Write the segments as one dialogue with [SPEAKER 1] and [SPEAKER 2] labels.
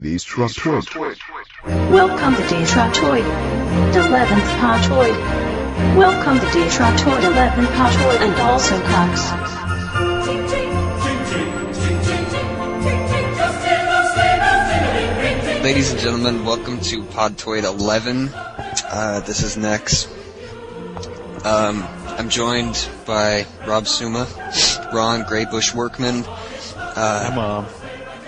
[SPEAKER 1] Destructoid.
[SPEAKER 2] Welcome to Destructoid, the 11th Podtoid. Welcome to Destructoid, 11th Podtoid, and also Cox.
[SPEAKER 3] Ladies and gentlemen, welcome to Podtoid 11. This is Nex. I'm joined by Rob Suma, Ron Graybush Workman,
[SPEAKER 4] Hi, Mom.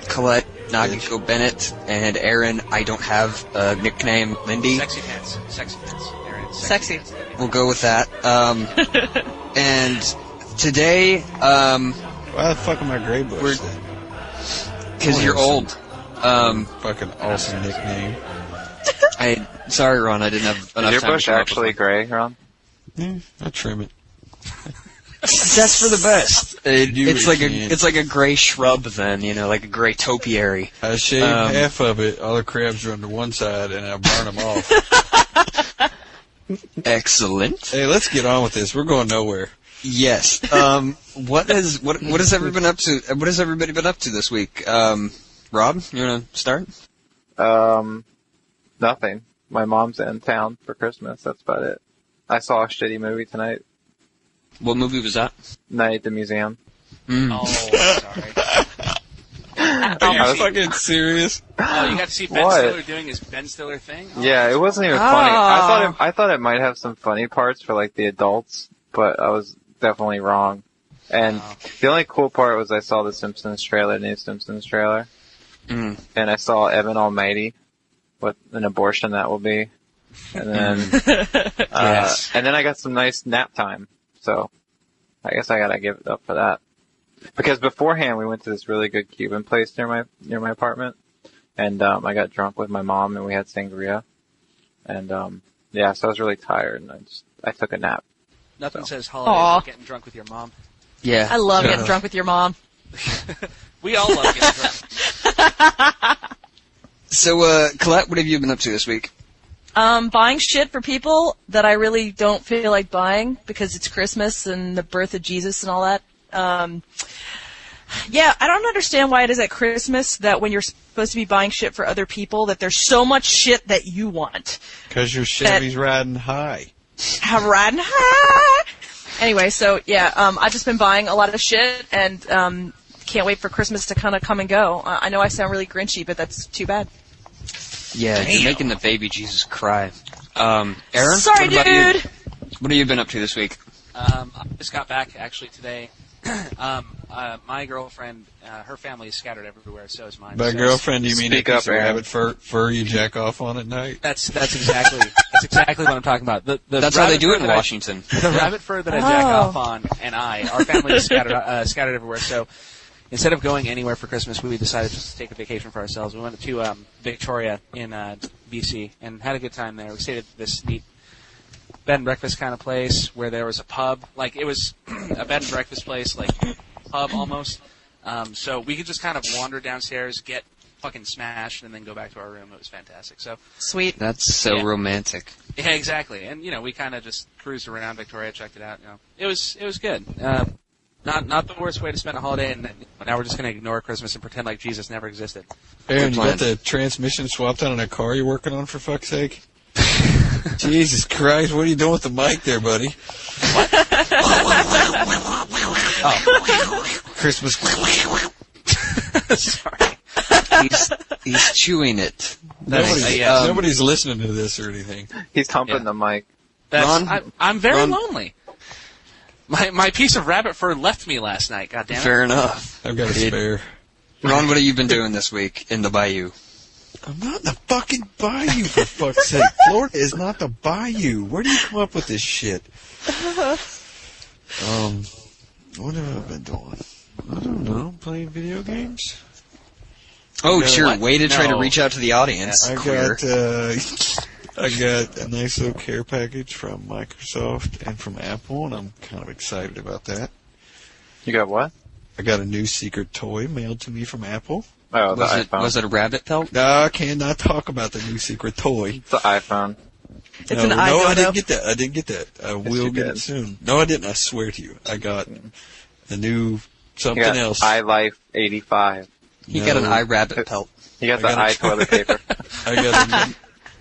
[SPEAKER 3] Colette Nagiko Bennett, and Aaron, I don't have a nickname, Lindy.
[SPEAKER 5] Sexy pants, Aaron.
[SPEAKER 6] Sexy.
[SPEAKER 3] We'll go with that. And today,
[SPEAKER 4] Why the fuck am I Graybush then?
[SPEAKER 3] because you're old.
[SPEAKER 4] Fucking awesome nickname.
[SPEAKER 3] Sorry, Ron, I didn't have enough time.
[SPEAKER 7] Is your
[SPEAKER 3] to
[SPEAKER 7] bush
[SPEAKER 3] come up
[SPEAKER 7] actually
[SPEAKER 3] with
[SPEAKER 7] gray, Ron?
[SPEAKER 4] I trim it.
[SPEAKER 3] That's for the best. It's
[SPEAKER 4] it,
[SPEAKER 3] like a gray shrub, then, like a gray topiary.
[SPEAKER 4] I shave half of it, all the crabs are under one side, and I burn them off.
[SPEAKER 3] Excellent.
[SPEAKER 4] Hey, let's get on with this. We're going nowhere.
[SPEAKER 3] Yes. What has everybody been up to? What has everybody been up to this week? Rob, you wanna start?
[SPEAKER 7] Nothing. My mom's in town for Christmas. That's about it. I saw a shitty movie tonight.
[SPEAKER 3] What movie was that?
[SPEAKER 7] Night at the Museum.
[SPEAKER 5] Oh, sorry.
[SPEAKER 4] Are you fucking serious?
[SPEAKER 5] Oh, you got to see Ben
[SPEAKER 7] What?
[SPEAKER 5] Stiller doing his Ben Stiller thing? Oh,
[SPEAKER 7] Yeah, it wasn't even funny. I thought it might have some funny parts for like the adults, but I was definitely wrong. And the only cool part was I saw the Simpsons trailer, new Simpsons trailer, and I saw Evan Almighty, what an abortion that will be, and then
[SPEAKER 3] Yes.
[SPEAKER 7] and then I got some nice nap time. So I guess I gotta give it up for that. Because beforehand we went to this really good Cuban place near my apartment, and I got drunk with my mom and we had sangria, and so I was really tired and I took a nap.
[SPEAKER 5] Nothing says holidays like getting drunk with your mom.
[SPEAKER 3] Yeah.
[SPEAKER 6] I love getting drunk with your mom.
[SPEAKER 5] We all love getting drunk.
[SPEAKER 3] So, Colette, what have you been up to this week?
[SPEAKER 6] Buying shit for people that I really don't feel like buying because it's Christmas and the birth of Jesus and all that. Yeah, I don't understand why it is at Christmas that when you're supposed to be buying shit for other people that there's so much shit that you want.
[SPEAKER 4] Because your Chevy's riding high.
[SPEAKER 6] Riding high! Anyway, so yeah, I've just been buying a lot of shit and can't wait for Christmas to kind of come and go. I know I sound really grinchy, but that's too bad.
[SPEAKER 3] Yeah, you're making the baby Jesus cry. Aaron?
[SPEAKER 6] Sorry,
[SPEAKER 3] what about
[SPEAKER 6] dude!
[SPEAKER 3] you? What have you been up to this week?
[SPEAKER 5] I just got back actually today. My girlfriend, her family is scattered everywhere, so is mine.
[SPEAKER 4] By
[SPEAKER 5] So
[SPEAKER 4] girlfriend, you mean a
[SPEAKER 7] Speak
[SPEAKER 4] piece
[SPEAKER 7] up,
[SPEAKER 4] of
[SPEAKER 7] Aaron.
[SPEAKER 4] rabbit fur you jack off on at night?
[SPEAKER 5] That's exactly what I'm talking about.
[SPEAKER 3] That's how they
[SPEAKER 5] rabbit
[SPEAKER 3] do
[SPEAKER 5] fur
[SPEAKER 3] it in
[SPEAKER 5] that
[SPEAKER 3] Washington.
[SPEAKER 5] The rabbit fur that I jack off on, and our family is scattered everywhere. So instead of going anywhere for Christmas, we decided just to take a vacation for ourselves. We went to Victoria in BC and had a good time there. We stayed at this neat bed and breakfast kind of place where there was a pub. Like, it was a bed and breakfast place, like pub almost. So we could just kind of wander downstairs, get fucking smashed, and then go back to our room. It was fantastic. So
[SPEAKER 6] Sweet.
[SPEAKER 3] That's so romantic.
[SPEAKER 5] yeah, exactly. And we kind of just cruised around Victoria, checked it out. It was good. Not the worst way to spend a holiday. And now we're just going to ignore Christmas and pretend like Jesus never existed.
[SPEAKER 4] Aaron, you
[SPEAKER 3] plan.
[SPEAKER 4] got the transmission swapped out on a car you're working on, for fuck's sake? Jesus Christ, what are you doing with the mic there, buddy? Christmas.
[SPEAKER 5] Sorry.
[SPEAKER 3] He's chewing it.
[SPEAKER 4] Nobody's listening to this or anything.
[SPEAKER 7] He's humping the mic.
[SPEAKER 3] Ron?
[SPEAKER 5] I'm very
[SPEAKER 3] Ron?
[SPEAKER 5] lonely. My piece of rabbit fur left me last night. God damn it.
[SPEAKER 3] Fair enough.
[SPEAKER 4] I've got a spare.
[SPEAKER 3] Ron, what have you been doing this week in the bayou?
[SPEAKER 4] I'm not in the fucking bayou, for fuck's sake. Florida is not the bayou. Where do you come up with this shit? What have I been doing? I don't know. Playing video games?
[SPEAKER 3] Oh,
[SPEAKER 4] Yeah,
[SPEAKER 3] sure.
[SPEAKER 5] what?
[SPEAKER 3] Way to try to
[SPEAKER 5] No.
[SPEAKER 3] reach out to the audience.
[SPEAKER 4] I
[SPEAKER 3] Queer.
[SPEAKER 4] got a nice little care package from Microsoft and from Apple, and I'm kind of excited about that.
[SPEAKER 7] You got what?
[SPEAKER 4] I got a new secret toy mailed to me from Apple.
[SPEAKER 7] Oh, the iPhone.
[SPEAKER 3] Was it a rabbit pelt?
[SPEAKER 4] No, I cannot talk about the new secret toy.
[SPEAKER 7] It's the iPhone.
[SPEAKER 6] It's
[SPEAKER 4] no,
[SPEAKER 6] an
[SPEAKER 4] no,
[SPEAKER 6] iPhone.
[SPEAKER 4] I didn't get that. I didn't get that. I will
[SPEAKER 7] you
[SPEAKER 4] get
[SPEAKER 7] did.
[SPEAKER 4] it soon. No, I didn't. I swear to you. I got a new
[SPEAKER 7] You
[SPEAKER 4] something
[SPEAKER 7] got
[SPEAKER 4] else.
[SPEAKER 7] iLife 85.
[SPEAKER 3] He got an
[SPEAKER 4] No.
[SPEAKER 3] iRabbit pelt.
[SPEAKER 7] You got the eye toilet paper.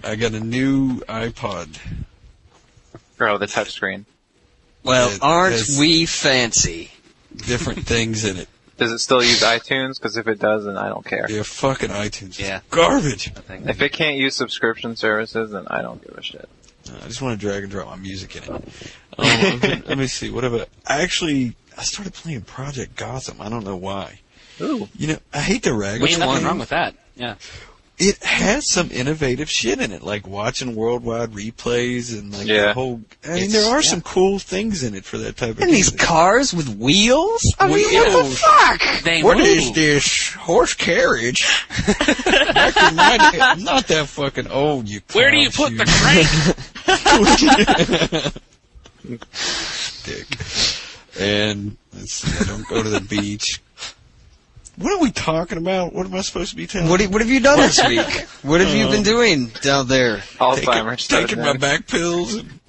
[SPEAKER 4] I got a new iPod.
[SPEAKER 7] Oh, the touchscreen.
[SPEAKER 3] Well, aren't we fancy?
[SPEAKER 4] Different things in it.
[SPEAKER 7] Does it still use iTunes? Because if it does, then I don't care.
[SPEAKER 4] Yeah, fucking iTunes.
[SPEAKER 5] Yeah.
[SPEAKER 4] Garbage.
[SPEAKER 7] If it can't use subscription services, then I don't give a shit.
[SPEAKER 4] I just want to drag and drop my music in it. Let me see. What about? I started playing Project Gotham. I don't know why.
[SPEAKER 7] Ooh.
[SPEAKER 4] You know, I hate to rag.
[SPEAKER 5] Which
[SPEAKER 4] on
[SPEAKER 5] one?
[SPEAKER 4] it.
[SPEAKER 5] Wrong with that? Yeah.
[SPEAKER 4] It has some innovative shit in it, like watching worldwide replays and like the whole. I mean, there are some cool things in it for that type of.
[SPEAKER 3] And these cars with wheels? I mean,
[SPEAKER 4] Wheels.
[SPEAKER 3] what the fuck?
[SPEAKER 4] What is this horse carriage? Back in my day, I'm not that fucking old. You.
[SPEAKER 5] Where do you put the crank?
[SPEAKER 4] Dick. And let's see, I don't go to the beach. What are we talking about? What am I supposed to be telling?
[SPEAKER 3] What have you done this week? What have you been doing down there?
[SPEAKER 7] Alzheimer's.
[SPEAKER 4] Taking my back pills. And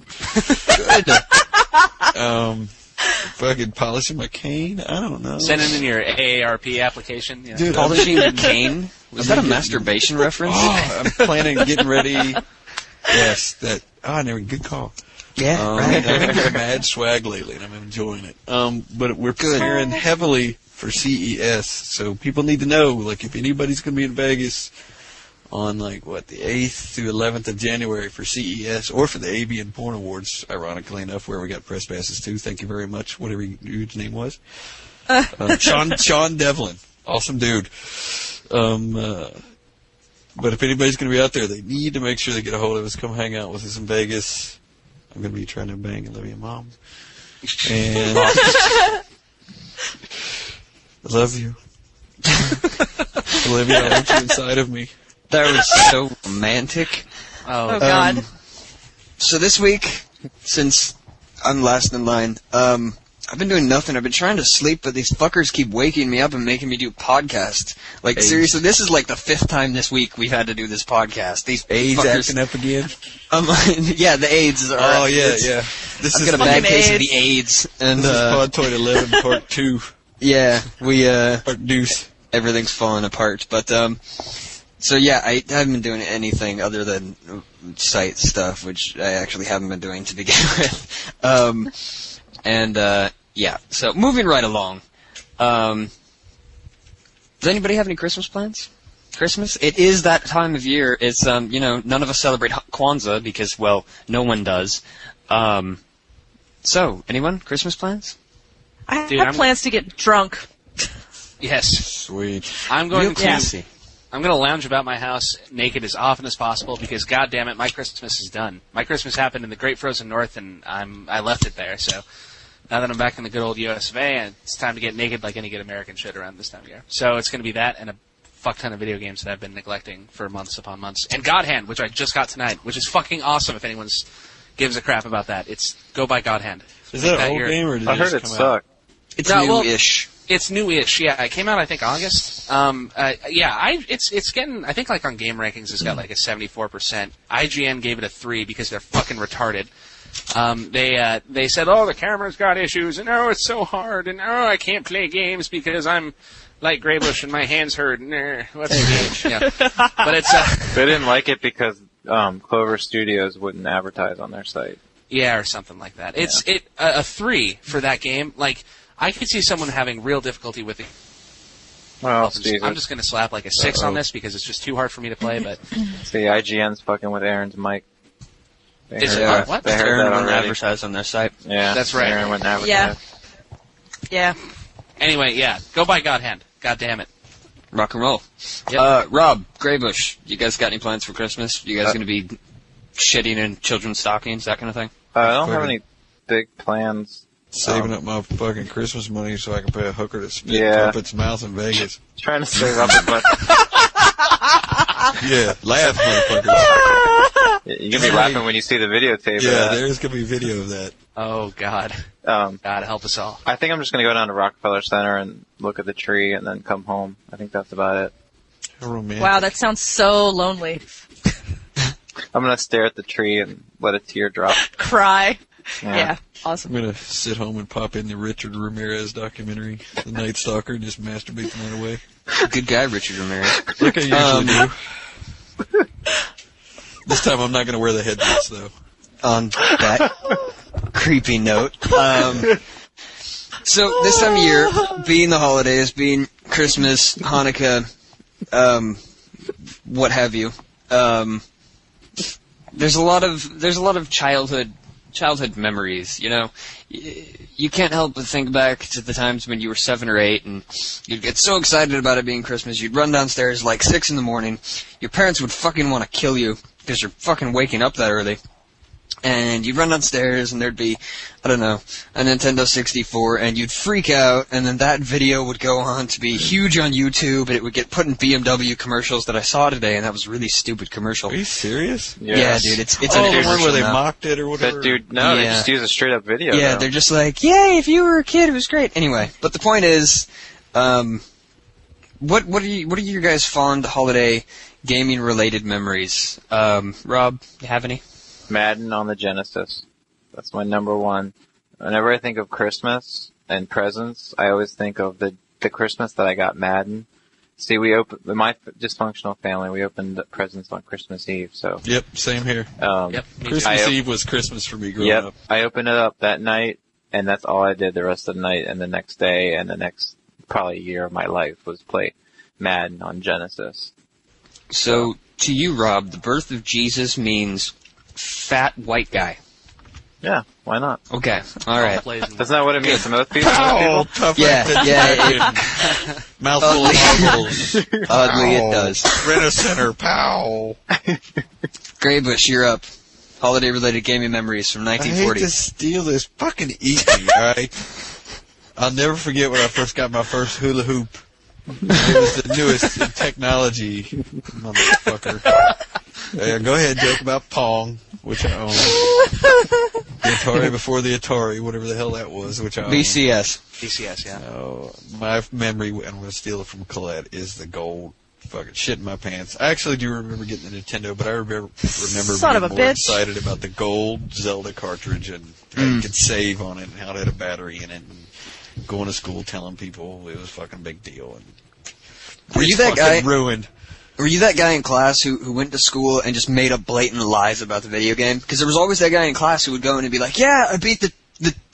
[SPEAKER 3] Good.
[SPEAKER 4] Fucking polishing my cane. I don't know.
[SPEAKER 5] Sending in your AARP application. Yeah.
[SPEAKER 4] Dude,
[SPEAKER 3] Polishing your cane? Was that a masturbation reference?
[SPEAKER 4] Oh, I'm planning on getting ready. Yes, that. Oh, never. Good call.
[SPEAKER 3] Yeah, right.
[SPEAKER 4] I've been mad swag lately, and I'm enjoying it. But we're preparing heavily for CES, so people need to know, like, if anybody's going to be in Vegas on, like, the 8th through 11th of January for CES, or for the AV and Porn Awards, ironically enough, where we got press passes too. Thank you very much, whatever your name was. Sean Devlin. Awesome dude. But if anybody's going to be out there, they need to make sure they get a hold of us. Come hang out with us in Vegas. I'm going to be trying to bang Olivia Mom. And I love you. Olivia, I want you inside of me.
[SPEAKER 3] That was so romantic.
[SPEAKER 6] Oh, God.
[SPEAKER 3] So this week, since I'm last in line, I've been doing nothing. I've been trying to sleep, but these fuckers keep waking me up and making me do podcasts. Like, seriously, this is like the 5th time this week we've had to do this podcast. These
[SPEAKER 4] AIDS
[SPEAKER 3] fuckers
[SPEAKER 4] acting up again?
[SPEAKER 3] Yeah, the AIDS.
[SPEAKER 4] Oh, yeah.
[SPEAKER 3] I've got a bad case of the AIDS. And,
[SPEAKER 4] this is Podtoid 11, Part 2.
[SPEAKER 3] Yeah,
[SPEAKER 4] Part Deuce.
[SPEAKER 3] Everything's falling apart. But, so yeah, I haven't been doing anything other than site stuff, which I actually haven't been doing to begin with. Yeah, so moving right along. Does anybody have any Christmas plans? Christmas? It is that time of year. It's, none of us celebrate Kwanzaa because, well, no one does. So, anyone? Christmas plans?
[SPEAKER 6] I have plans to get drunk.
[SPEAKER 5] Yes.
[SPEAKER 4] Sweet.
[SPEAKER 5] I'm going
[SPEAKER 3] Real classy.
[SPEAKER 5] I'm going to lounge about my house naked as often as possible because, God damn it, my Christmas is done. My Christmas happened in the Great Frozen North, and I left it there. So now that I'm back in the good old US of A, and it's time to get naked like any good American should around this time of year. So it's going to be that and a fuck ton of video games that I've been neglecting for months upon months. And God Hand, which I just got tonight, which is fucking awesome if anyone gives a crap about that. It's go buy God Hand.
[SPEAKER 4] Is that an old game, or did
[SPEAKER 7] I
[SPEAKER 4] it
[SPEAKER 7] heard
[SPEAKER 4] just
[SPEAKER 7] it
[SPEAKER 4] come
[SPEAKER 7] sucked.
[SPEAKER 3] It's new-ish.
[SPEAKER 5] It's new-ish, yeah. It came out, I think, August. It's getting, I think, like on Game Rankings, it's got like a 74%. IGN gave it a 3 because they're fucking retarded. They said, oh, the camera's got issues, and oh, it's so hard, and oh, I can't play games because I'm like Greybush and my hands hurt. What's the game? Yeah. But it's
[SPEAKER 7] They didn't like it because Clover Studios wouldn't advertise on their site.
[SPEAKER 5] Yeah, or something like that. It's a 3 for that game. Like, I could see someone having real difficulty with it.
[SPEAKER 7] Well,
[SPEAKER 5] I'm just going to slap like a 6 on this because it's just too hard for me to play. But
[SPEAKER 7] see, IGN's fucking with Aaron's mic.
[SPEAKER 5] What?
[SPEAKER 3] Aaron wouldn't advertise on their site.
[SPEAKER 7] Yeah,
[SPEAKER 5] that's right.
[SPEAKER 7] Aaron wouldn't advertise.
[SPEAKER 6] Yeah.
[SPEAKER 5] Anyway, yeah, go buy God Hand. God damn it.
[SPEAKER 3] Rock and roll.
[SPEAKER 5] Yep.
[SPEAKER 3] Rob, Greybush, you guys got any plans for Christmas? You guys going to be shitting in children's stockings, that kind of thing?
[SPEAKER 7] I don't have any big plans.
[SPEAKER 4] Saving up my fucking Christmas money so I can pay a hooker to spit Puppet's mouth in Vegas.
[SPEAKER 7] Trying to save up a bunch.
[SPEAKER 4] Yeah, laugh, motherfuckers.
[SPEAKER 7] You're gonna be laughing when you see the videotape.
[SPEAKER 4] Yeah, there's gonna be video of that.
[SPEAKER 5] Oh, God. God help us all.
[SPEAKER 7] I think I'm just gonna go down to Rockefeller Center and look at the tree and then come home. I think that's about it.
[SPEAKER 4] How romantic.
[SPEAKER 6] Wow, that sounds so lonely.
[SPEAKER 7] I'm gonna stare at the tree and let a tear drop.
[SPEAKER 6] Cry. Yeah, awesome.
[SPEAKER 4] I'm gonna sit home and pop in the Richard Ramirez documentary, The Night Stalker, and just masturbate the night away.
[SPEAKER 3] Good guy, Richard Ramirez.
[SPEAKER 4] Like I usually do. This time I'm not going to wear the headpiece, though.
[SPEAKER 3] On that creepy note. So this time of year, being the holidays, being Christmas, Hanukkah, what have you, there's a lot of childhood memories, you know. You can't help but think back to the times when you were 7 or 8 and you'd get so excited about it being Christmas, you'd run downstairs like 6 in the morning, your parents would fucking want to kill you because you're fucking waking up that early. And you'd run downstairs and there'd be, I don't know, a Nintendo 64 and you'd freak out and then that video would go on to be huge on YouTube and it would get put in BMW commercials that I saw today and that was a really stupid commercial.
[SPEAKER 4] Are you serious?
[SPEAKER 3] Yeah, dude, it's
[SPEAKER 4] the one where they mocked it or whatever?
[SPEAKER 7] But dude, no, they just use a straight up video.
[SPEAKER 3] Yeah,
[SPEAKER 7] though.
[SPEAKER 3] they're just like, yay, if you were a kid, it was great. Anyway, but the point is, what are your guys' fond holiday gaming related memories? Rob, you have any?
[SPEAKER 7] Madden on the Genesis. That's my number one. Whenever I think of Christmas and presents, I always think of the Christmas that I got Madden. See, my dysfunctional family, we opened presents on Christmas Eve, so.
[SPEAKER 4] Yep, same here. Christmas Eve was Christmas for me growing up.
[SPEAKER 7] I opened it up that night, and that's all I did the rest of the night, and the next day, and the next probably year of my life was play Madden on Genesis.
[SPEAKER 3] So, to you, Rob, the birth of Jesus means fat white guy.
[SPEAKER 7] Yeah, why not?
[SPEAKER 3] Okay, all right.
[SPEAKER 7] That's not what it means to most people.
[SPEAKER 3] Yeah.
[SPEAKER 4] Mouthful of apples.
[SPEAKER 3] Oddly, it does.
[SPEAKER 4] Rent a center, pow.
[SPEAKER 3] Graybush, you're up. Holiday-related gaming memories from 1940.
[SPEAKER 4] I hate to steal this. Fucking eat me, alright? I'll never forget when I first got my first hula hoop. It was the newest in technology, motherfucker. Go ahead, joke about Pong, which I own. The Atari before the Atari, whatever the hell that was, which I own.
[SPEAKER 5] VCS, yeah.
[SPEAKER 4] My memory, and I'm going to steal it from Colette, is the gold fucking shit in my pants. I actually do remember getting the Nintendo, but I remember being more excited about the gold Zelda cartridge and how you could save on it and how it had a battery in it. And going to school telling people it was a fucking big deal. And
[SPEAKER 3] were you that guy?
[SPEAKER 4] Ruined.
[SPEAKER 3] Were you that guy in class who went to school and just made up blatant lies about the video game? Because there was always that guy in class who would go in and be like, yeah, I beat the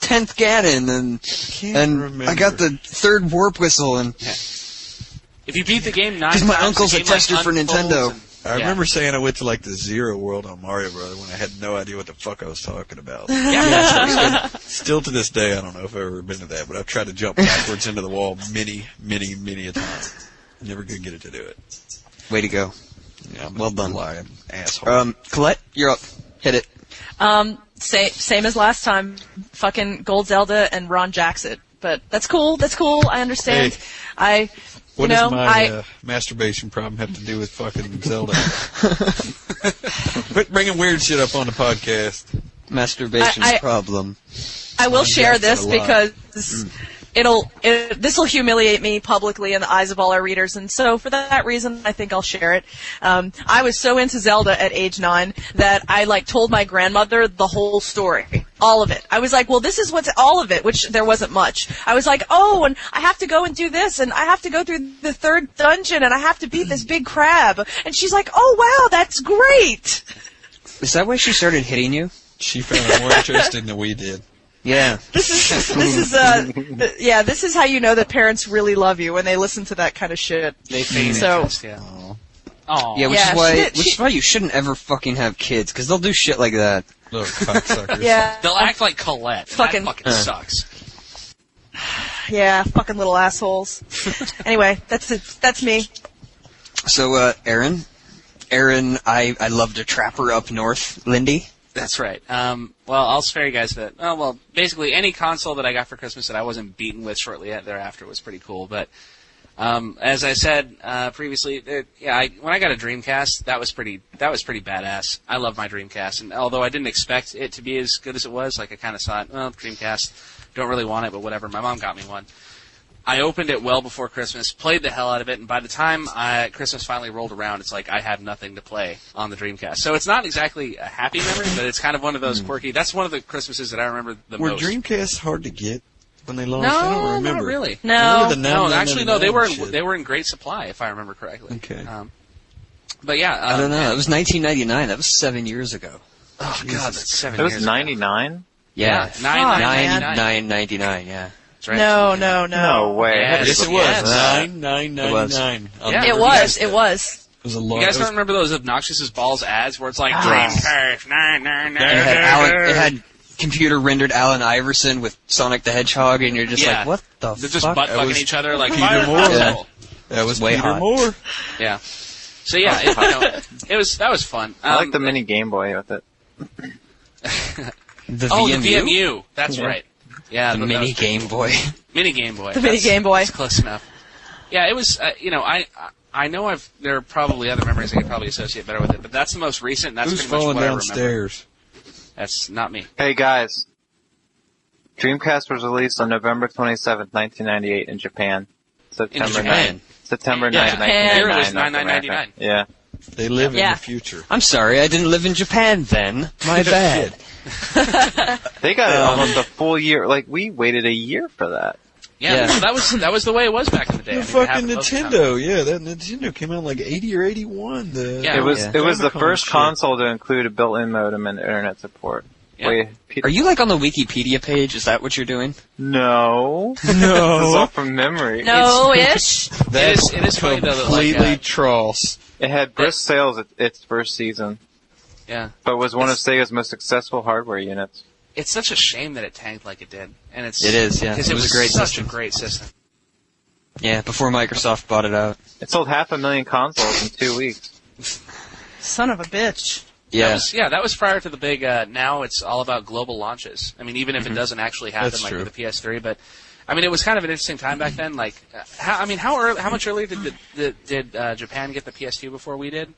[SPEAKER 3] 10th Ganon, and I got the 3rd warp whistle, and...
[SPEAKER 5] Yeah. If you beat the game 9 times...
[SPEAKER 3] Because my uncle's a tester for Nintendo.
[SPEAKER 4] I remember saying I went to like the Zero World on Mario Bros. When I had no idea what the fuck I was talking about. Still to this day, I don't know if I've ever been to that, but I've tried to jump backwards into the wall many a time. Never could get it to do it.
[SPEAKER 3] Way to go.
[SPEAKER 4] Yeah,
[SPEAKER 3] well done.
[SPEAKER 4] Lying asshole.
[SPEAKER 3] Colette, you're up. Hit it.
[SPEAKER 6] Same as last time. Fucking Gold Zelda and Ron Jackson. But that's cool. I understand.
[SPEAKER 4] Hey. What does my masturbation problem have to do with fucking Zelda? Quit bringing weird shit up on the podcast.
[SPEAKER 3] Masturbation problem.
[SPEAKER 6] I will share this because this will humiliate me publicly in the eyes of all our readers, and so for that reason, I think I'll share it. I was so into Zelda at age 9 that I told my grandmother the whole story. All of it. I was like, well, this is what's all of it, which there wasn't much. I was like, oh, and I have to go and do this, and I have to go through the 3rd dungeon, and I have to beat this big crab. And she's like, oh, wow, that's great.
[SPEAKER 3] Is that why she started hitting you?
[SPEAKER 4] She found it more interesting than we did.
[SPEAKER 3] Yeah.
[SPEAKER 6] This is how you know that parents really love you when they listen to that kind of shit.
[SPEAKER 5] They feign interest, yeah.
[SPEAKER 3] Aww. Yeah, which is why you shouldn't ever fucking have kids, because they'll do shit like that.
[SPEAKER 4] Little cocksuckers.
[SPEAKER 6] Yeah.
[SPEAKER 5] They'll act like Colette. That fucking sucks.
[SPEAKER 6] Yeah, fucking little assholes. Anyway, that's it. That's me.
[SPEAKER 3] So, Aaron, I love to trap her up north. Lindy?
[SPEAKER 5] That's right. Well, I'll spare you guys that. Oh, well, basically any console that I got for Christmas that I wasn't beaten with shortly thereafter was pretty cool. But as I said previously, when I got a Dreamcast, that was pretty badass. I love my Dreamcast, and although I didn't expect it to be as good as it was, I kind of saw it. Well, Dreamcast, don't really want it, but whatever. My mom got me one. I opened it well before Christmas, played the hell out of it, and by the time Christmas finally rolled around, it's like I had nothing to play on the Dreamcast. So it's not exactly a happy memory, but it's kind of one of those quirky. That's one of the Christmases that I remember the most.
[SPEAKER 4] Were Dreamcasts hard to get? when they launched? I don't remember.
[SPEAKER 5] Not really.
[SPEAKER 6] No.
[SPEAKER 4] I remember the
[SPEAKER 5] Actually, no. They were
[SPEAKER 4] shit.
[SPEAKER 5] in great supply, if I remember correctly.
[SPEAKER 4] Okay.
[SPEAKER 5] But yeah,
[SPEAKER 3] I don't know. It was 1999. That was 7 years ago.
[SPEAKER 5] Oh God, that's 7
[SPEAKER 7] It
[SPEAKER 5] years.
[SPEAKER 7] was 99.
[SPEAKER 3] Yeah,
[SPEAKER 5] $9.99.
[SPEAKER 3] Yeah.
[SPEAKER 5] That's right.
[SPEAKER 6] No.
[SPEAKER 7] No way.
[SPEAKER 5] Yes,
[SPEAKER 4] Yes, it
[SPEAKER 5] Yes.
[SPEAKER 4] was. $9.99.
[SPEAKER 5] Yeah.
[SPEAKER 6] It was. It was.
[SPEAKER 4] It was a lot.
[SPEAKER 5] You guys don't remember those obnoxious as balls ads where it's like Dreamcast 999?
[SPEAKER 3] It had computer rendered Allen Iverson with Sonic the Hedgehog, and you're just
[SPEAKER 5] Yeah.
[SPEAKER 3] like, what the
[SPEAKER 5] They're
[SPEAKER 3] fuck?
[SPEAKER 5] just butt fucking
[SPEAKER 4] was
[SPEAKER 5] each other like
[SPEAKER 4] Peter
[SPEAKER 5] fire
[SPEAKER 4] Moore.
[SPEAKER 5] console.
[SPEAKER 4] That was
[SPEAKER 3] way
[SPEAKER 4] Peter
[SPEAKER 3] hot.
[SPEAKER 4] Moore.
[SPEAKER 5] Yeah. So yeah, that was fun.
[SPEAKER 7] I like the mini Game Boy with it.
[SPEAKER 3] The
[SPEAKER 5] Oh,
[SPEAKER 3] VMU?
[SPEAKER 5] the VMU. That's right. Yeah,
[SPEAKER 3] The
[SPEAKER 5] that
[SPEAKER 3] mini
[SPEAKER 5] was-
[SPEAKER 3] Game Boy.
[SPEAKER 5] Mini Game Boy.
[SPEAKER 6] The mini Game Boy.
[SPEAKER 5] That's close enough. Yeah, it was. I know there are probably other memories I could probably associate better with it, but that's the most recent. That's
[SPEAKER 4] Who's
[SPEAKER 5] pretty much
[SPEAKER 4] falling
[SPEAKER 5] what I remember.
[SPEAKER 4] downstairs?
[SPEAKER 5] That's not me.
[SPEAKER 7] Hey guys, Dreamcast was released on November 27th, 1998 in Japan. September
[SPEAKER 5] Japan?
[SPEAKER 7] 9th. September
[SPEAKER 5] Yeah,
[SPEAKER 7] 9th,
[SPEAKER 6] Japan.
[SPEAKER 7] 1999.
[SPEAKER 5] Here it was
[SPEAKER 7] North America.
[SPEAKER 5] $9.99.
[SPEAKER 7] Yeah.
[SPEAKER 4] They live in
[SPEAKER 6] Yeah.
[SPEAKER 4] the future.
[SPEAKER 3] I'm sorry, I didn't live in Japan then. My bad.
[SPEAKER 7] They got it almost a full year. Like, we waited a year for that.
[SPEAKER 5] Yeah,
[SPEAKER 3] Yeah.
[SPEAKER 5] that was the way it was back in the day.
[SPEAKER 4] The
[SPEAKER 5] I mean, it
[SPEAKER 4] fucking
[SPEAKER 5] happened most of the time.
[SPEAKER 4] Nintendo, yeah, that Nintendo came out in like 80 or 81.
[SPEAKER 5] Yeah.
[SPEAKER 7] It was
[SPEAKER 3] Yeah.
[SPEAKER 7] it was the
[SPEAKER 4] Famicom
[SPEAKER 7] first
[SPEAKER 4] shit.
[SPEAKER 7] console to include a built-in modem and internet support.
[SPEAKER 5] Yeah.
[SPEAKER 7] Wait, Peter,
[SPEAKER 3] Are you like on the Wikipedia page? Is that what you're doing?
[SPEAKER 7] No. This is all from memory.
[SPEAKER 6] No-ish.
[SPEAKER 5] It is funny though that like,
[SPEAKER 4] completely tross.
[SPEAKER 7] It had brisk sales at its first season,
[SPEAKER 5] yeah,
[SPEAKER 7] but was one of Sega's most successful hardware units.
[SPEAKER 5] it's such a shame that it tanked like it did, and
[SPEAKER 3] It is, yeah.
[SPEAKER 5] because
[SPEAKER 3] It was a great
[SPEAKER 5] such
[SPEAKER 3] system.
[SPEAKER 5] a great system.
[SPEAKER 3] Yeah, before Microsoft bought it out.
[SPEAKER 7] It sold 500,000 consoles in 2 weeks.
[SPEAKER 6] Son of a bitch.
[SPEAKER 3] Yeah.
[SPEAKER 5] That was prior to the big. Now it's all about global launches. I mean, even if it doesn't actually happen
[SPEAKER 4] That's
[SPEAKER 5] like
[SPEAKER 4] true.
[SPEAKER 5] with the PS3, but I mean, it was kind of an interesting time back then. Like, how much earlier did Japan get the PS2 before we did?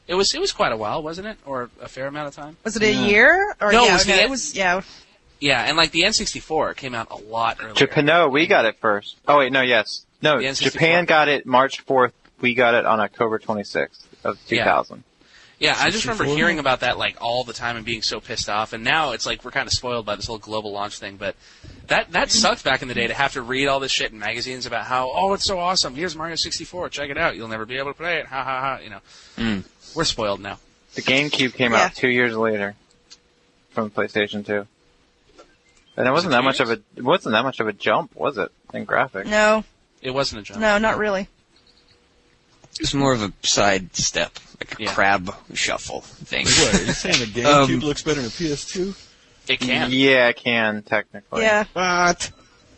[SPEAKER 5] It was quite a while, wasn't it, or a fair amount of time?
[SPEAKER 6] Was it a year? Or
[SPEAKER 5] No,
[SPEAKER 6] yeah,
[SPEAKER 5] it was the-
[SPEAKER 6] yeah.
[SPEAKER 5] Yeah, and like the N64 came out a lot earlier.
[SPEAKER 7] Japan, no, we got it first. Oh wait, no, yes. No,
[SPEAKER 5] The N64.
[SPEAKER 7] Japan got it March 4th. We got it on October 26th of 2000.
[SPEAKER 5] Yeah, I just remember
[SPEAKER 4] 64?
[SPEAKER 5] hearing about that like all the time and being so pissed off. And now it's like we're kind of spoiled by this whole global launch thing. But that sucked back in the day to have to read all this shit in magazines about how it's so awesome. Here's Mario 64. Check it out. You'll never be able to play it. Ha ha ha. You know, we're spoiled now.
[SPEAKER 7] The GameCube came out 2 years later from PlayStation 2. And it wasn't that much of a jump, was it? In graphics.
[SPEAKER 6] No,
[SPEAKER 5] It wasn't a jump.
[SPEAKER 6] no, not really.
[SPEAKER 3] It's more of a side step, like a
[SPEAKER 5] Yeah.
[SPEAKER 3] crab shuffle thing.
[SPEAKER 4] What, are you saying the GameCube looks better than a PS2?
[SPEAKER 5] It can.
[SPEAKER 7] Yeah, it can technically.
[SPEAKER 6] Yeah.
[SPEAKER 4] What?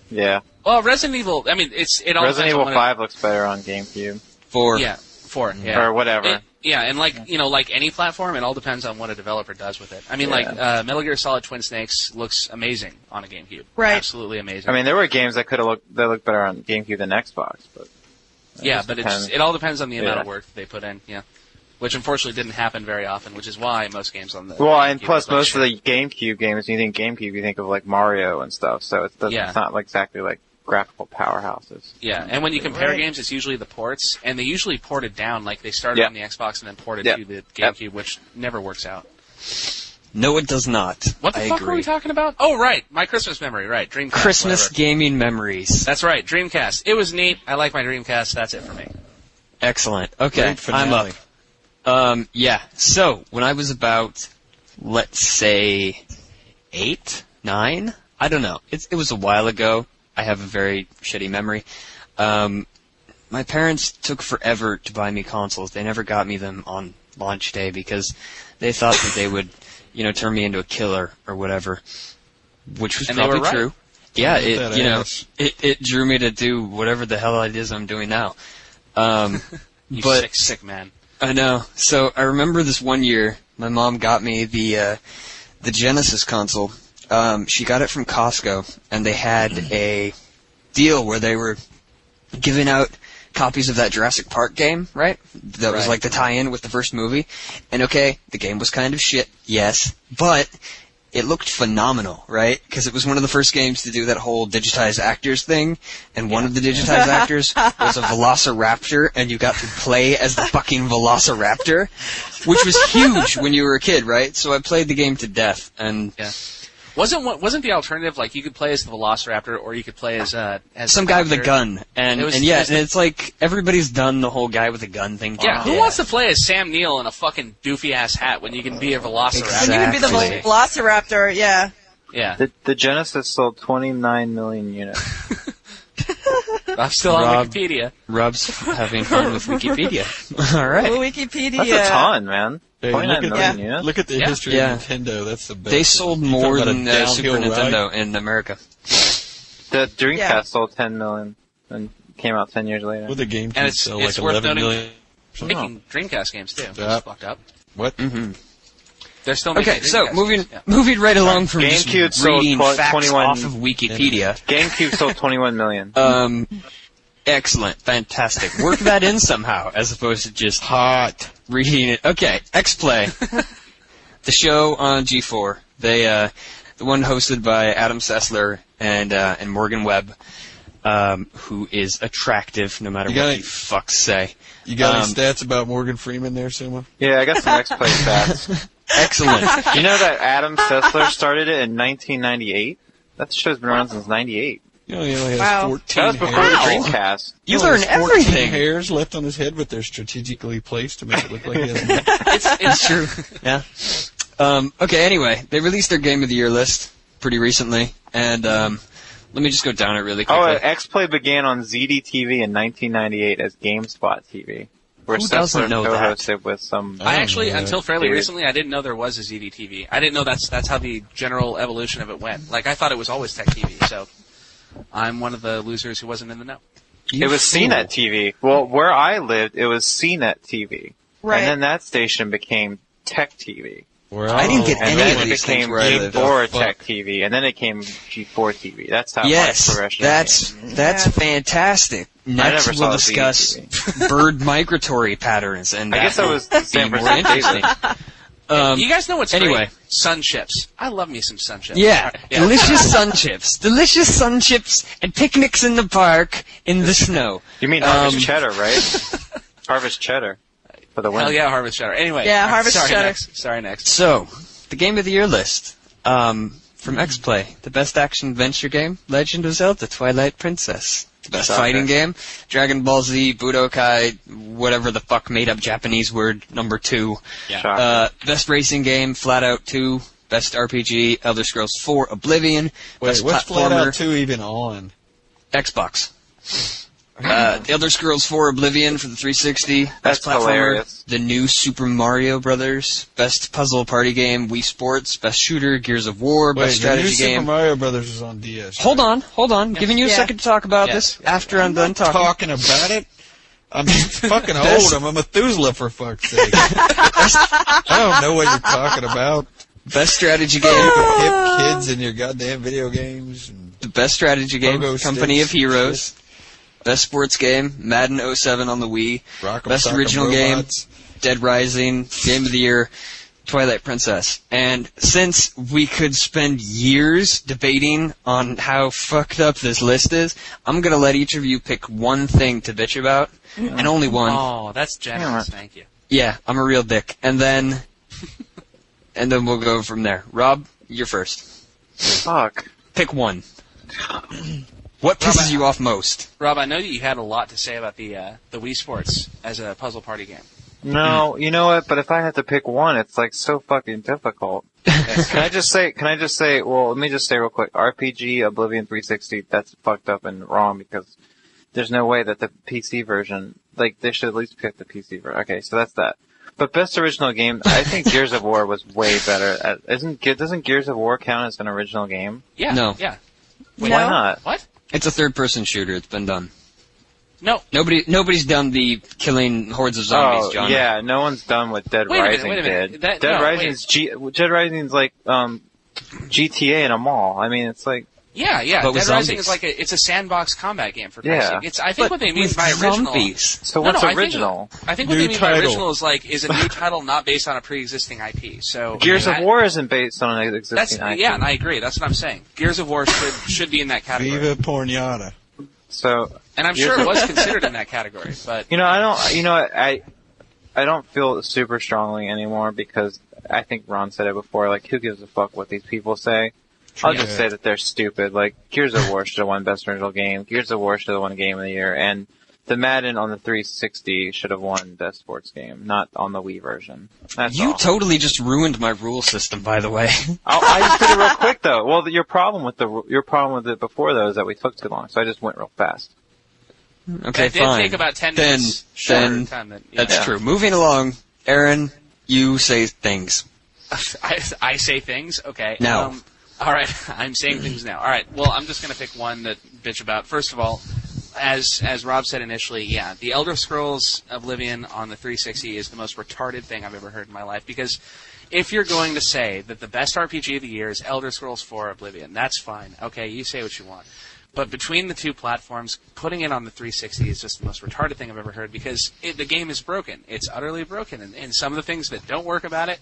[SPEAKER 7] Yeah.
[SPEAKER 5] Well, Resident Evil. I mean, it all
[SPEAKER 7] Resident
[SPEAKER 5] depends
[SPEAKER 7] Evil
[SPEAKER 5] on when
[SPEAKER 7] 5 looks better on GameCube
[SPEAKER 3] 4.
[SPEAKER 5] Yeah, 4. Yeah.
[SPEAKER 7] or whatever.
[SPEAKER 5] Yeah, and like like any platform, it all depends on what a developer does with it. I mean, like Metal Gear Solid Twin Snakes looks amazing on a GameCube.
[SPEAKER 6] Right.
[SPEAKER 5] Absolutely amazing.
[SPEAKER 7] I mean, there were games that looked better on GameCube than Xbox, but
[SPEAKER 5] yeah,
[SPEAKER 7] just
[SPEAKER 5] but
[SPEAKER 7] depends.
[SPEAKER 5] it all depends on the amount
[SPEAKER 7] Yeah.
[SPEAKER 5] of work that they put in. Yeah, which unfortunately didn't happen very often, which is why most games on the
[SPEAKER 7] well, and
[SPEAKER 5] GameCube
[SPEAKER 7] plus
[SPEAKER 5] look like
[SPEAKER 7] most of
[SPEAKER 5] shit.
[SPEAKER 7] the GameCube games, when you think GameCube, you think of like Mario and stuff. So it's not like exactly like graphical powerhouses.
[SPEAKER 5] Yeah, and when you compare
[SPEAKER 6] Right.
[SPEAKER 5] games, it's usually the ports, and they usually ported down. Like they started
[SPEAKER 7] Yeah.
[SPEAKER 5] on the Xbox and then ported
[SPEAKER 7] Yeah.
[SPEAKER 5] to the GameCube, which never works out.
[SPEAKER 3] No, it does not.
[SPEAKER 5] What the
[SPEAKER 3] I
[SPEAKER 5] fuck
[SPEAKER 3] agree.
[SPEAKER 5] were we talking about? Oh, right, my Christmas memory. Right, Dreamcast.
[SPEAKER 3] Christmas
[SPEAKER 5] whatever.
[SPEAKER 3] gaming memories.
[SPEAKER 5] That's right, Dreamcast. It was neat. I like my Dreamcast. That's it for me.
[SPEAKER 3] Excellent. Okay,
[SPEAKER 4] Great
[SPEAKER 3] I'm up.
[SPEAKER 4] finale.
[SPEAKER 3] Yeah. So when I was about, let's say, 8, 9, I don't know. It was a while ago. I have a very shitty memory. My parents took forever to buy me consoles. They never got me them on launch day because they thought that they would, turn me into a killer or whatever, which was
[SPEAKER 5] And they were
[SPEAKER 3] probably
[SPEAKER 5] right.
[SPEAKER 3] true. Yeah,
[SPEAKER 4] Look at that ass.
[SPEAKER 3] it drew me to do whatever the hell it is I'm doing now.
[SPEAKER 5] You
[SPEAKER 3] But
[SPEAKER 5] sick, sick man.
[SPEAKER 3] I know. So I remember this one year, my mom got me the Genesis console. She got it from Costco, and they had a deal where they were giving out copies of that Jurassic Park game, right? That was
[SPEAKER 5] Right.
[SPEAKER 3] like the tie-in with the first movie. And okay, the game was kind of shit, yes, but it looked phenomenal, right? Because it was one of the first games to do that whole digitized actors thing, and one of the digitized actors was a velociraptor, and you got to play as the fucking velociraptor, which was huge when you were a kid, right? So I played the game to death, and
[SPEAKER 5] Yeah. Wasn't the alternative like you could play as the Velociraptor or you could play as
[SPEAKER 3] some guy with a gun, and it's like everybody's done the whole guy with a gun thing.
[SPEAKER 5] Yeah, who wants to play as Sam Neill in a fucking doofy ass hat when you can be a Velociraptor?
[SPEAKER 3] Exactly.
[SPEAKER 6] When you can be the Velociraptor, yeah.
[SPEAKER 5] Yeah.
[SPEAKER 7] The Genesis sold 29 million units.
[SPEAKER 5] I'm still on Wikipedia.
[SPEAKER 3] Rob's having fun with Wikipedia. All right.
[SPEAKER 6] Wikipedia.
[SPEAKER 7] That's a ton, man.
[SPEAKER 4] Hey,
[SPEAKER 7] 29 million units.
[SPEAKER 4] Look at the history of Nintendo. That's the best.
[SPEAKER 3] They sold more than Super Nintendo in America.
[SPEAKER 7] The Dreamcast sold 10 million and came out 10 years later.
[SPEAKER 4] Well, the GameCube sold like 11 million.
[SPEAKER 5] Making Dreamcast games too. That's fucked up.
[SPEAKER 4] What?
[SPEAKER 3] Mm-hmm.
[SPEAKER 5] They're still making
[SPEAKER 3] okay, so
[SPEAKER 5] moving
[SPEAKER 3] right along from
[SPEAKER 7] GameCube
[SPEAKER 3] just reading
[SPEAKER 7] sold
[SPEAKER 3] facts
[SPEAKER 7] 21
[SPEAKER 3] off of Wikipedia.
[SPEAKER 7] GameCube sold 21 million.
[SPEAKER 3] Excellent, fantastic. Work that in somehow, as opposed to just reading it. Okay, X-Play, the show on G4. The one hosted by Adam Sessler and Morgan Webb, who is attractive no matter what you fucks say.
[SPEAKER 4] You got any stats about Morgan Freeman there, Suma?
[SPEAKER 7] Yeah, I got some X-Play stats.
[SPEAKER 3] Excellent.
[SPEAKER 7] You know that Adam Sessler started it in 1998? That show's been around since 98.
[SPEAKER 4] He only has 14
[SPEAKER 7] That was before
[SPEAKER 4] hairs.
[SPEAKER 7] the Dreamcast.
[SPEAKER 3] You learn everything.
[SPEAKER 4] Hairs left on his head, but they're strategically placed to make it look like he has.
[SPEAKER 3] It's true. Yeah. Okay. Anyway, they released their Game of the Year list pretty recently, and let me just go down it really quickly.
[SPEAKER 7] X-Play began on ZDTV in 1998 as GameSpot TV. Who
[SPEAKER 3] doesn't know that?
[SPEAKER 7] Co-hosted with some.
[SPEAKER 5] I actually, until fairly recently, I didn't know there was a ZDTV. I didn't know that's how the general evolution of it went. Like I thought it was always Tech TV. So I'm one of the losers who wasn't in the know.
[SPEAKER 7] It was CNET TV. Well, where I lived, it was CNET TV.
[SPEAKER 6] Right.
[SPEAKER 7] And then that station became Tech TV.
[SPEAKER 3] I didn't get any of these things
[SPEAKER 7] became
[SPEAKER 3] where I lived.
[SPEAKER 7] G4 Tech TV, and then it became G4 TV. That's how my progression
[SPEAKER 3] that's fantastic. Next,
[SPEAKER 7] never
[SPEAKER 3] we'll
[SPEAKER 7] saw
[SPEAKER 3] discuss bird migratory patterns, and
[SPEAKER 7] I guess that was San
[SPEAKER 3] more interesting.
[SPEAKER 5] You guys know what's great? Sun chips. I love me some sun chips.
[SPEAKER 3] Yeah, delicious sun chips. Delicious sun chips and picnics in the park in the snow.
[SPEAKER 7] You mean Harvest Cheddar, right? Harvest Cheddar. For the win.
[SPEAKER 5] Hell yeah, Harvest Cheddar. Anyway.
[SPEAKER 6] Yeah, Harvest Cheddar.
[SPEAKER 5] Sorry, next.
[SPEAKER 3] So, the Game of the Year list. From X-Play, the best action-adventure game, Legend of Zelda, Twilight Princess. The best fighting game, Dragon Ball Z, Budokai, whatever the fuck made-up Japanese word, number 2.
[SPEAKER 5] Yeah.
[SPEAKER 3] Best racing game, Flat Out 2. Best RPG, Elder Scrolls 4, Oblivion.
[SPEAKER 4] Wait,
[SPEAKER 3] best
[SPEAKER 4] what's
[SPEAKER 3] platformer,
[SPEAKER 4] Flat Out 2 even on?
[SPEAKER 3] Xbox. The Elder Scrolls 4 Oblivion for the 360. Best
[SPEAKER 7] That's
[SPEAKER 3] platformer,
[SPEAKER 7] hilarious.
[SPEAKER 3] The new Super Mario Brothers. Best puzzle party game, Wii Sports. Best shooter, Gears of War. Best strategy
[SPEAKER 4] the new
[SPEAKER 3] game.
[SPEAKER 4] Super Mario Brothers is on DS.
[SPEAKER 3] Hold on. Giving you a second to talk about this after I'm done talking.
[SPEAKER 4] Talking about it? I'm fucking old. I'm a Methuselah, for fuck's sake. I don't know what you're talking about.
[SPEAKER 3] Best strategy game.
[SPEAKER 4] Hip kids in your goddamn video games. And
[SPEAKER 3] The best strategy game,
[SPEAKER 4] Pogo
[SPEAKER 3] Company
[SPEAKER 4] sticks,
[SPEAKER 3] of Heroes. Best sports game, Madden 07 on the Wii.
[SPEAKER 4] Rock'em
[SPEAKER 3] Best
[SPEAKER 4] Sock'em
[SPEAKER 3] original
[SPEAKER 4] Robots.
[SPEAKER 3] game, Dead Rising. Game of the Year, Twilight Princess. And since we could spend years debating on how fucked up this list is, I'm going to let each of you pick one thing to bitch about, and only one.
[SPEAKER 5] Oh, that's generous. Thank you.
[SPEAKER 3] Yeah, I'm a real dick. And then we'll go from there. Rob, you're first.
[SPEAKER 7] Fuck.
[SPEAKER 3] Pick one. What pisses you off most?
[SPEAKER 5] Rob, I know that you had a lot to say about the Wii Sports as a puzzle party game.
[SPEAKER 7] No, you know what? But if I had to pick one, it's like so fucking difficult. Can I just say? Well, let me just say real quick. RPG Oblivion 360. That's fucked up and wrong because there's no way that the PC version, like they should at least pick the PC version. Okay, so that's that. But best original game, I think Gears of War was way better. Doesn't Gears of War count as an original game?
[SPEAKER 5] Yeah.
[SPEAKER 3] No.
[SPEAKER 5] Yeah.
[SPEAKER 7] Wait, why not?
[SPEAKER 5] What?
[SPEAKER 3] It's a third-person shooter. It's been done.
[SPEAKER 5] No.
[SPEAKER 3] Nobody's done the killing hordes of zombies genre.
[SPEAKER 7] Yeah, no one's done what Dead Rising did. Dead Rising's like GTA in a mall. I mean, it's like
[SPEAKER 5] Yeah.
[SPEAKER 3] But
[SPEAKER 5] Dead
[SPEAKER 3] with
[SPEAKER 5] Rising
[SPEAKER 3] zombies.
[SPEAKER 5] is like it's a sandbox combat game for Christ's
[SPEAKER 7] Yeah.
[SPEAKER 5] sake. I think what they mean by original.
[SPEAKER 3] Zombies.
[SPEAKER 7] so. What's
[SPEAKER 5] I
[SPEAKER 7] original?
[SPEAKER 5] think what
[SPEAKER 4] New
[SPEAKER 5] they mean by
[SPEAKER 4] title.
[SPEAKER 5] original is a new title not based on a pre-existing IP. So
[SPEAKER 7] Gears of War isn't based on an existing IP.
[SPEAKER 5] Yeah, and I agree. That's what I'm saying. Gears of War should be in that category.
[SPEAKER 4] Viva Porniata.
[SPEAKER 7] So,
[SPEAKER 5] And I'm sure it was considered in that category, but
[SPEAKER 7] I don't feel super strongly anymore because I think Ron said it before. Like, who gives a fuck what these people say? I'll just say that they're stupid. Like, Gears of War should have won Best Original Game. Gears of War should have won Game of the Year. And the Madden on the 360 should have won Best Sports Game, not on the Wii version. That's all.
[SPEAKER 3] totally just ruined my rule system, by the way.
[SPEAKER 7] I just did it real quick, though. Well, your problem with it before, though, is that we took too long, so I just went real fast.
[SPEAKER 3] Okay,
[SPEAKER 5] it did
[SPEAKER 3] fine.
[SPEAKER 5] take about 10 minutes.
[SPEAKER 3] Then that's true. Moving along, Aaron, you say things.
[SPEAKER 5] I say things? Okay.
[SPEAKER 3] No.
[SPEAKER 5] All right, I'm saying things now. All right, well, I'm just going to pick one to bitch about. First of all, as Rob said initially, yeah, the Elder Scrolls Oblivion on the 360 is the most retarded thing I've ever heard in my life, because if you're going to say that the best RPG of the year is Elder Scrolls 4 Oblivion, that's fine. Okay, you say what you want. But between the two platforms, putting it on the 360 is just the most retarded thing I've ever heard, because the game is broken. It's utterly broken. And some of the things that don't work about it,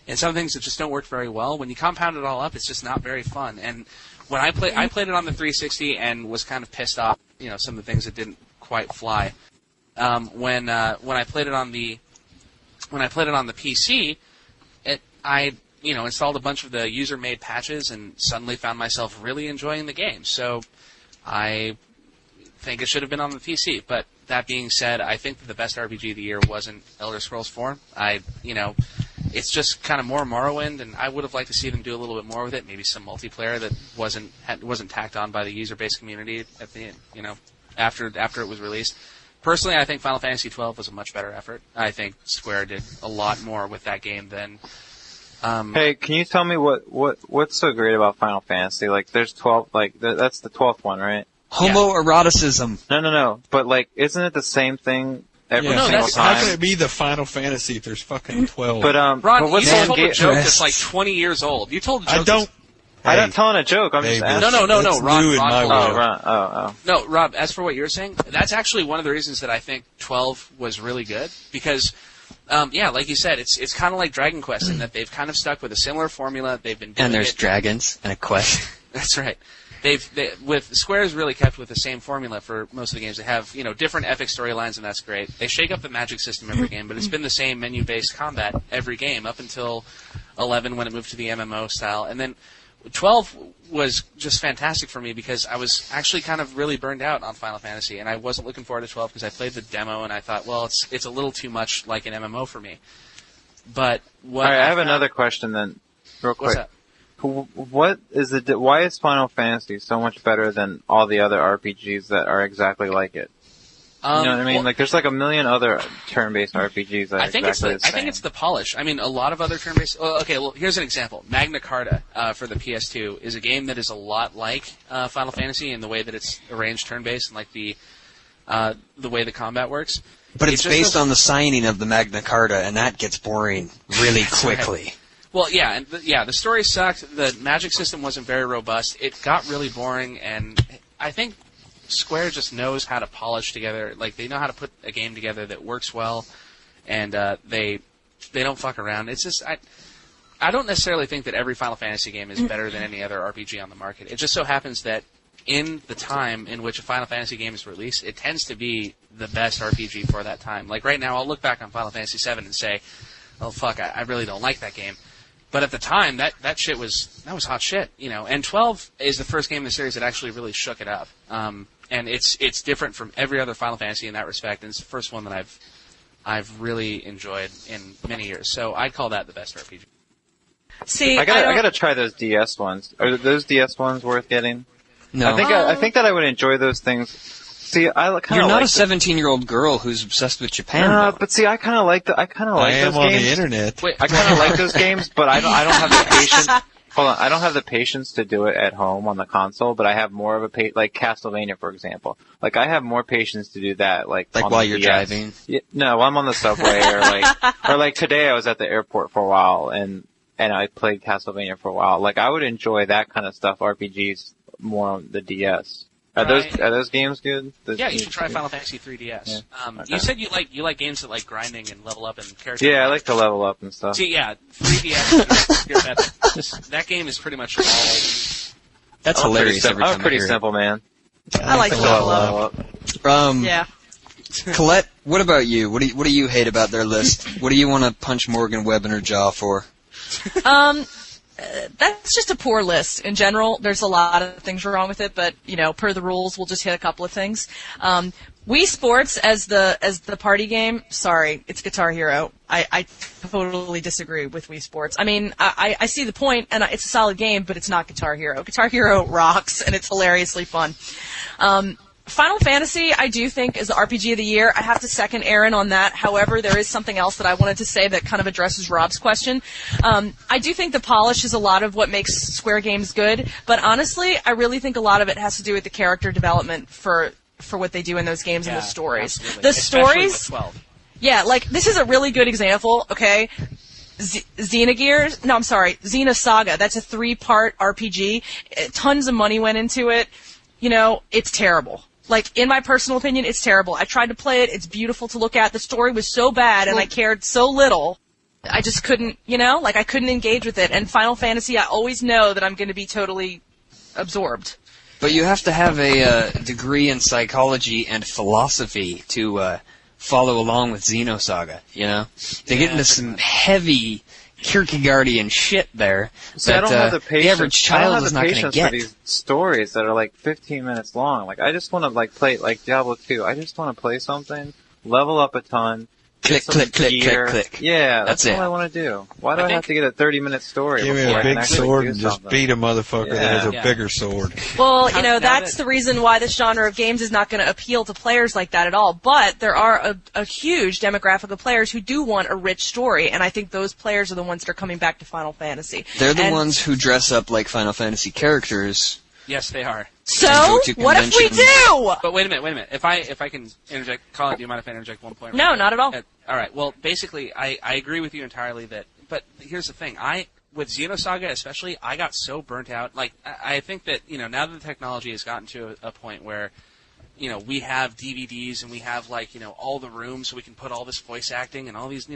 [SPEAKER 5] and some things that just don't work very well, when you compound it all up, it's just not very fun. And when I played it on the 360 and was kind of pissed off, some of the things that didn't quite fly. When I played it on the PC, I installed a bunch of the user-made patches and suddenly found myself really enjoying the game. So I think it should have been on the PC. But that being said, I think that the best RPG of the year wasn't Elder Scrolls 4. It's just kind of more Morrowind, and I would have liked to see them do a little bit more with it. Maybe some multiplayer that wasn't tacked on by the user-based community at the after it was released. Personally, I think Final Fantasy XII was a much better effort. I think Square did a lot more with that game than.
[SPEAKER 7] Hey, can you tell me what's so great about Final Fantasy? Like, there's 12. Like, that's the 12th one, right?
[SPEAKER 3] Homoeroticism.
[SPEAKER 7] No. But like, isn't it the same thing? Every single time.
[SPEAKER 4] How can it be the Final Fantasy if there's fucking 12?
[SPEAKER 7] But
[SPEAKER 5] Ron,
[SPEAKER 7] what's
[SPEAKER 5] you told a joke that's like 20 years old. You told a joke.
[SPEAKER 7] I'm not telling a joke. I'm just asking.
[SPEAKER 5] No, Ron.
[SPEAKER 7] No,
[SPEAKER 5] Rob, as for what you're saying, that's actually one of the reasons that I think 12 was really good, because, like you said, it's kind of like Dragon Quest in that they've kind of stuck with a similar formula. They've been doing
[SPEAKER 3] and there's dragons and a quest.
[SPEAKER 5] That's right. Square's really kept with the same formula for most of the games. They have, different epic storylines, and that's great. They shake up the magic system every game, but it's been the same menu-based combat every game up until 11 when it moved to the MMO style. And then 12 was just fantastic for me because I was actually kind of really burned out on Final Fantasy, and I wasn't looking forward to 12 because I played the demo and I thought, well, it's a little too much like an MMO for me. But what
[SPEAKER 7] all right, I have another question then, real quick.
[SPEAKER 5] What's that?
[SPEAKER 7] Why is Final Fantasy so much better than all the other RPGs that are exactly like it? You know what I mean? Like, there's like a million other turn-based RPGs that are exactly the same.
[SPEAKER 5] I think it's the polish. I mean, a lot of other turn-based... here's an example. Magna Carta for the PS2 is a game that is a lot like Final Fantasy in the way that it's arranged turn-based and like the way the combat works.
[SPEAKER 3] But it's based on the signing of the Magna Carta, and that gets boring really quickly.
[SPEAKER 5] Right. Well, the story sucked. The magic system wasn't very robust. It got really boring, and I think Square just knows how to polish together. Like, they know how to put a game together that works well, and they don't fuck around. It's just I don't necessarily think that every Final Fantasy game is better than any other RPG on the market. It just so happens that in the time in which a Final Fantasy game is released, it tends to be the best RPG for that time. Like right now, I'll look back on Final Fantasy VII and say, "Oh fuck, I really don't like that game." But at the time, that shit was hot shit, And 12 is the first game in the series that actually really shook it up. And it's different from every other Final Fantasy in that respect, and it's the first one that I've really enjoyed in many years. So I'd call that the best RPG.
[SPEAKER 6] See,
[SPEAKER 7] I gotta try those DS ones. Are those DS ones worth getting?
[SPEAKER 3] No.
[SPEAKER 7] I think that I would enjoy those things. See, I kind of
[SPEAKER 3] You're not
[SPEAKER 7] like
[SPEAKER 3] a 17-year-old girl who's obsessed with Japan.
[SPEAKER 7] No, but see, I kind of like those games.
[SPEAKER 4] I am on the internet.
[SPEAKER 5] Wait,
[SPEAKER 7] I kind of like those games, but I don't have the patience. Hold on, I don't have the patience to do it at home on the console, but I have more of like Castlevania, for example. Like, I have more patience to do that, like on
[SPEAKER 3] while
[SPEAKER 7] the
[SPEAKER 3] you're
[SPEAKER 7] DS.
[SPEAKER 3] driving.
[SPEAKER 7] Yeah, no, I'm on the subway, or like today I was at the airport for a while, and I played Castlevania for a while. Like, I would enjoy that kind of stuff, RPGs, more on the DS. Are those games good?
[SPEAKER 5] Yeah, you should try Final Fantasy 3DS.
[SPEAKER 7] Yeah. Okay.
[SPEAKER 5] You said you like games that like grinding and level up and character.
[SPEAKER 7] Yeah, I like to level up and stuff.
[SPEAKER 5] See, 3DS. That game is pretty much all.
[SPEAKER 3] That's hilarious.
[SPEAKER 7] I'm a pretty simple man.
[SPEAKER 6] I like to level up.
[SPEAKER 3] Yeah. Colette, what about you? What do you hate about their list? What do you want to punch Morgan Webb in her jaw for?
[SPEAKER 6] that's just a poor list. In general, there's a lot of things wrong with it, but, per the rules, we'll just hit a couple of things. Wii Sports as the party game, sorry, it's Guitar Hero. I totally disagree with Wii Sports. I mean, I see the point, and it's a solid game, but it's not Guitar Hero. Guitar Hero rocks, and it's hilariously fun. Final Fantasy, I do think, is the RPG of the year. I have to second Aaron on that. However, there is something else that I wanted to say that kind of addresses Rob's question. I do think the polish is a lot of what makes Square games good, but honestly, I really think a lot of it has to do with the character development for what they do in those games and the stories.
[SPEAKER 5] Absolutely.
[SPEAKER 6] The
[SPEAKER 5] Especially
[SPEAKER 6] stories,
[SPEAKER 5] with 12.
[SPEAKER 6] yeah, like this is a really good example. Okay, Xenosaga. That's a 3-part RPG. Tons of money went into it. It's terrible. Like, in my personal opinion, it's terrible. I tried to play it. It's beautiful to look at. The story was so bad, and I cared so little. I just couldn't, I couldn't engage with it. And Final Fantasy, I always know that I'm going to be totally absorbed.
[SPEAKER 3] But you have to have a degree in psychology and philosophy to follow along with Xenosaga, They get into some heavy Kierkegaardian shit there.
[SPEAKER 7] See, I don't have the patience.
[SPEAKER 3] The average child is not going to get.
[SPEAKER 7] For these stories that are like 15 minutes long. Like, I just want to play like Diablo 2. I just want to play something, level up a ton.
[SPEAKER 3] Click, click, click, click, click.
[SPEAKER 7] Yeah, that's all
[SPEAKER 3] it.
[SPEAKER 7] I want to do. Why do I have to get a 30-minute story?
[SPEAKER 4] Give me a big sword and just beat a motherfucker that has a bigger sword.
[SPEAKER 6] Well, that's the reason why this genre of games is not going to appeal to players like that at all. But there are a huge demographic of players who do want a rich story, and I think those players are the ones that are coming back to Final Fantasy.
[SPEAKER 3] They're the ones who dress up like Final Fantasy characters.
[SPEAKER 5] Yes, they are.
[SPEAKER 6] So, what if we do?
[SPEAKER 5] But wait a minute. If I can interject, Colin, do you mind if I interject one point?
[SPEAKER 6] No, not at all.
[SPEAKER 5] All right. Well, basically, I agree with you entirely but here's the thing. With Xenosaga especially, I got so burnt out. Like, I think that, now that the technology has gotten to a point where, we have DVDs and we have, all the rooms so we can put all this voice acting and all these,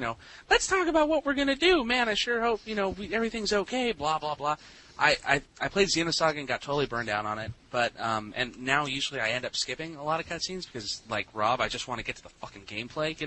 [SPEAKER 5] let's talk about what we're going to do. Man, I sure hope, everything's okay, blah, blah, blah. I played Xenosaga and got totally burned out on it, but and now usually I end up skipping a lot of cutscenes because, like Rob, I just want to get to the fucking gameplay,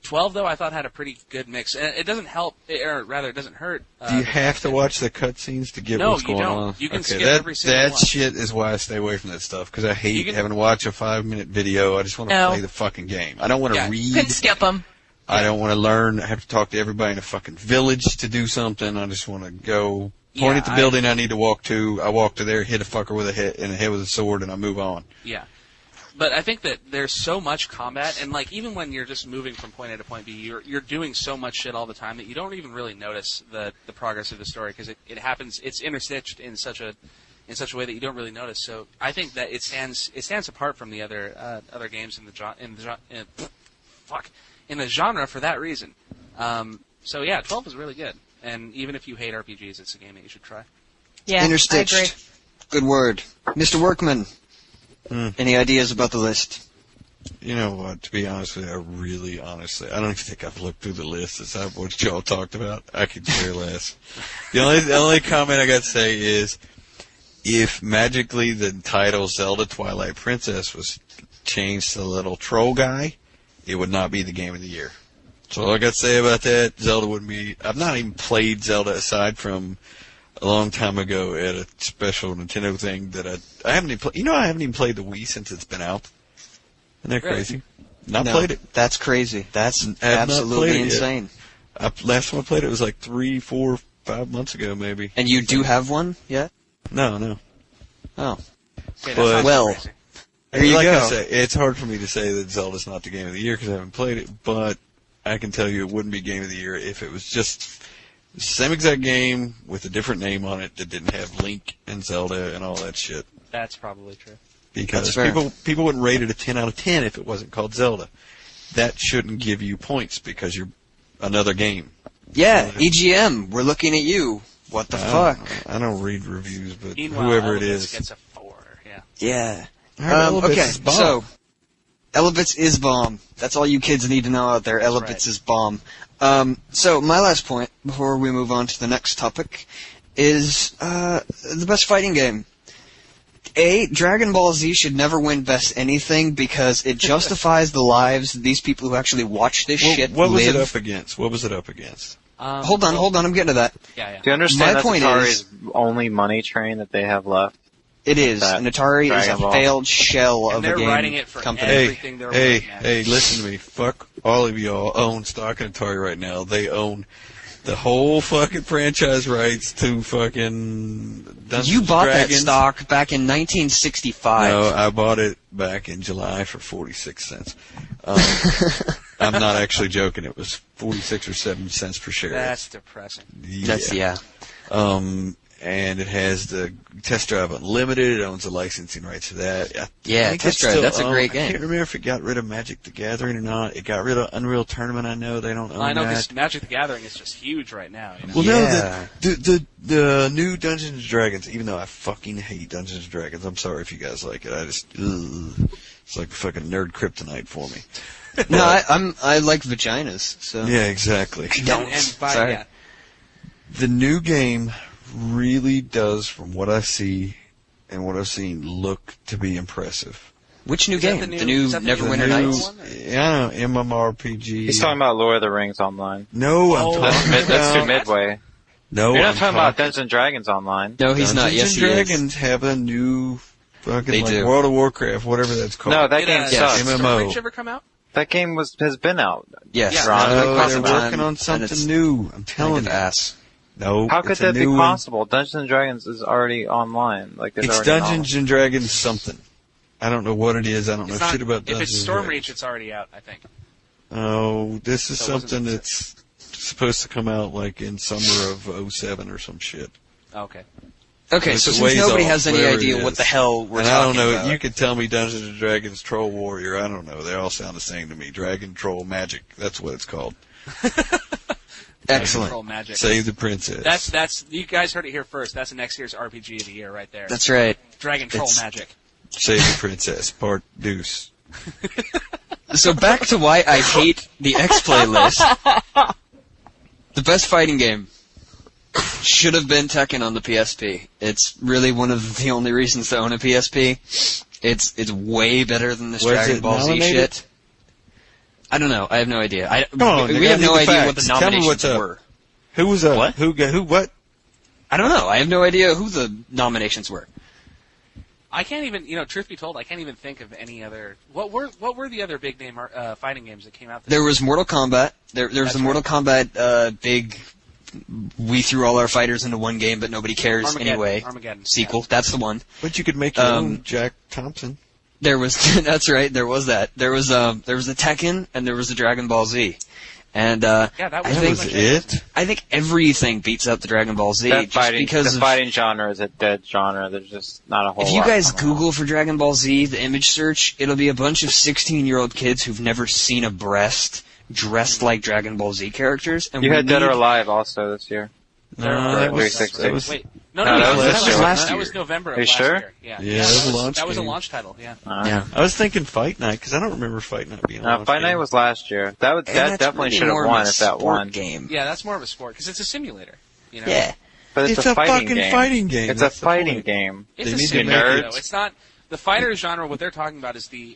[SPEAKER 5] 12 though I thought had a pretty good mix, and it doesn't help, or rather, it doesn't hurt.
[SPEAKER 4] Do you have to watch the cutscenes to get what's going on?
[SPEAKER 5] No, you don't. You can skip every single one.
[SPEAKER 4] That shit is why I stay away from that stuff because I hate having to watch a 5-minute video. I just want to play the fucking game. I don't want to read.
[SPEAKER 6] You can skip them.
[SPEAKER 4] I don't want to learn. I have to talk to everybody in a fucking village to do something. I just want to go. Point at the building I need to walk to. I walk to there, hit a fucker with a head with a sword, and I move on.
[SPEAKER 5] Yeah, but I think that there's so much combat, and even when you're just moving from point A to point B, you're doing so much shit all the time that you don't even really notice the progress of the story because it happens. It's interstitched in such a way that you don't really notice. So I think that it stands apart from the other games in the genre for that reason. So yeah, 12 is really good. And even if you hate RPGs, it's a game that you should try.
[SPEAKER 6] Yeah,
[SPEAKER 3] Interstitched.
[SPEAKER 6] I agree.
[SPEAKER 3] Good word. Mr. Workman, any ideas about the list?
[SPEAKER 4] You know what, to be honest with you, I don't even think I've looked through the list aside from what y'all talked about. I could care less. The only comment I got to say is, if magically the title Zelda Twilight Princess was changed to the little troll guy, it would not be the game of the year. So all I got to say about that, Zelda wouldn't be. I've not even played Zelda aside from a long time ago at a special Nintendo thing that I haven't even played. I haven't even played the Wii since it's been out. Isn't that crazy? Not played it.
[SPEAKER 3] That's crazy. That's absolutely insane.
[SPEAKER 4] Last time I played it was like 3, 4, 5 months ago, maybe.
[SPEAKER 3] And you do have one yet?
[SPEAKER 4] No.
[SPEAKER 3] Oh.
[SPEAKER 5] Okay,
[SPEAKER 3] Well. There you
[SPEAKER 4] like
[SPEAKER 3] go.
[SPEAKER 4] I say, it's hard for me to say that Zelda's not the game of the year because I haven't played it, but I can tell you it wouldn't be game of the year if it was just the same exact game with a different name on it that didn't have Link and Zelda and all that shit.
[SPEAKER 5] That's probably true.
[SPEAKER 4] Because people wouldn't rate it a 10 out of 10 if it wasn't called Zelda. That shouldn't give you points because you're another game.
[SPEAKER 3] Yeah, EGM, we're looking at you. What the fuck?
[SPEAKER 4] I don't read reviews, but
[SPEAKER 5] Meanwhile,
[SPEAKER 4] whoever it
[SPEAKER 5] Elvis
[SPEAKER 4] is
[SPEAKER 5] gets a 4. Yeah.
[SPEAKER 3] Yeah.
[SPEAKER 4] Okay,
[SPEAKER 3] so Elevitz is bomb. That's all you kids need to know out there. Elevitz is bomb. So my last point before we move on to the next topic is the best fighting game. Dragon Ball Z should never win Best Anything because it justifies the lives of these people who actually watch this shit
[SPEAKER 4] What was
[SPEAKER 3] live.
[SPEAKER 4] it up against?
[SPEAKER 3] Hold on, I'm getting to that.
[SPEAKER 5] Yeah.
[SPEAKER 7] Do you understand
[SPEAKER 3] My
[SPEAKER 7] that's
[SPEAKER 3] point
[SPEAKER 7] Atari's only money train that they have left?
[SPEAKER 3] It is. And Atari is a
[SPEAKER 7] Dragon Ball.
[SPEAKER 3] failed shell
[SPEAKER 5] And
[SPEAKER 3] of a
[SPEAKER 5] they're
[SPEAKER 3] game
[SPEAKER 5] writing it for
[SPEAKER 3] company.
[SPEAKER 5] everything they're looking at.
[SPEAKER 4] Hey, listen to me. Fuck all of y'all own stock in Atari right now. They own the whole fucking franchise rights to fucking Dungeons
[SPEAKER 3] You bought that
[SPEAKER 4] Dragons.
[SPEAKER 3] stock back in 1965.
[SPEAKER 4] No, I bought it back in July for 46 cents. I'm not actually joking. It was 46 or 7 cents per share.
[SPEAKER 5] That's depressing.
[SPEAKER 3] Yeah.
[SPEAKER 4] And it has the Test Drive Unlimited. It owns the licensing rights to that. I think
[SPEAKER 3] Test
[SPEAKER 4] it's
[SPEAKER 3] Drive.
[SPEAKER 4] still
[SPEAKER 3] That's a great
[SPEAKER 4] I
[SPEAKER 3] game.
[SPEAKER 4] can't remember if it got rid of Magic the Gathering or not. It got rid of Unreal Tournament. I know they don't own
[SPEAKER 5] I know
[SPEAKER 4] that.
[SPEAKER 5] because Magic the Gathering is just huge right now. You know?
[SPEAKER 4] Well,
[SPEAKER 3] Yeah.
[SPEAKER 4] no, the new Dungeons and Dragons. Even though I fucking hate Dungeons and Dragons, I'm sorry if you guys like it. It's like fucking nerd kryptonite for me.
[SPEAKER 3] No, I like vaginas. So
[SPEAKER 4] Yeah, exactly.
[SPEAKER 3] Sorry.
[SPEAKER 5] Yeah.
[SPEAKER 4] The new game really does, from what I see and what I've seen, look to be impressive.
[SPEAKER 3] Which new
[SPEAKER 5] Is that
[SPEAKER 3] game?
[SPEAKER 5] the
[SPEAKER 3] The
[SPEAKER 5] new-
[SPEAKER 3] new
[SPEAKER 5] is that the
[SPEAKER 3] Neverwinter
[SPEAKER 5] new
[SPEAKER 3] Nights?
[SPEAKER 5] one?
[SPEAKER 4] Yeah, MMORPG.
[SPEAKER 7] He's talking about Lord of the Rings Online.
[SPEAKER 4] No, I'm
[SPEAKER 5] Oh,
[SPEAKER 4] talking
[SPEAKER 7] That's
[SPEAKER 4] about
[SPEAKER 7] through Midway.
[SPEAKER 4] No,
[SPEAKER 7] You're not
[SPEAKER 4] I'm
[SPEAKER 7] talking about Dungeons and Dragons Online.
[SPEAKER 3] No, he's not. Yes,
[SPEAKER 4] Dungeons
[SPEAKER 3] he
[SPEAKER 4] and
[SPEAKER 3] is.
[SPEAKER 4] Dragons have a new fucking
[SPEAKER 3] They
[SPEAKER 4] like
[SPEAKER 3] do.
[SPEAKER 4] World of Warcraft, whatever that's called.
[SPEAKER 7] No, that
[SPEAKER 5] Did,
[SPEAKER 7] game sucks.
[SPEAKER 4] MMO.
[SPEAKER 5] Stormreach ever come out?
[SPEAKER 7] That game has been out.
[SPEAKER 3] Yes.
[SPEAKER 5] Yeah.
[SPEAKER 7] Ron,
[SPEAKER 4] No,
[SPEAKER 7] Like
[SPEAKER 4] they're
[SPEAKER 7] Constantine,
[SPEAKER 4] working on
[SPEAKER 3] and
[SPEAKER 4] something
[SPEAKER 3] it's
[SPEAKER 4] new. I'm telling
[SPEAKER 3] Kind
[SPEAKER 4] you.
[SPEAKER 3] of ass.
[SPEAKER 4] No,
[SPEAKER 7] How could
[SPEAKER 4] it's a
[SPEAKER 7] that be
[SPEAKER 4] new one.
[SPEAKER 7] possible? Dungeons and Dragons is already online. Like
[SPEAKER 4] It's
[SPEAKER 7] already
[SPEAKER 4] Dungeons and Dragons something. I don't know what it is. I don't know
[SPEAKER 5] It's not,
[SPEAKER 4] shit about
[SPEAKER 5] if
[SPEAKER 4] Dungeons
[SPEAKER 5] it's
[SPEAKER 4] and
[SPEAKER 5] Stormreach,
[SPEAKER 4] Dragons.
[SPEAKER 5] it's already out, I think.
[SPEAKER 4] Oh, this is
[SPEAKER 5] So it wasn't-
[SPEAKER 4] something that's supposed to come out like in summer of '07 or some shit.
[SPEAKER 5] Okay.
[SPEAKER 3] Okay,
[SPEAKER 4] It's
[SPEAKER 3] so
[SPEAKER 4] a
[SPEAKER 3] since
[SPEAKER 4] ways
[SPEAKER 3] nobody
[SPEAKER 4] off,
[SPEAKER 3] has any
[SPEAKER 4] whatever it
[SPEAKER 3] idea
[SPEAKER 4] is.
[SPEAKER 3] what the hell we're
[SPEAKER 4] And I don't
[SPEAKER 3] talking
[SPEAKER 4] know.
[SPEAKER 3] about.
[SPEAKER 4] You could tell me Dungeons and Dragons Troll Warrior. I don't know. They all sound the same to me. Dragon Troll Magic. That's what it's called.
[SPEAKER 3] Excellent.
[SPEAKER 5] Control Magic.
[SPEAKER 4] Save the princess.
[SPEAKER 5] That's you guys heard it here first. That's next year's RPG of the year right there.
[SPEAKER 3] That's right.
[SPEAKER 5] Dragon Troll
[SPEAKER 4] It's-
[SPEAKER 5] Magic.
[SPEAKER 4] Save the princess. Part deuce.
[SPEAKER 3] So back to why I hate the X-Play list. The best fighting game should have been Tekken on the PSP. It's really one of the only reasons to own a PSP. It's way better than this
[SPEAKER 4] Was
[SPEAKER 3] Dragon
[SPEAKER 4] it
[SPEAKER 3] Ball Z
[SPEAKER 4] nominated?
[SPEAKER 3] shit. I don't know. I have no idea.
[SPEAKER 4] Come on,
[SPEAKER 3] we
[SPEAKER 4] I
[SPEAKER 3] have no
[SPEAKER 4] need the
[SPEAKER 3] idea what the
[SPEAKER 4] facts. Tell me
[SPEAKER 3] nominations
[SPEAKER 4] what's up.
[SPEAKER 3] were.
[SPEAKER 4] Who was up?
[SPEAKER 3] What?
[SPEAKER 4] Who? What?
[SPEAKER 3] I don't know. I have no idea who the nominations were.
[SPEAKER 5] I can't even, truth be told, I can't even think of any other. What were the other big name fighting games that came out this
[SPEAKER 3] There
[SPEAKER 5] year?
[SPEAKER 3] was Mortal Kombat. There was
[SPEAKER 5] That's
[SPEAKER 3] the Mortal Kombat big. We threw all our fighters into one game, but nobody cares
[SPEAKER 5] Armageddon.
[SPEAKER 3] anyway.
[SPEAKER 5] Armageddon.
[SPEAKER 3] Sequel. That's the one.
[SPEAKER 4] But you could make your own Jack Thompson.
[SPEAKER 3] There was. That's right. There was that. There was a Tekken and there was a Dragon Ball Z, and
[SPEAKER 5] Yeah, that
[SPEAKER 3] I
[SPEAKER 5] was
[SPEAKER 4] That
[SPEAKER 3] think
[SPEAKER 4] was it.
[SPEAKER 3] I think everything beats out the Dragon Ball Z
[SPEAKER 7] That
[SPEAKER 3] just because
[SPEAKER 7] the
[SPEAKER 3] of.
[SPEAKER 7] fighting genre is a dead genre. There's just not a whole
[SPEAKER 3] If
[SPEAKER 7] lot.
[SPEAKER 3] you guys
[SPEAKER 7] coming out.
[SPEAKER 3] Google for Dragon Ball Z, the image search, it'll be a bunch of 16-year-old kids who've never seen a breast dressed like Dragon Ball Z characters. And
[SPEAKER 7] You
[SPEAKER 3] we
[SPEAKER 7] had Dead or
[SPEAKER 3] need-
[SPEAKER 7] Alive also this year.
[SPEAKER 4] No,
[SPEAKER 7] Right,
[SPEAKER 4] that was,
[SPEAKER 7] 360.
[SPEAKER 4] that was
[SPEAKER 5] Wait,
[SPEAKER 7] No,
[SPEAKER 5] no,
[SPEAKER 7] that was
[SPEAKER 3] last year.
[SPEAKER 5] That was November of
[SPEAKER 7] Are you
[SPEAKER 5] last
[SPEAKER 7] sure?
[SPEAKER 5] year. Yeah,
[SPEAKER 4] Yeah, that was a launch
[SPEAKER 5] That was a
[SPEAKER 4] game.
[SPEAKER 5] launch title. Yeah.
[SPEAKER 3] Yeah.
[SPEAKER 4] I was thinking Fight Night because I don't remember Fight Night being. a launch
[SPEAKER 7] Fight Night
[SPEAKER 4] game.
[SPEAKER 7] was last year. That
[SPEAKER 3] And
[SPEAKER 7] that
[SPEAKER 3] that's
[SPEAKER 7] definitely
[SPEAKER 3] really
[SPEAKER 7] should have
[SPEAKER 3] more of
[SPEAKER 7] won
[SPEAKER 3] a
[SPEAKER 7] if that
[SPEAKER 3] sport
[SPEAKER 7] won.
[SPEAKER 3] game.
[SPEAKER 5] Yeah, that's more of a sport because it's a simulator.
[SPEAKER 3] Yeah.
[SPEAKER 7] But
[SPEAKER 4] It's
[SPEAKER 7] a
[SPEAKER 4] a
[SPEAKER 7] fighting
[SPEAKER 4] fucking
[SPEAKER 7] game.
[SPEAKER 4] fighting game.
[SPEAKER 7] It's a
[SPEAKER 4] That's the
[SPEAKER 7] fighting
[SPEAKER 4] point.
[SPEAKER 7] game.
[SPEAKER 5] It's
[SPEAKER 4] They
[SPEAKER 5] a
[SPEAKER 4] need to
[SPEAKER 5] simulator,
[SPEAKER 7] make-
[SPEAKER 5] though. It's not the fighter genre. What they're talking about is the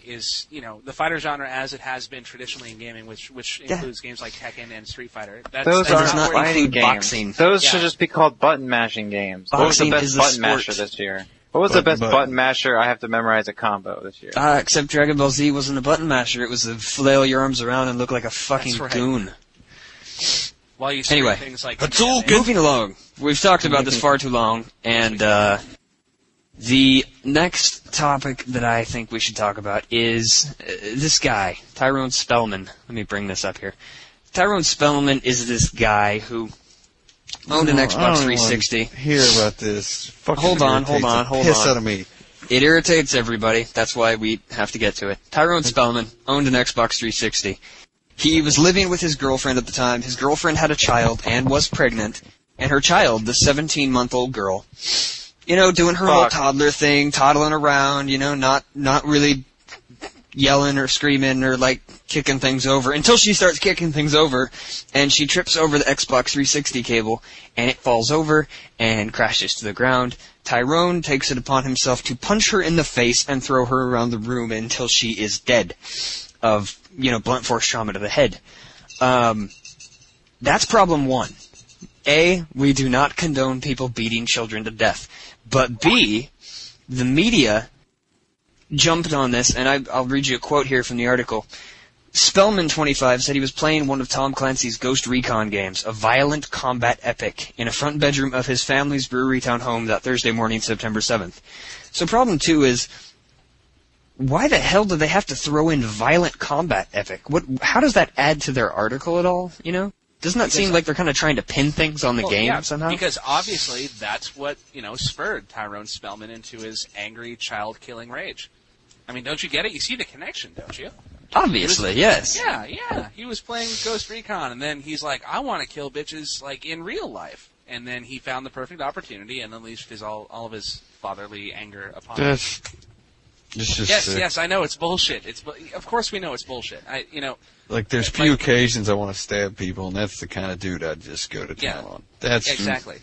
[SPEAKER 5] fighter genre as it has been traditionally in gaming, which includes games like Tekken and Street Fighter.
[SPEAKER 7] Those
[SPEAKER 3] That
[SPEAKER 7] are
[SPEAKER 3] does
[SPEAKER 7] not
[SPEAKER 3] not
[SPEAKER 7] fighting
[SPEAKER 3] include
[SPEAKER 7] games.
[SPEAKER 3] boxing.
[SPEAKER 7] Those
[SPEAKER 5] Yeah.
[SPEAKER 7] should just be called button mashing games. What was the
[SPEAKER 3] Boxing
[SPEAKER 7] best
[SPEAKER 3] is a
[SPEAKER 7] button
[SPEAKER 3] sport.
[SPEAKER 7] masher this year? What was the best
[SPEAKER 4] Button.
[SPEAKER 7] button masher I have to memorize a combo this year?
[SPEAKER 3] Except Dragon Ball Z wasn't a button masher. It was a flail your arms around and look like a fucking
[SPEAKER 5] That's right.
[SPEAKER 3] goon.
[SPEAKER 5] While you see
[SPEAKER 3] Anyway,
[SPEAKER 5] things like
[SPEAKER 3] Moving along. We've talked about this far too long, and the next topic that I think we should talk about is this guy, Tyrone Spellman. Let me bring this up here. Tyrone Spellman is this guy who owned an
[SPEAKER 4] No, I
[SPEAKER 3] Xbox
[SPEAKER 4] don't
[SPEAKER 3] 360.
[SPEAKER 4] wanna Hear about this? Fucking
[SPEAKER 3] Hold on,
[SPEAKER 4] irritates the piss out of me.
[SPEAKER 3] It irritates everybody. That's why we have to get to it. Tyrone Spellman owned an Xbox 360. He was living with his girlfriend at the time. His girlfriend had a child and was pregnant. And her child, the 17-month-old girl, doing her little toddler thing, toddling around, not really yelling or screaming or, kicking things over until she starts kicking things over, and she trips over the Xbox 360 cable, and it falls over and crashes to the ground. Tyrone takes it upon himself to punch her in the face and throw her around the room until she is dead of, blunt force trauma to the head. That's problem one. A, we do not condone people beating children to death. But B, the media jumped on this, and I'll read you a quote here from the article. Spellman25 said he was playing one of Tom Clancy's Ghost Recon games, a violent combat epic, in a front bedroom of his family's Brewerytown home that Thursday morning, September 7th. So problem two is, why the hell do they have to throw in violent combat epic? How does that add to their article at all, you know? Doesn't that seem like they're kind of trying to pin things on the game somehow?
[SPEAKER 5] Because obviously that's what, spurred Tyrone Spellman into his angry, child-killing rage. I mean, don't you get it? You see the connection, don't you?
[SPEAKER 3] Obviously, yes.
[SPEAKER 5] Yeah. He was playing Ghost Recon, and then he's like, I want to kill bitches, like, in real life. And then he found the perfect opportunity and unleashed all of his fatherly anger upon him. Yes, I know, it's bullshit. Of course we know it's bullshit.
[SPEAKER 4] Like, there's few occasions I want to stab people, and that's the kind of dude I'd just go to town on. That's
[SPEAKER 5] exactly.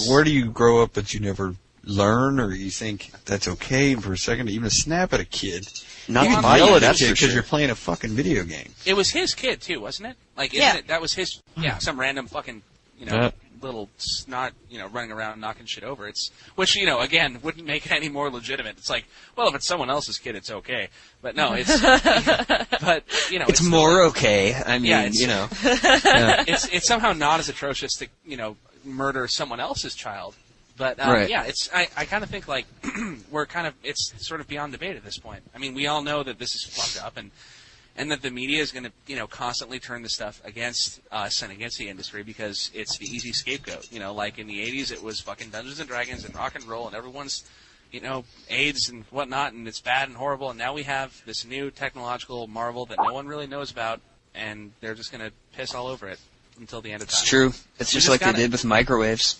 [SPEAKER 4] Where do you grow up that you never learn, or you think that's okay for a second to even snap at a kid?
[SPEAKER 3] Not
[SPEAKER 4] you can yell at a kid because you're playing a fucking video game.
[SPEAKER 5] It was his kid, too, wasn't it? Like, isn't it? That was his, some random fucking, little snot, running around knocking shit over. Which, again, wouldn't make it any more legitimate. It's like, well, if it's someone else's kid, it's okay. But no, it's,
[SPEAKER 3] it's more okay. I mean,
[SPEAKER 5] it's somehow not as atrocious to, murder someone else's child. But, I kind of think, like, it's sort of beyond debate at this point. I mean, we all know that this is fucked up, and that the media is going to, constantly turn this stuff against us and against the industry because it's the easy scapegoat. Like in the 80s, it was fucking Dungeons and Dragons and rock and roll, and everyone's, AIDS and whatnot, and it's bad and horrible, and now we have this new technological marvel that no one really knows about, and they're just going to piss all over it until the end of time.
[SPEAKER 3] It's true. It's just like they did with microwaves.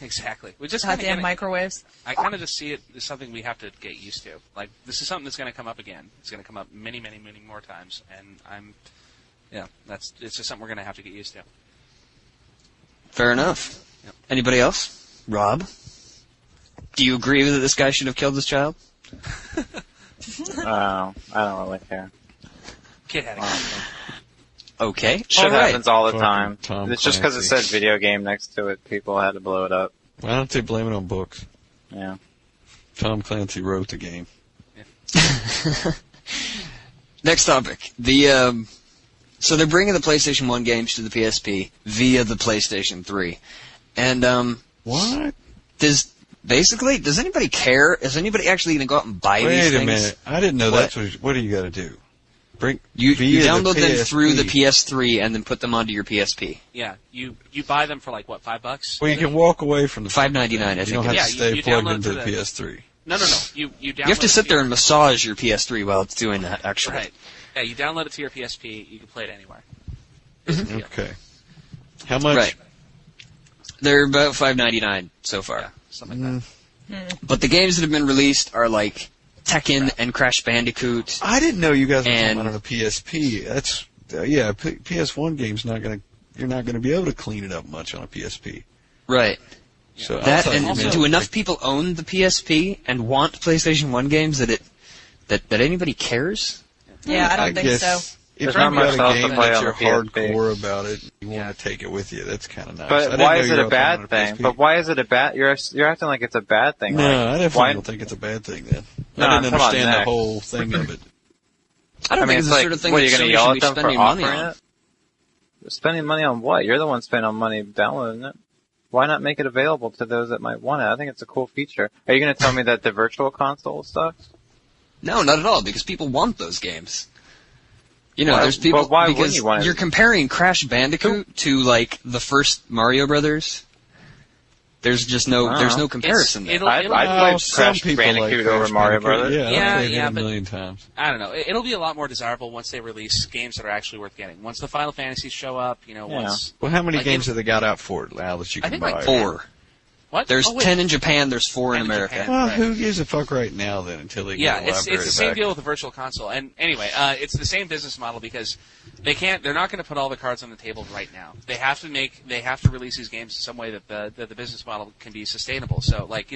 [SPEAKER 5] Exactly. We just
[SPEAKER 6] goddamn microwaves.
[SPEAKER 5] I kind of just see it as something we have to get used to. Like, this is something that's going to come up again. It's going to come up many, many, many more times, and it's just something we're going to have to get used to.
[SPEAKER 3] Fair enough.
[SPEAKER 5] Yep.
[SPEAKER 3] Anybody else? Rob? Do you agree that this guy should have killed his child?
[SPEAKER 7] I don't really care.
[SPEAKER 5] Kid had a gun.
[SPEAKER 3] Okay.
[SPEAKER 7] Shit happens all the time.
[SPEAKER 4] It's
[SPEAKER 7] just because it said video game next to it, people had to blow it up.
[SPEAKER 4] Why don't they blame it on books?
[SPEAKER 7] Yeah.
[SPEAKER 4] Tom Clancy wrote the game.
[SPEAKER 5] Yeah.
[SPEAKER 3] Next topic. So they're bringing the PlayStation 1 games to the PSP via the PlayStation 3. And,
[SPEAKER 4] what?
[SPEAKER 3] Does anybody care? Is anybody actually going to go out and buy these things?
[SPEAKER 4] Wait a minute. I didn't know that's what do you got to do?
[SPEAKER 3] You download them through the PS3 and then put them onto your PSP.
[SPEAKER 5] Yeah, you buy them for like what, $5?
[SPEAKER 4] Well, you can walk away from the
[SPEAKER 3] $5.99. I think
[SPEAKER 4] you don't have to stay plugged into the PS3.
[SPEAKER 5] No. You download.
[SPEAKER 3] You have to sit there and massage your PS3 while it's doing that. Actually,
[SPEAKER 5] right? Yeah, you download it to your PSP. You can play it anywhere.
[SPEAKER 4] Okay. How much?
[SPEAKER 3] Right. They're about $5.99 so far.
[SPEAKER 5] Yeah, something like that.
[SPEAKER 3] But the games that have been released are like Tekken and Crash Bandicoot.
[SPEAKER 4] I didn't know you guys were talking about on a PSP. That's PS1 game's you're not gonna be able to clean it up much on a PSP.
[SPEAKER 3] Right.
[SPEAKER 4] So
[SPEAKER 3] that and do enough people own the PSP and want PlayStation 1 games that anybody cares?
[SPEAKER 6] Yeah, I don't think so.
[SPEAKER 4] If
[SPEAKER 7] There's not
[SPEAKER 4] you've
[SPEAKER 7] much
[SPEAKER 4] got
[SPEAKER 7] else
[SPEAKER 4] a
[SPEAKER 7] to
[SPEAKER 4] game
[SPEAKER 7] play
[SPEAKER 4] that
[SPEAKER 7] on
[SPEAKER 4] you're
[SPEAKER 7] the PSP.
[SPEAKER 4] hardcore about it, you want to take it with you. That's kind of nice.
[SPEAKER 7] But why is it a bad thing? But why is it a bad? You're acting like it's a bad thing.
[SPEAKER 4] No,
[SPEAKER 7] like,
[SPEAKER 4] I definitely don't think it's a bad thing. Then I didn't understand the whole thing of it.
[SPEAKER 3] I don't think it's the sort of thing that Sony should be spending money on.
[SPEAKER 7] Spending money on what? You're the one spending money downloading it. Why not make it available to those that might want it? I think it's a cool feature. Are you going to tell me that the virtual console sucks?
[SPEAKER 3] No, not at all, because people want those games. There's people,
[SPEAKER 7] but why
[SPEAKER 3] because
[SPEAKER 7] wouldn't you want it?
[SPEAKER 3] You're comparing Crash Bandicoot to, like, the first Mario Brothers. There's just there's no comparison there.
[SPEAKER 7] I'd play Crash Bandicoot over Mario Brothers.
[SPEAKER 4] Yeah, I've played it a
[SPEAKER 5] but
[SPEAKER 4] million times.
[SPEAKER 5] I don't know. It'll be a lot more desirable once they release games that are actually worth getting. Once the Final Fantasies show up, once...
[SPEAKER 4] Well, how many games have they got out for it now that you can buy?
[SPEAKER 5] I think
[SPEAKER 3] like 4.
[SPEAKER 5] What?
[SPEAKER 3] There's 10 in Japan. There's 4 in America.
[SPEAKER 5] Japan.
[SPEAKER 4] Well,
[SPEAKER 5] Right.
[SPEAKER 4] who gives a fuck right now then until they get the
[SPEAKER 5] it's
[SPEAKER 4] library
[SPEAKER 5] the same
[SPEAKER 4] back?
[SPEAKER 5] deal with the Virtual Console. And anyway, it's the same business model because they're not going to put all the cards on the table right now. They have to release these games in some way that the business model can be sustainable. So, like,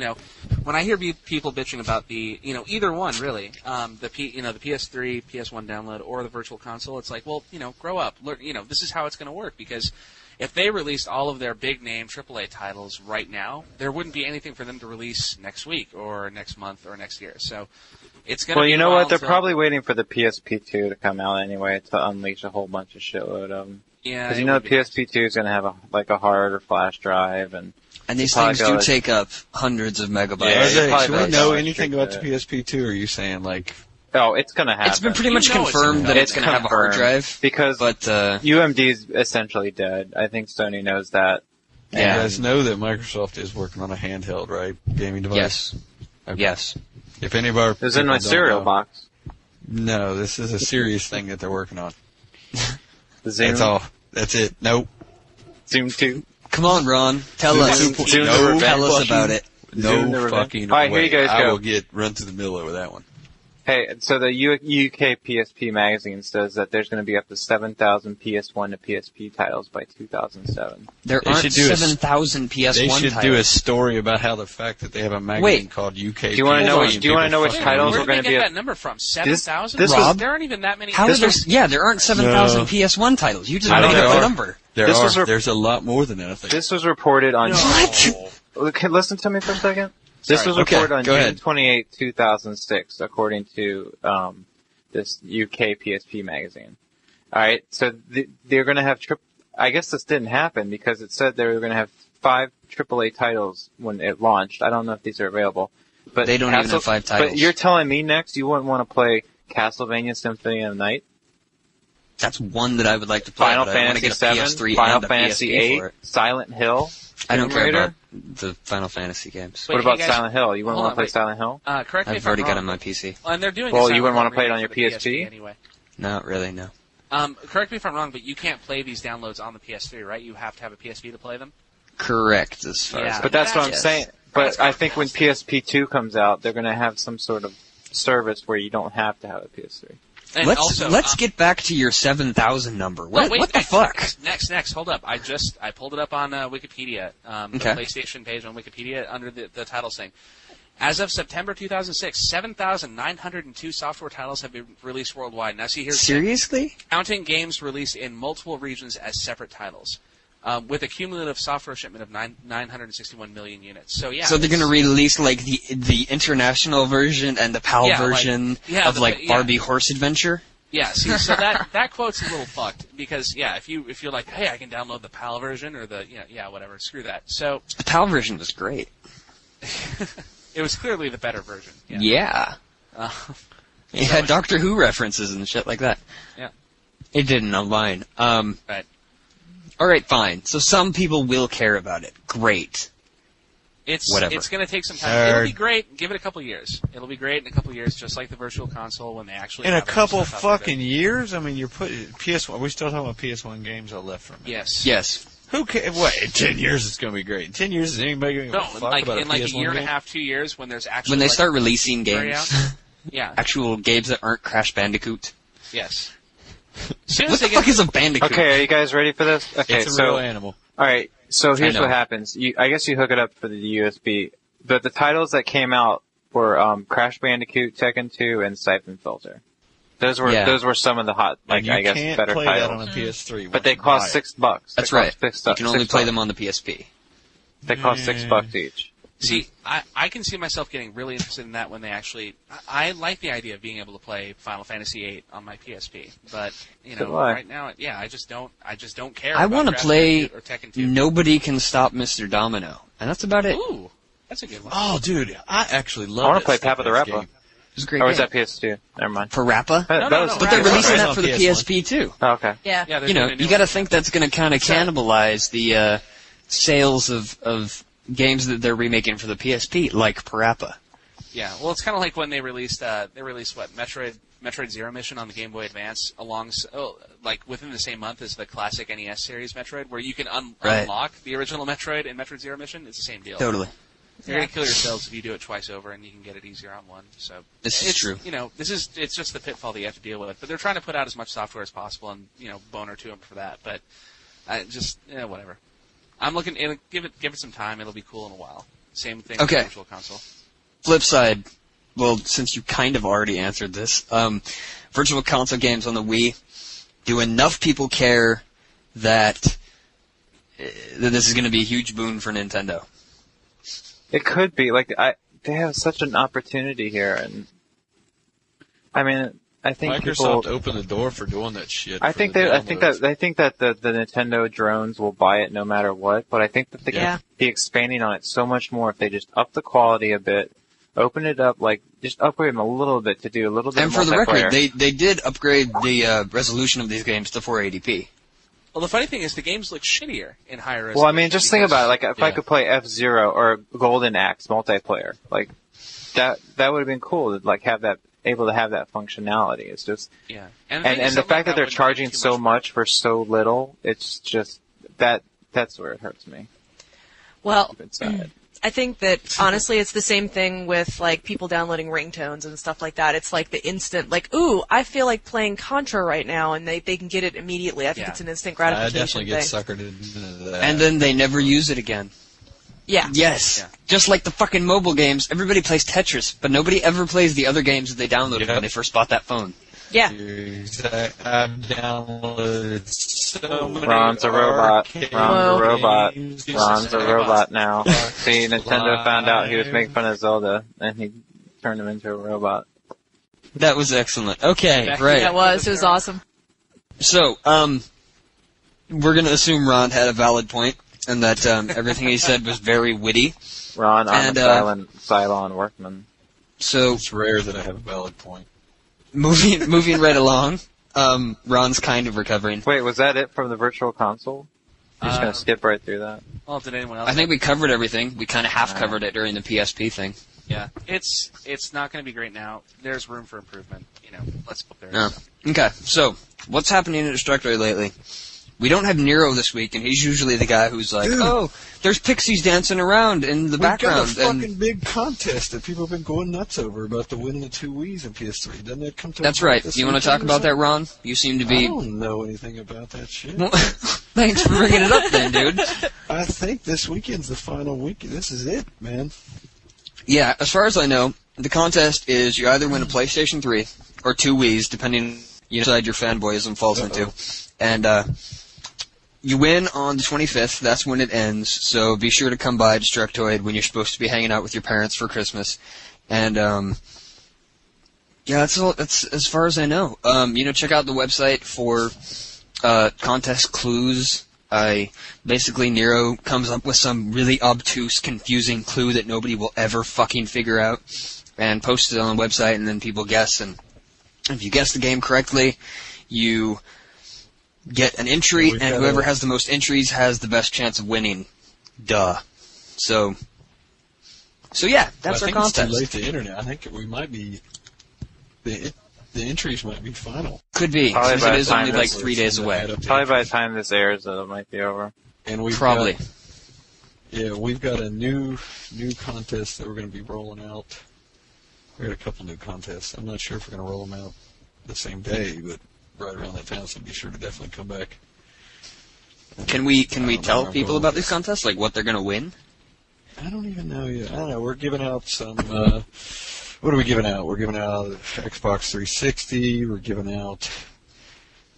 [SPEAKER 5] when I hear people bitching about the, either one really, the PS3, PS1 download or the Virtual Console, it's like, well, grow up. Learn, this is how it's going to work because if they released all of their big-name AAA titles right now, there wouldn't be anything for them to release next week or next month or next year. So it's going to be
[SPEAKER 7] Well, you know what? They're
[SPEAKER 5] until...
[SPEAKER 7] probably waiting for the PSP2 to come out anyway to unleash a whole bunch of shitload of them.
[SPEAKER 5] Yeah,
[SPEAKER 7] Because the PSP2 is going to have a hard or flash drive, and
[SPEAKER 3] these things do take up hundreds of megabytes.
[SPEAKER 7] Yeah,
[SPEAKER 4] do we know anything about the PSP2, or are you saying, like...
[SPEAKER 7] Oh, it's going to happen.
[SPEAKER 3] It's been pretty much confirmed that it's going to have a hard drive.
[SPEAKER 7] Because UMD is essentially dead. I think Sony knows that.
[SPEAKER 4] You guys know that Microsoft is working on a handheld, right? Gaming device?
[SPEAKER 3] Yes.
[SPEAKER 4] Okay.
[SPEAKER 3] Yes.
[SPEAKER 4] If any of our...
[SPEAKER 7] It was in my cereal box.
[SPEAKER 4] No, this is a serious thing that they're working on.
[SPEAKER 7] The Zoom?
[SPEAKER 4] That's all. That's it. Nope.
[SPEAKER 7] Zoom 2?
[SPEAKER 3] Come on, Ron. Tell us. Tell us about it.
[SPEAKER 4] No fucking
[SPEAKER 7] All right,
[SPEAKER 4] way.
[SPEAKER 7] here you guys
[SPEAKER 4] I
[SPEAKER 7] go.
[SPEAKER 4] will get run through the middle over that one.
[SPEAKER 7] Hey, so the UK PSP magazine says that there's going to be up to 7,000 PS1 to PSP titles by 2007.
[SPEAKER 3] There aren't 7,000 PS1
[SPEAKER 4] They should
[SPEAKER 3] titles.
[SPEAKER 4] do a story about how the fact that they have a magazine called UK.
[SPEAKER 7] Do you want to know which titles are going to be?
[SPEAKER 5] Where did they get that number from? 7,000? There aren't even that many.
[SPEAKER 3] There aren't 7,000 PS1 titles. You just made up a number.
[SPEAKER 4] There's a lot more than that, I think.
[SPEAKER 7] This was reported on...
[SPEAKER 3] What?
[SPEAKER 7] Okay, listen to me for a second. This was reported on June 28, 2006, according to this UK PSP magazine. All right, so they're going to have I guess this didn't happen because it said they were going to have 5 AAA titles when it launched. I don't know if these are available, but
[SPEAKER 3] they don't even have 5 titles.
[SPEAKER 7] But you're telling me next you wouldn't want to play Castlevania Symphony of the Night?
[SPEAKER 3] That's one that I would like to play.
[SPEAKER 7] Final
[SPEAKER 3] but I want to
[SPEAKER 7] Fantasy
[SPEAKER 3] get a
[SPEAKER 7] VII,
[SPEAKER 3] PS3
[SPEAKER 7] Final
[SPEAKER 3] and a
[SPEAKER 7] Fantasy
[SPEAKER 3] PSP
[SPEAKER 7] VIII,
[SPEAKER 3] for it.
[SPEAKER 7] Silent Hill.
[SPEAKER 3] I don't care
[SPEAKER 7] Raider?
[SPEAKER 3] about the Final Fantasy games.
[SPEAKER 7] What about Silent Hill? You wouldn't want to play Silent Hill?
[SPEAKER 5] Correct me
[SPEAKER 3] I've
[SPEAKER 5] if I'm
[SPEAKER 3] already
[SPEAKER 5] wrong.
[SPEAKER 3] got it on my PC.
[SPEAKER 5] And they're doing
[SPEAKER 7] Well, you wouldn't want to play it on your PSP?
[SPEAKER 5] anyway.
[SPEAKER 3] Not really, no.
[SPEAKER 5] Correct me if I'm wrong, but you can't play these downloads on the PS3, right? You have to have a PSP to play them?
[SPEAKER 3] Correct, as far as
[SPEAKER 7] But that's what I'm saying. But I think when PSP2 comes out, they're going to have some sort of service where you don't have to have a PS3.
[SPEAKER 5] And
[SPEAKER 3] let's get back to your 7,000 number. What the fuck?
[SPEAKER 5] Next, hold up. I pulled it up on Wikipedia, the PlayStation page on Wikipedia under the titles thing. As of September 2006, 7,902 software titles have been released worldwide. Now, see here.
[SPEAKER 3] Seriously?
[SPEAKER 5] Counting games released in multiple regions as separate titles. With a cumulative software shipment of 961 million units. So yeah.
[SPEAKER 3] So they're going to release like the international version and the PAL version of Barbie Horse Adventure.
[SPEAKER 5] Yeah. See, so that quote's a little fucked because if you're like, hey, I can download the PAL version or the whatever, screw that. So
[SPEAKER 3] the PAL version was great.
[SPEAKER 5] It was clearly the better version.
[SPEAKER 3] Yeah. It had Doctor Who references and shit like that.
[SPEAKER 5] Yeah.
[SPEAKER 3] It didn't on mine.
[SPEAKER 5] Right.
[SPEAKER 3] All right, fine. So some people will care about it. Great.
[SPEAKER 5] It's going to take some time.
[SPEAKER 4] Nerd.
[SPEAKER 5] It'll be great. Give it a couple years. It'll be great in a couple years, just like the Virtual Console when they actually.
[SPEAKER 4] In a
[SPEAKER 5] have
[SPEAKER 4] couple
[SPEAKER 5] stuff out
[SPEAKER 4] fucking years? I mean, you're putting PS1. We're still talking about PS1 games all left from it.
[SPEAKER 5] Yes.
[SPEAKER 3] Yes.
[SPEAKER 4] Who cares? What? In 10 years, it's going to be great. In 10 years, is anybody going to fuck about
[SPEAKER 5] in
[SPEAKER 4] a
[SPEAKER 5] like
[SPEAKER 4] PS1
[SPEAKER 5] a year
[SPEAKER 4] game?
[SPEAKER 5] and a half, 2 years, when there's actually
[SPEAKER 3] When they start releasing
[SPEAKER 5] story
[SPEAKER 3] games,
[SPEAKER 5] yeah.
[SPEAKER 3] actual games that aren't Crash Bandicoot.
[SPEAKER 5] Yes. Soon
[SPEAKER 3] What
[SPEAKER 5] as
[SPEAKER 3] the
[SPEAKER 5] they
[SPEAKER 3] fuck is a Bandicoot?
[SPEAKER 7] Okay, are you guys ready for this? Okay,
[SPEAKER 4] It's a real animal.
[SPEAKER 7] All right, so here's
[SPEAKER 3] I know.
[SPEAKER 7] what happens. I guess you hook it up for the USB. But the titles that came out were Crash Bandicoot, Tekken 2, and Siphon Filter. Those were some of the hot, better
[SPEAKER 4] can't
[SPEAKER 7] titles.
[SPEAKER 4] play that on a PS3.
[SPEAKER 7] But they cost $6.
[SPEAKER 3] That's right. You can only play them on the PSP.
[SPEAKER 7] They cost $6 each.
[SPEAKER 5] See, I can see myself getting really interested in that when they actually. I like the idea of being able to play Final Fantasy VIII on my PSP, but right now, I just don't care.
[SPEAKER 3] I want to play
[SPEAKER 5] or Tekken 2.
[SPEAKER 3] Nobody Can Stop Mr. Domino, and that's about it.
[SPEAKER 5] Ooh, that's a good one.
[SPEAKER 4] Oh, dude, I actually love.
[SPEAKER 7] I want to play Papa the Rapper.
[SPEAKER 3] It was a great
[SPEAKER 7] Or
[SPEAKER 3] game.
[SPEAKER 7] was that PS2? Never mind.
[SPEAKER 3] Parappa?
[SPEAKER 7] No.
[SPEAKER 3] But they're releasing that
[SPEAKER 4] on
[SPEAKER 3] for the
[SPEAKER 4] PS1.
[SPEAKER 3] PSP too.
[SPEAKER 7] Oh, okay.
[SPEAKER 6] Yeah.
[SPEAKER 5] Yeah, they're
[SPEAKER 3] You
[SPEAKER 5] doing a new
[SPEAKER 3] you got to
[SPEAKER 5] one.
[SPEAKER 3] think that's going to kind of cannibalize the sales of games that they're remaking for the PSP, like Parappa.
[SPEAKER 5] Yeah, well, it's kind of like when they released what, Metroid Metroid Zero Mission on the Game Boy Advance within the same month as the classic NES series Metroid, where you can unlock the original Metroid in Metroid Zero Mission. It's the same deal.
[SPEAKER 3] Totally.
[SPEAKER 5] You're going to kill yourselves if you do it twice over, and you can get it easier on one. So
[SPEAKER 3] this is true.
[SPEAKER 5] It's just the pitfall that you have to deal with. But they're trying to put out as much software as possible, and boner to them for that. But whatever. I'm looking. Give it some time. It'll be cool in a while. Same thing with the Virtual Console.
[SPEAKER 3] Flip side. Well, since you kind of already answered this, Virtual Console games on the Wii, do enough people care that this is going to be a huge boon for Nintendo?
[SPEAKER 7] It could be. They have such an opportunity here, and I mean, I think
[SPEAKER 4] Microsoft opened the door for doing that shit.
[SPEAKER 7] I think that the Nintendo drones will buy it no matter what, but I think that they can be expanding on it so much more if they just up the quality a bit, open it up, just upgrade them a little bit to do a little bit.
[SPEAKER 3] And for the record, they did upgrade the resolution of these games to 480p.
[SPEAKER 5] Well, the funny thing is the games look shittier in higher resolution.
[SPEAKER 7] Well, I mean, just think about it. If I could play F-Zero or Golden Axe multiplayer, that would have been cool to able to have that functionality. It's just and the fact that they're charging so much for so little, it's just that's where it hurts me.
[SPEAKER 6] Well, I think that honestly, it's the same thing with people downloading ringtones and stuff like that. It's the instant, ooh, I feel like playing Contra right now, and they can get it immediately. I think it's an instant gratification.
[SPEAKER 4] I definitely get suckered into that.
[SPEAKER 3] And then they never use it again.
[SPEAKER 6] Yeah.
[SPEAKER 3] Yes. Yeah. Just like the fucking mobile games, everybody plays Tetris, but nobody ever plays the other games that they downloaded when they first bought that phone.
[SPEAKER 6] Yeah.
[SPEAKER 4] I've downloaded so many.
[SPEAKER 7] Ron's a robot. Ron's a robot now. See, Nintendo found out he was making fun of Zelda, and he turned him into a robot.
[SPEAKER 3] That was excellent. Okay, right.
[SPEAKER 6] That was. It was awesome.
[SPEAKER 3] So, we're going to assume Ron had a valid point, and that everything he said was very witty.
[SPEAKER 7] Ron, I'm a Cylon workman.
[SPEAKER 3] So
[SPEAKER 4] it's rare that I have a valid point.
[SPEAKER 3] Moving right along, Ron's kind of recovering.
[SPEAKER 7] Wait, was that it from the Virtual Console? You're just going to skip right through that?
[SPEAKER 5] Well, did anyone else?
[SPEAKER 3] I think we covered everything. We kind of half-covered it during the PSP thing.
[SPEAKER 5] Yeah, it's not going to be great now. There's room for improvement. Let's hope there is.
[SPEAKER 3] Okay, so what's happening at Destructoid lately? We don't have Nero this week, and he's usually the guy who's like, "Oh, there's pixies dancing around in the background."
[SPEAKER 4] We've got a fucking big contest that people have been going nuts over about the winning the 2 Wiis in PS3. Doesn't that come to?
[SPEAKER 3] That's right. You want to talk about that, Ron? You seem to be.
[SPEAKER 4] I don't know anything about that shit.
[SPEAKER 3] Well, thanks for bringing it up, then, dude.
[SPEAKER 4] I think this weekend's the final week. This is it, man.
[SPEAKER 3] Yeah, as far as I know, the contest is you either win a PlayStation 3 or 2 Wiis, depending decide your fanboyism falls into, and you win on the 25th. That's when it ends. So be sure to come by Destructoid when you're supposed to be hanging out with your parents for Christmas. And that's all. That's as far as I know. Check out the website for contest clues. Basically Nero comes up with some really obtuse, confusing clue that nobody will ever fucking figure out, and posts it on the website, and then people guess. And if you guess the game correctly, you get an entry, and whoever has the most entries has the best chance of winning. Duh. So yeah, that's our contest.
[SPEAKER 4] I think it's too late to internet. I think we might be the entries might be final.
[SPEAKER 3] Could be, because it is only 3 days away.
[SPEAKER 7] Probably by the time this airs, it might be over.
[SPEAKER 4] And we've
[SPEAKER 3] probably.
[SPEAKER 4] We've got a new contest that we're going to be rolling out. We got a couple new contests. I'm not sure if we're going to roll them out the same day, but right around that time, so be sure to definitely come back.
[SPEAKER 3] Can we tell people about these contests, like what they're going to win?
[SPEAKER 4] I don't even know yet. I don't know. We're giving out some. What are we giving out? We're giving out Xbox 360. We're giving out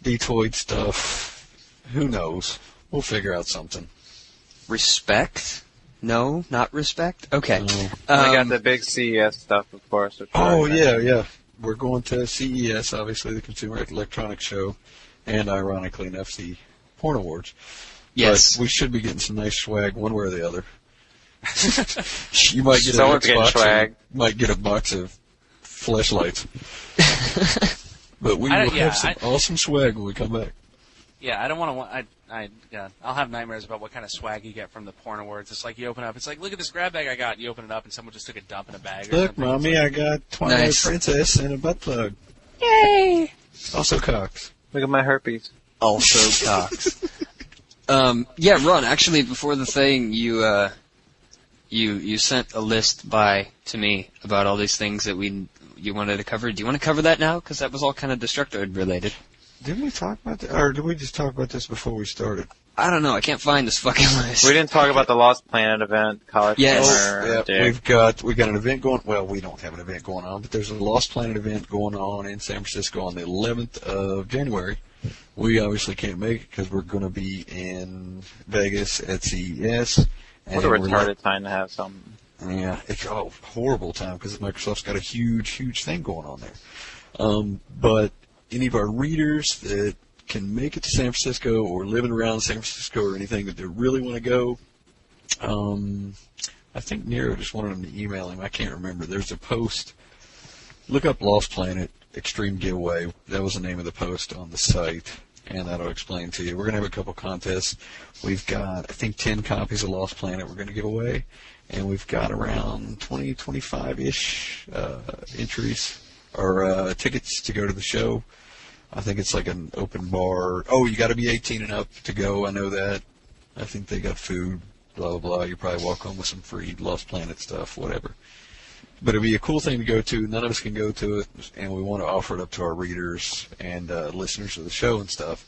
[SPEAKER 4] Podtoid stuff. Who knows? We'll figure out something.
[SPEAKER 3] Respect? No, not respect. Okay.
[SPEAKER 7] No. We got the big CES stuff, of course.
[SPEAKER 4] Yeah. We're going to CES, obviously, the Consumer Electronics Show, and ironically enough, the Porn Awards.
[SPEAKER 3] Yes.
[SPEAKER 4] But we should be getting some nice swag one way or the other. You might get
[SPEAKER 7] Someone's getting swag.
[SPEAKER 4] Might get a box of fleshlights. But we will have some awesome swag when we come back.
[SPEAKER 5] Yeah, I don't want to. I'll have nightmares about what kind of swag you get from the Porn Awards. It's like you open up. It's like, look at this grab bag I got. You open it up, and someone just took a dump in a bag.
[SPEAKER 4] Look, mommy, I got Twilight Princess and a butt plug.
[SPEAKER 5] Yay!
[SPEAKER 4] Also Cox.
[SPEAKER 7] Look at my herpes.
[SPEAKER 3] Also Cox. Yeah, Ron, actually, before the thing, you sent a list to me about all these things that you wanted to cover. Do you want to cover that now? Because that was all kind of Destructoid related.
[SPEAKER 4] Didn't we talk about that? Or did we just talk about this before we started?
[SPEAKER 3] I don't know. I can't find this fucking list.
[SPEAKER 7] We didn't talk about the Lost Planet event, College
[SPEAKER 3] Yes.
[SPEAKER 7] Humor.
[SPEAKER 4] We've got an event going. Well, we don't have an event going on, but there's a Lost Planet event going on in San Francisco on the 11th of January. We obviously can't make it because we're going to be in Vegas at CES.
[SPEAKER 7] What a retarded time to have something.
[SPEAKER 4] Yeah, it's a horrible time because Microsoft's got a huge thing going on there. But any of our readers that can make it to San Francisco or living around San Francisco or anything that they really want to go, I think Nero just wanted them to email him. I can't remember. There's a post. Look up Lost Planet Extreme Giveaway. That was the name of the post on the site, and that'll explain to you. We're going to have a couple contests. We've got, I think, 10 copies of Lost Planet we're going to give away, and we've got around 20, 25-ish entries or tickets to go to the show. I think it's like an open bar. Oh, you got to be 18 and up to go. I know that. I think they got food, blah, blah, blah. You probably walk home with some free Lost Planet stuff, whatever. But it'd be a cool thing to go to. None of us can go to it, and we want to offer it up to our readers and listeners of the show and stuff.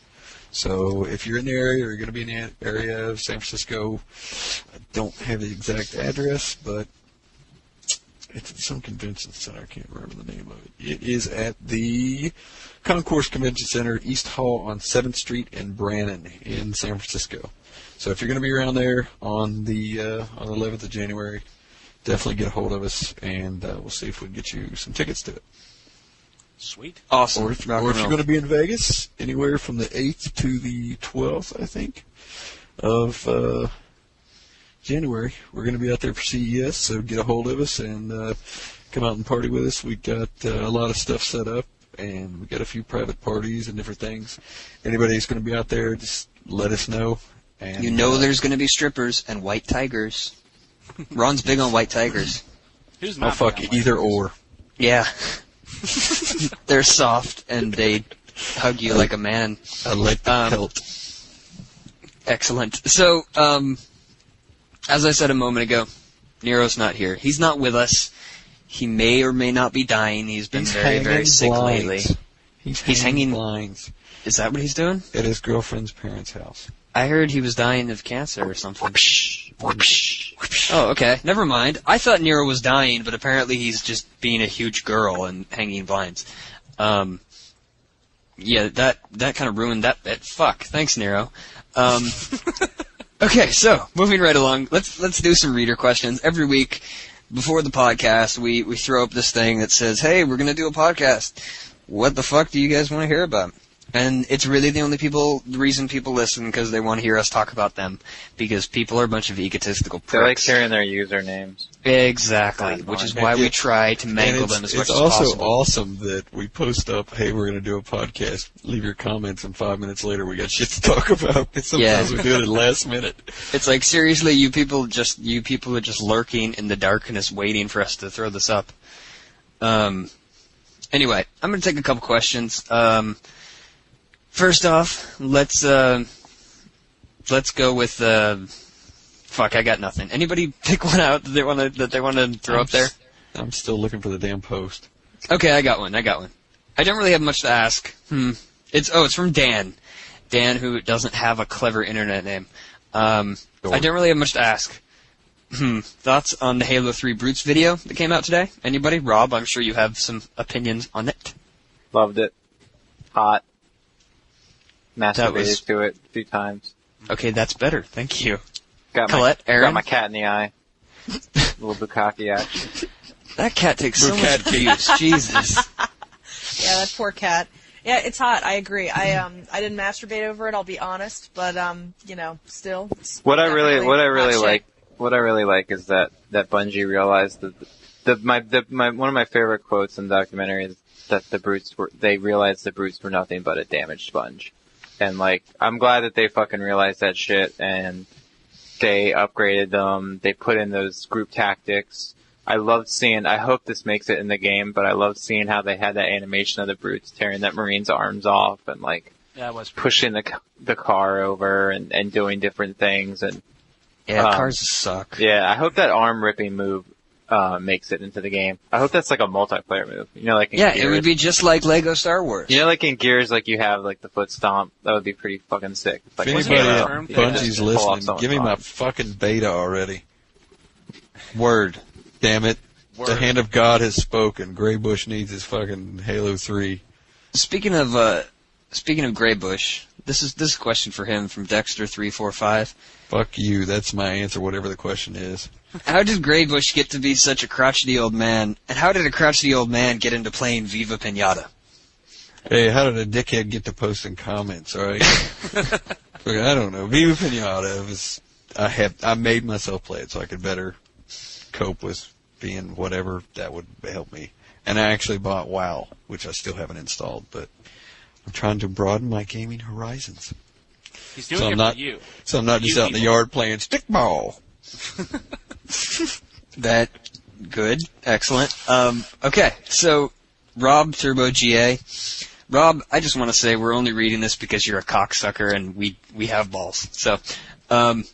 [SPEAKER 4] So if you're in the area or you're going to be in the area of San Francisco, I don't have the exact address, but it's at some convention center. I can't remember the name of it. It is at the Concourse Convention Center, East Hall on 7th Street in Brannan in San Francisco. So if you're going to be around there on the 11th of January, definitely get a hold of us, and we'll see if we can get you some tickets to it.
[SPEAKER 5] Sweet.
[SPEAKER 3] Awesome.
[SPEAKER 4] Or if you're going to be in Vegas, anywhere from the 8th to the 12th, I think, of January. We're going to be out there for CES, so get a hold of us and come out and party with us. We've got a lot of stuff set up, and we've got a few private parties and different things. Anybody who's going to be out there, just let us know. And,
[SPEAKER 3] there's going to be strippers and white tigers. Ron's big on white tigers.
[SPEAKER 5] Who's not
[SPEAKER 4] I'll fuck either or.
[SPEAKER 3] Yeah. They're soft, and they hug you like a man.
[SPEAKER 4] I like the pelt.
[SPEAKER 3] Excellent. So, as I said a moment ago, Nero's not here. He's not with us. He may or may not be dying. He's been very, very sick lately.
[SPEAKER 4] He's hanging blinds.
[SPEAKER 3] Is that what he's doing?
[SPEAKER 4] At his girlfriend's parents' house.
[SPEAKER 3] I heard he was dying of cancer or something. Oh, okay. Never mind. I thought Nero was dying, but apparently he's just being a huge girl and hanging blinds. Yeah, that kind of ruined that bit. Fuck. Thanks, Nero. Okay, so moving right along, let's do some reader questions. Every week before the podcast, we throw up this thing that says, "Hey, we're gonna do a podcast. What the fuck do you guys want to hear about?" And it's really the reason people listen, because they want to hear us talk about them, because people are a bunch of egotistical pricks.
[SPEAKER 7] They like hearing their usernames.
[SPEAKER 3] Exactly, which is why we try to mangle them as much as possible.
[SPEAKER 4] It's also awesome that we post up, "Hey, we're going to do a podcast. Leave your comments," and 5 minutes later we got shit to talk about. And sometimes we do it at the last minute.
[SPEAKER 3] It's like, seriously, you people are just lurking in the darkness waiting for us to throw this up. Anyway, I'm going to take a couple questions. First off, let's go with fuck. I got nothing. Anybody pick one out that they want to throw up there?
[SPEAKER 4] I'm still looking for the damn post.
[SPEAKER 3] Okay, I got one. I don't really have much to ask. It's from Dan. Dan, who doesn't have a clever internet name. I don't really have much to ask. Thoughts on the Halo 3 Brutes video that came out today? Anybody? Rob, I'm sure you have some opinions on it.
[SPEAKER 7] Loved it. Hot. Masturbated to it a few times.
[SPEAKER 3] Okay, that's better. Thank you.
[SPEAKER 7] Colette,
[SPEAKER 3] Aaron?
[SPEAKER 7] Got my cat in the eye. A little bukkake action.
[SPEAKER 3] That cat takes so much abuse. Jesus.
[SPEAKER 6] Yeah, that poor cat. Yeah, it's hot. I agree. I didn't masturbate over it. I'll be honest, but still.
[SPEAKER 7] What I really like is that Bungie realized that one of my favorite quotes in the documentary is that they realized the Brutes were nothing but a damaged sponge. And, I'm glad that they fucking realized that shit, and they upgraded them, they put in those group tactics. I loved seeing. I hope this makes it in the game, but I loved seeing how they had that animation of the brutes tearing that Marine's arms off and like pushing the car over and doing different things and.
[SPEAKER 3] Yeah, cars suck.
[SPEAKER 7] Yeah, I hope that arm ripping move makes it into the game. I hope that's like a multiplayer move. You know, like in Gears.
[SPEAKER 3] It would be just like Lego Star Wars.
[SPEAKER 7] You know, like in Gears, like you have like the foot stomp. That would be pretty fucking sick. Like,
[SPEAKER 4] if anybody at Bungie's listening, give me my fucking beta already. Word. Damn it. Word. The hand of God has spoken. Graybush needs his fucking Halo 3.
[SPEAKER 3] Speaking of Graybush, this is a question for him from Dexter345.
[SPEAKER 4] Fuck you. That's my answer, whatever the question is.
[SPEAKER 3] How did Graybush get to be such a crotchety old man? And how did a crotchety old man get into playing Viva Pinata?
[SPEAKER 4] Hey, how did a dickhead get to posting comments, alright? I don't know. Viva Pinata was... I made myself play it so I could better cope with being whatever that would help me. And I actually bought WoW, which I still haven't installed, but I'm trying to broaden my gaming horizons.
[SPEAKER 5] He's doing it for you.
[SPEAKER 4] So I'm not just out in the yard playing stickball.
[SPEAKER 3] That good. Excellent. Okay, so Rob Turbo GA. Rob, I just want to say we're only reading this because you're a cocksucker and we have balls. So, I'm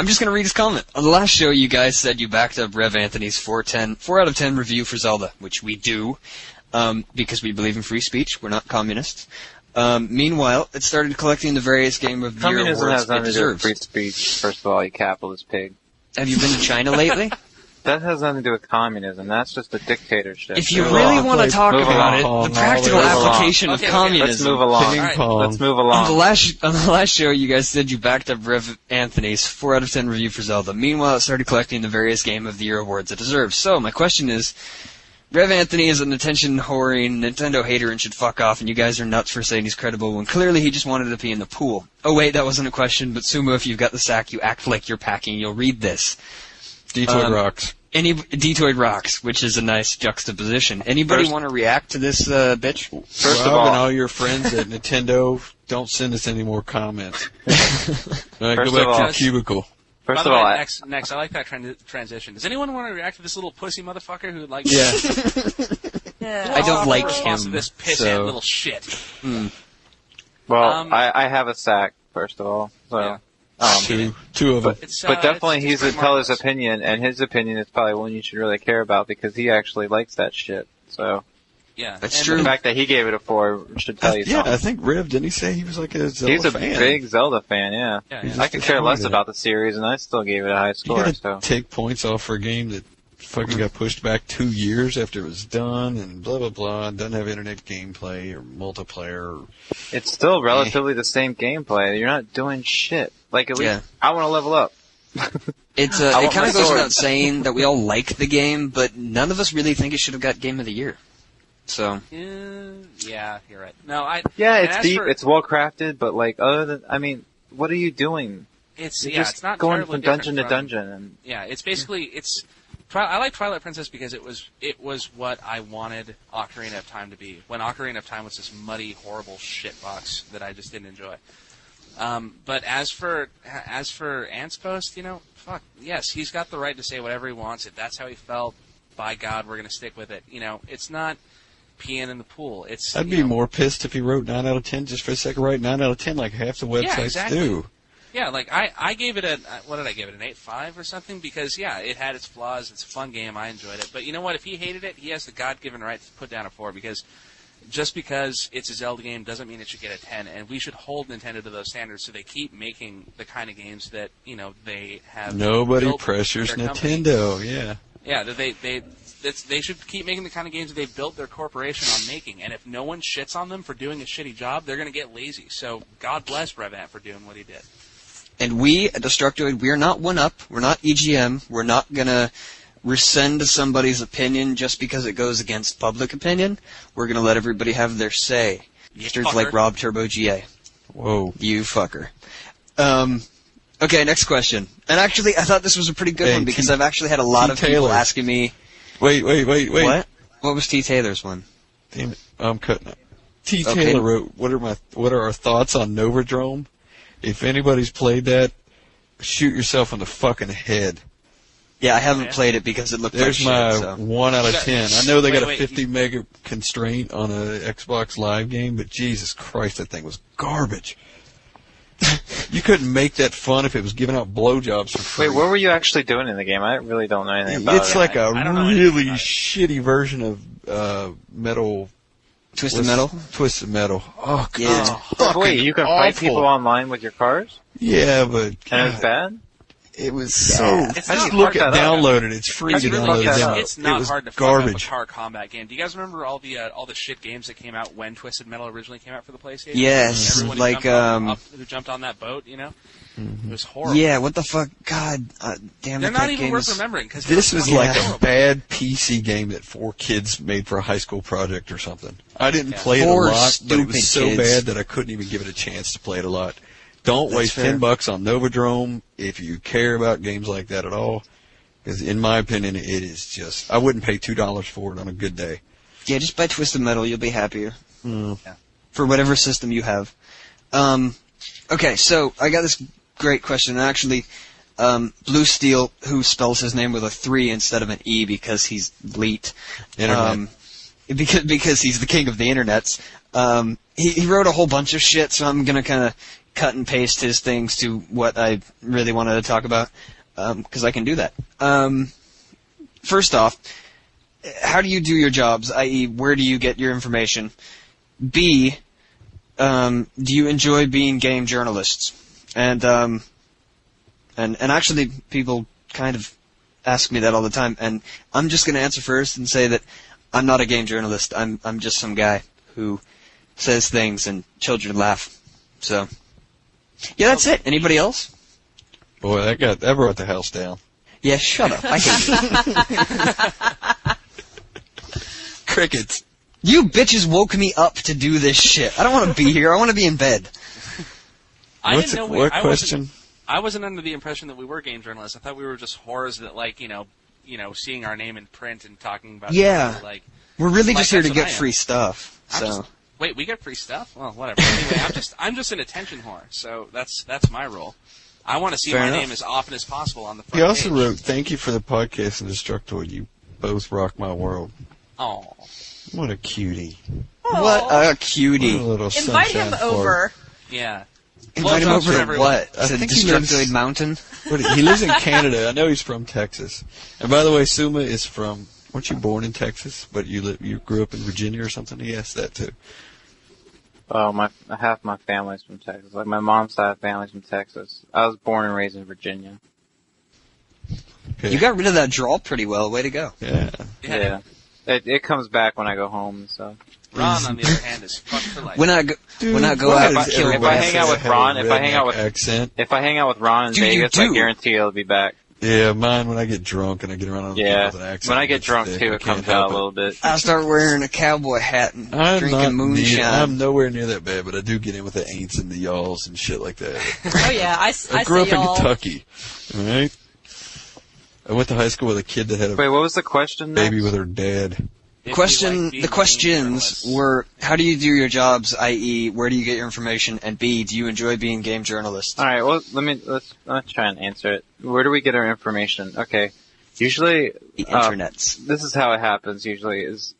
[SPEAKER 3] just going to read his comment. On the last show, you guys said you backed up Rev Anthony's 4 out of 10 review for Zelda, which we do, because we believe in free speech. We're not communists. Meanwhile, it started collecting the various Game of the Year awards
[SPEAKER 7] has
[SPEAKER 3] it
[SPEAKER 7] nothing to do with
[SPEAKER 3] deserves.
[SPEAKER 7] free speech. First of all, you capitalist pig.
[SPEAKER 3] Have you been to China lately?
[SPEAKER 7] That has nothing to do with communism. That's just a dictatorship.
[SPEAKER 3] If you really want to talk about it, the practical application of communism.
[SPEAKER 7] Let's move along. Let's move along.
[SPEAKER 3] On the last show, you guys said you backed up Rev Anthony's 4 out of 10 review for Zelda. Meanwhile, it started collecting the various Game of the Year awards it deserves. So, my question is, Rev Anthony is an attention-whoring Nintendo hater and should fuck off, and you guys are nuts for saying he's credible when clearly he just wanted to be in the pool. Oh wait, that wasn't a question, but Sumo, if you've got the sack, you act like you're packing, you'll read this.
[SPEAKER 4] Detoid rocks.
[SPEAKER 3] Detoid rocks, which is a nice juxtaposition. Anybody want to react to this, bitch?
[SPEAKER 4] First of all, and all your friends at Nintendo, don't send us any more comments. All right, go back to your cubicle.
[SPEAKER 5] First of all, next, I like that transition. Does anyone want to react to this little pussy motherfucker who likes?
[SPEAKER 6] Yeah.
[SPEAKER 3] I don't like him.
[SPEAKER 5] This pissant little shit.
[SPEAKER 7] Well, I have a sack. First of all, so.
[SPEAKER 5] Yeah.
[SPEAKER 4] Two of them.
[SPEAKER 7] But definitely he's to tell his opinion, and his opinion is probably one you should really care about because he actually likes that shit. So.
[SPEAKER 5] Yeah,
[SPEAKER 3] that's true.
[SPEAKER 7] The fact that he gave it a 4 should tell you something.
[SPEAKER 4] Yeah, I think Rev, didn't he say he was like a Zelda fan?
[SPEAKER 7] He's a big Zelda fan, yeah. I could care less about the series, and I still gave it a high score.
[SPEAKER 4] You gotta take points off for a game that fucking got pushed back 2 years after it was done, and blah, blah, blah, and doesn't have internet gameplay or multiplayer.
[SPEAKER 7] It's still relatively the same gameplay. You're not doing shit. Like, at least, I want to level up.
[SPEAKER 3] It kind of goes without saying that we all like the game, but none of us really think it should have got Game of the Year. So.
[SPEAKER 5] Yeah, you're right. No,
[SPEAKER 7] it's deep, it's well crafted, but like, other than, I mean, what are you doing?
[SPEAKER 5] It's
[SPEAKER 7] just
[SPEAKER 5] not
[SPEAKER 7] going from dungeon to dungeon. And
[SPEAKER 5] it's basically, I like Twilight Princess because it was what I wanted Ocarina of Time to be. When Ocarina of Time was this muddy, horrible shitbox that I just didn't enjoy. But as for Ant's post, fuck, yes, he's got the right to say whatever he wants. If that's how he felt, by God, we're going to stick with it. It's not peeing in the pool.
[SPEAKER 4] I'd be more pissed if he wrote 9 out of 10 just for the sake of writing 9 out of 10 like half the websites do.
[SPEAKER 5] Yeah, like I gave it what did I give it, an 8.5 or something? Because, it had its flaws. It's a fun game. I enjoyed it. But you know what? If he hated it, he has the God-given right to put down a 4 because just because it's a Zelda game doesn't mean it should get a 10. And we should hold Nintendo to those standards so they keep making the kind of games that, they have.
[SPEAKER 4] Nobody pressures Nintendo, yeah.
[SPEAKER 5] Yeah, they should keep making the kind of games that they've built their corporation on making. And if no one shits on them for doing a shitty job, they're going to get lazy. So God bless Brevant for doing what he did.
[SPEAKER 3] And we at Destructoid, we are not 1UP. We're not EGM. We're not going to rescind somebody's opinion just because it goes against public opinion. We're going to let everybody have their say. Bastards like Rob Turbo GA.
[SPEAKER 4] Whoa.
[SPEAKER 3] You fucker. Okay, next question. And actually, I thought this was a pretty good one because I've actually had a lot of people asking me.
[SPEAKER 4] Wait.
[SPEAKER 3] What? What was T. Taylor's one?
[SPEAKER 4] Damn it. I'm cutting up. T. Taylor wrote, what are our thoughts on Novadrome? If anybody's played that, shoot yourself in the fucking head.
[SPEAKER 3] Yeah, I haven't played it because it looked
[SPEAKER 4] There's
[SPEAKER 3] like
[SPEAKER 4] my
[SPEAKER 3] shit, so.
[SPEAKER 4] 1 out of 10. I know they got a
[SPEAKER 5] Wait,
[SPEAKER 4] 50 mega constraint on a Xbox Live game, but Jesus Christ, that thing was garbage. You couldn't make that fun if it was giving out blowjobs for free.
[SPEAKER 7] Wait, what were you actually doing in the game? I really don't know anything about it.
[SPEAKER 4] It's like a
[SPEAKER 5] I don't know
[SPEAKER 4] really
[SPEAKER 5] anything about it.
[SPEAKER 4] shitty version of Metal.
[SPEAKER 3] Twisted Metal?
[SPEAKER 4] Twisted Metal. Oh, God.
[SPEAKER 3] Yeah.
[SPEAKER 4] It's
[SPEAKER 7] Wait,
[SPEAKER 4] fucking
[SPEAKER 7] you can fight
[SPEAKER 4] awful.
[SPEAKER 7] people online with your cars?
[SPEAKER 4] Yeah, but
[SPEAKER 7] And it's bad?
[SPEAKER 4] it was so.
[SPEAKER 5] It's
[SPEAKER 7] I
[SPEAKER 5] not
[SPEAKER 7] just
[SPEAKER 4] Look
[SPEAKER 7] looked
[SPEAKER 4] at
[SPEAKER 7] that up.
[SPEAKER 4] download it. It's free
[SPEAKER 7] I
[SPEAKER 4] to
[SPEAKER 7] just
[SPEAKER 4] download
[SPEAKER 7] looked that
[SPEAKER 4] it.
[SPEAKER 7] up.
[SPEAKER 5] It's
[SPEAKER 4] It
[SPEAKER 5] not
[SPEAKER 4] was
[SPEAKER 5] hard to fuck up a
[SPEAKER 4] garbage.
[SPEAKER 5] car combat game. Do you guys remember all the shit games that came out when Twisted Metal originally came out for the PlayStation?
[SPEAKER 3] Yes,
[SPEAKER 5] Everyone
[SPEAKER 3] like,
[SPEAKER 5] who jumped on that boat, you know?
[SPEAKER 4] Mm-hmm.
[SPEAKER 5] It was horrible.
[SPEAKER 3] Yeah, what the fuck? God, damn it,
[SPEAKER 5] They're
[SPEAKER 3] that
[SPEAKER 5] not even
[SPEAKER 3] game
[SPEAKER 5] worth
[SPEAKER 3] is...
[SPEAKER 5] remembering because
[SPEAKER 4] This was like
[SPEAKER 3] Yeah.
[SPEAKER 4] a bad PC game that 4 kids made for a high school project or something. I didn't
[SPEAKER 5] Yeah.
[SPEAKER 4] play it a
[SPEAKER 3] 4
[SPEAKER 4] lot, but it
[SPEAKER 3] stupid
[SPEAKER 4] was so
[SPEAKER 3] kids.
[SPEAKER 4] bad that I couldn't even give it a chance to play it a lot. Don't
[SPEAKER 3] That's
[SPEAKER 4] waste
[SPEAKER 3] fair.
[SPEAKER 4] $10 on Novodrome if you care about games like that at all. Because in my opinion, it is just, I wouldn't pay $2 for it on a good day.
[SPEAKER 3] Yeah, just buy Twisted Metal, you'll be happier.
[SPEAKER 4] Mm.
[SPEAKER 3] For whatever system you have. Okay, so I got this great question. Actually, Blue Steel, who spells his name with a 3 instead of an E because he's bleat.
[SPEAKER 4] Internet.
[SPEAKER 3] Because he's the king of the internets. He wrote a whole bunch of shit, so I'm gonna kind of cut and paste his things to what I really wanted to talk about, because I can do that. First off, how do you do your jobs, i.e., where do you get your information? B, do you enjoy being game journalists? And actually, people kind of ask me that all the time, and I'm just going to answer first and say that I'm not a game journalist. I'm just some guy who says things and children laugh. So, yeah, that's it. Anybody else?
[SPEAKER 4] Boy, that brought the house down.
[SPEAKER 3] Yeah, shut up. I hate you.
[SPEAKER 4] Crickets.
[SPEAKER 3] You bitches woke me up to do this shit. I don't want to be here. I want to be in bed.
[SPEAKER 5] I
[SPEAKER 4] What's
[SPEAKER 5] didn't know
[SPEAKER 4] what question?
[SPEAKER 5] I wasn't under the impression that we were game journalists. I thought we were just whores that seeing our name in print and talking about
[SPEAKER 3] Yeah.
[SPEAKER 5] it, like
[SPEAKER 3] We're really
[SPEAKER 5] Like,
[SPEAKER 3] just here to
[SPEAKER 5] that's what
[SPEAKER 3] get
[SPEAKER 5] I am.
[SPEAKER 3] free stuff. So.
[SPEAKER 5] wait, we get free stuff? Well, whatever. Anyway, I'm just an attention whore, so that's my role. I want to see
[SPEAKER 3] Fair
[SPEAKER 5] my
[SPEAKER 3] enough.
[SPEAKER 5] name as often as possible on the front
[SPEAKER 4] He also
[SPEAKER 5] page.
[SPEAKER 4] wrote, "Thank you for the podcast and Destructoid. You both rock my world."
[SPEAKER 5] Oh,
[SPEAKER 4] What a cutie.
[SPEAKER 3] What a
[SPEAKER 4] What a
[SPEAKER 3] cutie.
[SPEAKER 4] little
[SPEAKER 6] Invite him
[SPEAKER 4] sunshine fart.
[SPEAKER 6] over.
[SPEAKER 5] yeah.
[SPEAKER 3] Invite him
[SPEAKER 5] Blowjobs
[SPEAKER 3] over
[SPEAKER 5] for
[SPEAKER 3] to
[SPEAKER 5] everyone.
[SPEAKER 3] what?
[SPEAKER 4] I
[SPEAKER 3] To
[SPEAKER 4] think he lives-
[SPEAKER 3] Destructoid Mountain?
[SPEAKER 4] He lives in Canada. I know he's from Texas. And by the way, Suma is from. Weren't you born in Texas, but you grew up in Virginia or something? He asked that too.
[SPEAKER 7] Oh, half my family's from Texas. Like, my mom's side of family's from Texas. I was born and raised in Virginia.
[SPEAKER 4] Okay.
[SPEAKER 3] You got rid of that drawl pretty well. Way to go.
[SPEAKER 4] Yeah.
[SPEAKER 7] Yeah. It comes back when I go home and stuff.
[SPEAKER 5] Ron, on the other hand, is fucked for life.
[SPEAKER 3] When I go
[SPEAKER 4] why
[SPEAKER 3] out
[SPEAKER 4] does
[SPEAKER 3] and kill
[SPEAKER 7] if I
[SPEAKER 4] everybody
[SPEAKER 7] hang out with
[SPEAKER 4] have a
[SPEAKER 7] Ron, if I hang out
[SPEAKER 4] redneck
[SPEAKER 7] with-
[SPEAKER 4] accent.
[SPEAKER 7] If I hang out with Ron in
[SPEAKER 3] Dude, you
[SPEAKER 7] Vegas, I
[SPEAKER 3] do.
[SPEAKER 7] guarantee it'll be back.
[SPEAKER 4] Yeah, mine when I get drunk and I get around other
[SPEAKER 7] Yeah.
[SPEAKER 4] people with an accent.
[SPEAKER 7] When I get
[SPEAKER 4] it's
[SPEAKER 7] drunk
[SPEAKER 4] thick.
[SPEAKER 7] too,
[SPEAKER 4] I
[SPEAKER 7] it
[SPEAKER 4] can't
[SPEAKER 7] comes
[SPEAKER 4] help
[SPEAKER 7] out a little bit.
[SPEAKER 3] I start wearing a cowboy hat and
[SPEAKER 4] I'm
[SPEAKER 3] drinking moonshine.
[SPEAKER 4] I'm nowhere near that bad, but I do get in with the ain'ts and the y'alls and shit like that.
[SPEAKER 6] Oh yeah, I
[SPEAKER 4] grew up
[SPEAKER 6] say
[SPEAKER 4] in
[SPEAKER 6] y'all.
[SPEAKER 4] Kentucky, all right? I went to high school with a kid that had a
[SPEAKER 7] Wait, what was the question?
[SPEAKER 4] baby
[SPEAKER 7] next?
[SPEAKER 4] with her dad.
[SPEAKER 5] If you like being
[SPEAKER 3] The
[SPEAKER 5] a
[SPEAKER 3] questions
[SPEAKER 5] game
[SPEAKER 3] were, how do you do your jobs, i.e., where do you get your information, and B, do you enjoy being game journalists?
[SPEAKER 7] All right. Well, let's try and answer it. Where do we get our information? Okay. Usually,
[SPEAKER 3] The internets.
[SPEAKER 7] this is how it happens. Usually, is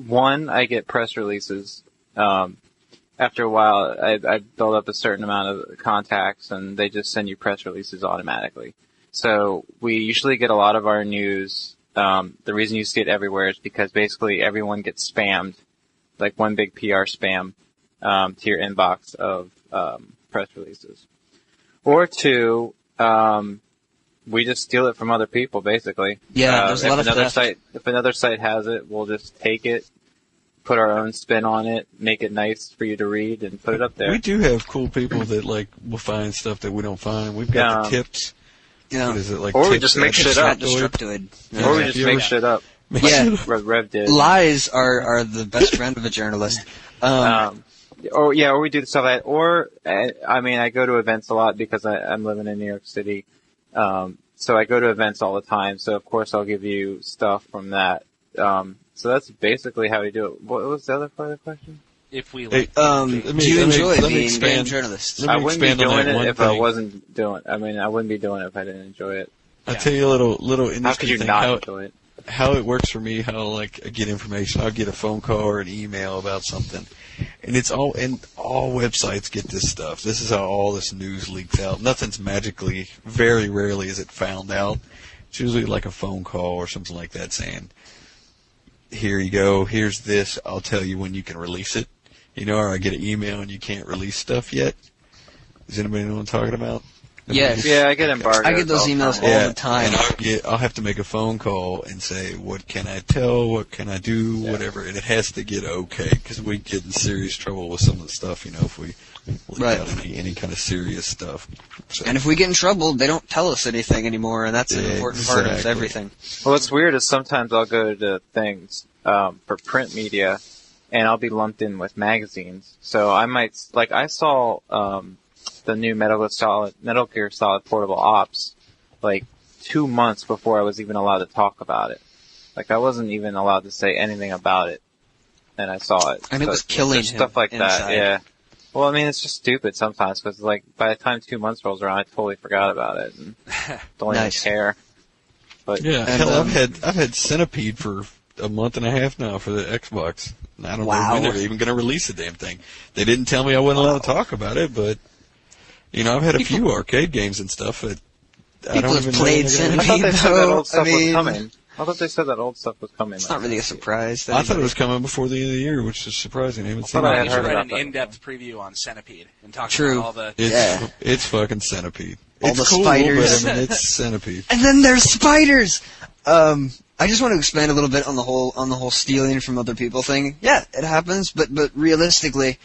[SPEAKER 7] one, I get press releases. After a while, I build up a certain amount of contacts, and they just send you press releases automatically. So we usually get a lot of our news. The reason you see it everywhere is because basically everyone gets spammed, like one big PR spam to your inbox of press releases. Or two, we just steal it from other people, basically.
[SPEAKER 3] Yeah, there's a lot of theft.
[SPEAKER 7] If another site has it, we'll just take it, put our own spin on it, make it nice for you to read, and put it up there.
[SPEAKER 4] We do have cool people that like will find stuff that we don't find. We've got the tips.
[SPEAKER 3] Yeah.
[SPEAKER 4] What is it, like
[SPEAKER 7] Or we
[SPEAKER 4] tips
[SPEAKER 7] just make
[SPEAKER 4] at
[SPEAKER 7] shit up.
[SPEAKER 3] Destructoid.
[SPEAKER 7] Or we
[SPEAKER 4] Yeah.
[SPEAKER 7] just make shit up.
[SPEAKER 3] Yeah.
[SPEAKER 7] Like Rev did.
[SPEAKER 3] Lies are the best friend of a journalist.
[SPEAKER 7] Or we do stuff like that. Or, I go to events a lot because I'm living in New York City. So I go to events all the time. So of course I'll give you stuff from that. So that's basically how we do it. What was the other part of the question?
[SPEAKER 5] If we
[SPEAKER 4] Hey,
[SPEAKER 5] like,
[SPEAKER 3] Do you enjoy
[SPEAKER 4] let me
[SPEAKER 3] being
[SPEAKER 4] expand.
[SPEAKER 3] game journalists?
[SPEAKER 4] Let me
[SPEAKER 7] I wouldn't be
[SPEAKER 4] expand on
[SPEAKER 7] doing
[SPEAKER 4] that
[SPEAKER 7] it
[SPEAKER 4] one
[SPEAKER 7] if I
[SPEAKER 4] thing.
[SPEAKER 7] wasn't doing. I wouldn't be doing it if I didn't enjoy it.
[SPEAKER 4] I'll tell you a little industry
[SPEAKER 7] How could you
[SPEAKER 4] thing.
[SPEAKER 7] not enjoy it?
[SPEAKER 4] How it works for me, how like I get information. I'll get a phone call or an email about something. And all websites get this stuff. This is how all this news leaks out. Nothing's magically, very rarely is it found out. It's usually like a phone call or something like that saying, here you go, here's this, I'll tell you when you can release it. Or I get an email and you can't release stuff yet. Does anybody know what I'm talking about?
[SPEAKER 3] Yes.
[SPEAKER 7] Yeah, I get embargoed.
[SPEAKER 3] I get those emails all the time.
[SPEAKER 4] And I'll have to make a phone call and say, what can I tell, what can I do, whatever, and it has to get okay, because we get in serious trouble with some of the stuff, if we leak out any kind of serious stuff. So.
[SPEAKER 3] And if we get in trouble, they don't tell us anything anymore, and that's an important part of everything.
[SPEAKER 7] Well, what's weird is sometimes I'll go to things for print media, and I'll be lumped in with magazines. So I might, I saw the new Metal Gear Solid Portable Ops, 2 months before I was even allowed to talk about it. I wasn't even allowed to say anything about it, and I saw it.
[SPEAKER 3] And it was killing him
[SPEAKER 7] stuff like
[SPEAKER 3] inside.
[SPEAKER 7] that, yeah. Well, I mean, it's just stupid sometimes, because, by the time 2 months rolls around, I totally forgot about it, and don't even care. But,
[SPEAKER 4] yeah, hell, I've had Centipede for a month and a half now for the Xbox. And I don't know when they're even going to release the damn thing. They didn't tell me I wasn't allowed to talk about it, but... I've had a few arcade games and stuff that I don't even
[SPEAKER 3] played
[SPEAKER 4] know.
[SPEAKER 3] Centipede,
[SPEAKER 7] I thought they said that old stuff was coming. I thought they said that old stuff was coming.
[SPEAKER 3] It's not really a surprise.
[SPEAKER 4] I thought it was coming before the end of the year, which is surprising. I haven't seen
[SPEAKER 5] I
[SPEAKER 4] it.
[SPEAKER 5] should write an in-depth preview on Centipede and talk about all the...
[SPEAKER 4] It's fucking Centipede.
[SPEAKER 3] All
[SPEAKER 4] it's
[SPEAKER 3] the
[SPEAKER 4] cool,
[SPEAKER 3] spiders.
[SPEAKER 4] But, it's Centipede.
[SPEAKER 3] And then there's spiders! I just want to expand a little bit on the whole stealing from other people thing. Yeah, it happens, but realistically...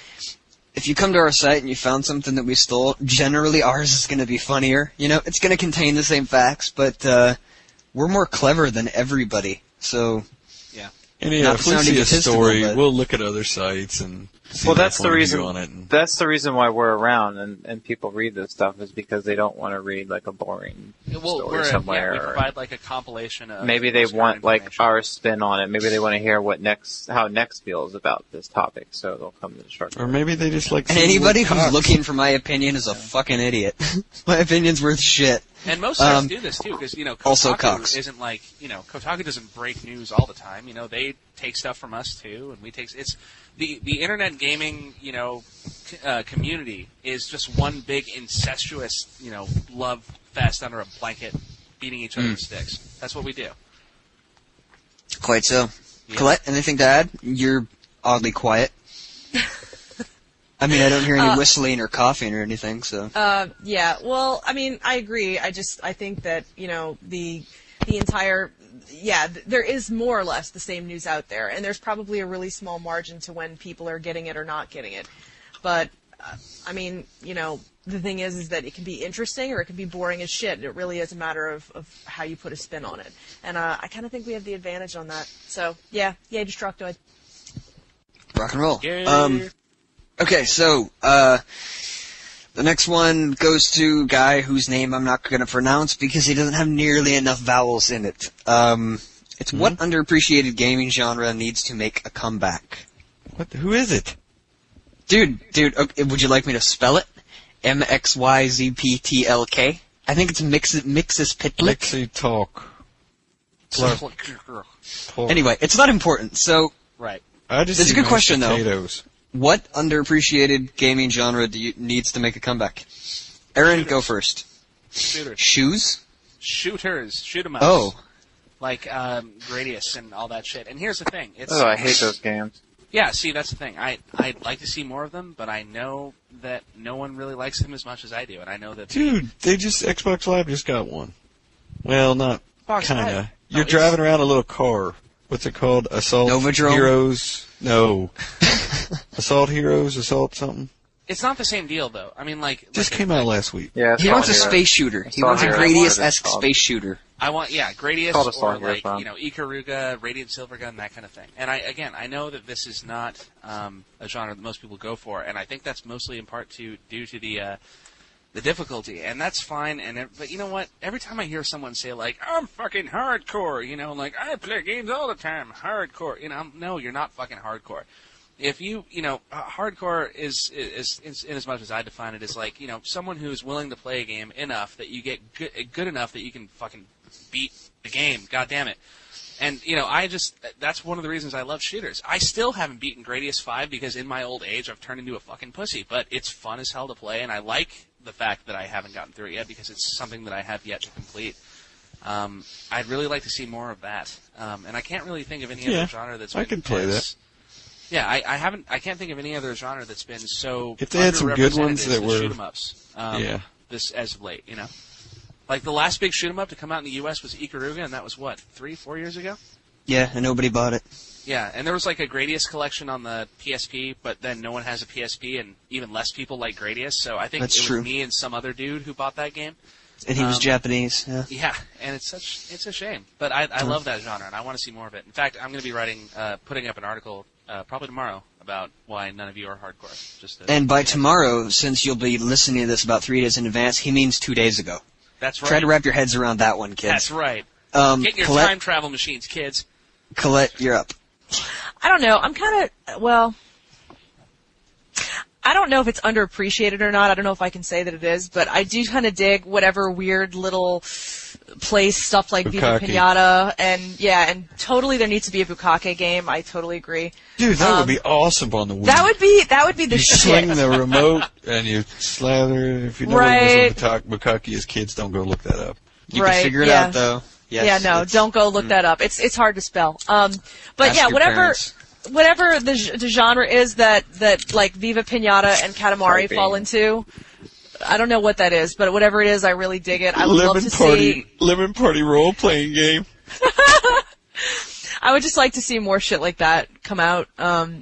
[SPEAKER 3] If you come to our site and you found something that we stole, generally ours is going to be funnier. It's going to contain the same facts, but we're more clever than everybody. So,
[SPEAKER 5] yeah.
[SPEAKER 4] And if we see a story, we'll look at other sites and see
[SPEAKER 7] that's the reason.
[SPEAKER 4] On it
[SPEAKER 7] that's the reason why we're around and people read this stuff is because they don't want to read a boring story somewhere.
[SPEAKER 5] We provide a compilation of.
[SPEAKER 7] Maybe they want our spin on it. Maybe they want to hear how Next feels about this topic, so they'll come to the short.
[SPEAKER 4] Or maybe they just like.
[SPEAKER 3] And anybody who's looking for my opinion is a fucking idiot. My opinion's worth shit.
[SPEAKER 5] And most sites do this too, because Kotaku isn't Kotaku doesn't break news all the time. They take stuff from us too, and we take it's the internet gaming community is just one big incestuous love fest under a blanket, beating each other with sticks. That's what we do.
[SPEAKER 3] Quite so. Yeah. Colette, anything to add? You're oddly quiet. I mean, I don't hear any whistling or coughing or anything, so.
[SPEAKER 6] Yeah, well, I mean, I agree. I think that, the entire, there is more or less the same news out there, and there's probably a really small margin to when people are getting it or not getting it. But, I mean, the thing is that it can be interesting or it can be boring as shit. It really is a matter of how you put a spin on it. And I kind of think we have the advantage on that. So, yay, Destructoid.
[SPEAKER 3] Rock and roll.
[SPEAKER 5] Yeah.
[SPEAKER 3] Okay, so, the next one goes to a guy whose name I'm not going to pronounce because he doesn't have nearly enough vowels in it. It's what underappreciated gaming genre needs to make a comeback?
[SPEAKER 4] Who is it?
[SPEAKER 3] Dude, okay, would you like me to spell it? MXYZPTLK? I think it's Mixes-Pitlick.
[SPEAKER 4] Mixy talk.
[SPEAKER 3] Anyway, it's not important, so...
[SPEAKER 5] Right.
[SPEAKER 3] It's a good question,
[SPEAKER 4] potatoes.
[SPEAKER 3] though. What underappreciated gaming genre needs to make a comeback? Aaron, go first.
[SPEAKER 5] Shooters.
[SPEAKER 3] Shooters?
[SPEAKER 5] Shoot 'em up.
[SPEAKER 3] Oh.
[SPEAKER 5] Like Gradius and all that shit. And here's the thing.
[SPEAKER 7] I hate those games.
[SPEAKER 5] Yeah, see, that's the thing. I'd like to see more of them, but I know that no one really likes them as much as I do, and I know that...
[SPEAKER 4] Dude, Xbox Live just got one. Well, not kinda. You're
[SPEAKER 5] No,
[SPEAKER 4] driving around a little car. What's it called? Assault
[SPEAKER 3] Novodrome?
[SPEAKER 4] Heroes? No. Assault Heroes? Assault something?
[SPEAKER 5] It's not the same deal, though. I mean,
[SPEAKER 4] Just came out last week.
[SPEAKER 7] Yeah,
[SPEAKER 3] he wants a space shooter. He wants a Gradius-esque space shooter.
[SPEAKER 5] I want, Gradius or Ikaruga, Radiant Silvergun, that kind of thing. And I know that this is not a genre that most people go for, and I think that's mostly in part due to the difficulty, and that's fine. But you know what? Every time I hear someone say I'm fucking hardcore, I play games all the time, hardcore. No, you're not fucking hardcore. if hardcore is in as much as I define it as like, someone who's willing to play a game enough that you get good enough that you can fucking beat the game. God damn it. And, that's one of the reasons I love shooters. I still haven't beaten Gradius 5 because in my old age I've turned into a fucking pussy, but it's fun as hell to play, and I like the fact that I haven't gotten through it yet because it's something that I have yet to complete. I'd really like to see more of that. And I can't really think of any other genre that's been
[SPEAKER 4] I can play that.
[SPEAKER 5] Yeah, I can't think of any other genre that's been so
[SPEAKER 4] if they had some good ones that were
[SPEAKER 5] shoot 'em ups. This as of late, Like, the last big shoot-'em-up to come out in the U.S. was Ikaruga, and that was, 3-4 years ago?
[SPEAKER 3] Yeah, and nobody bought it.
[SPEAKER 5] Yeah, and there was, like, a Gradius collection on the PSP, but then no one has a PSP, and even less people like Gradius, so I think
[SPEAKER 3] That's
[SPEAKER 5] it
[SPEAKER 3] true.
[SPEAKER 5] was me and some other dude who bought that game.
[SPEAKER 3] And he was Japanese, yeah.
[SPEAKER 5] Yeah, and it's a shame. But I love that genre, and I want to see more of it. In fact, I'm going to be putting up an article, probably tomorrow, about why none of you are hardcore.
[SPEAKER 3] And by tomorrow, since you'll be listening to this about 3 days in advance, he means 2 days ago.
[SPEAKER 5] That's right.
[SPEAKER 3] Try to wrap your heads around that one, kids.
[SPEAKER 5] That's right. Get your
[SPEAKER 3] Colette,
[SPEAKER 5] time travel machines, kids.
[SPEAKER 3] Colette, you're up.
[SPEAKER 6] I don't know. I'm kind of, I don't know if it's underappreciated or not. I don't know if I can say that it is, but I do kind of dig whatever weird little place stuff like Viva Pinata, and totally there needs to be a Bukake game. I totally agree.
[SPEAKER 4] Dude, that would be awesome on the Wii.
[SPEAKER 6] That would be the
[SPEAKER 4] you
[SPEAKER 6] shit.
[SPEAKER 4] swing the remote and you slather. If you know what Bukake is, kids, don't go look that up.
[SPEAKER 3] You can figure it out though. Yes,
[SPEAKER 6] don't go look that up. It's hard to spell. But
[SPEAKER 3] Ask
[SPEAKER 6] yeah,
[SPEAKER 3] your parents.
[SPEAKER 6] whatever the genre is that like Viva Pinata and Katamari fall into. I don't know what that is, but whatever it is, I really dig it. I would love to see
[SPEAKER 4] Lemon Party role-playing game.
[SPEAKER 6] I would just like to see more shit like that come out. I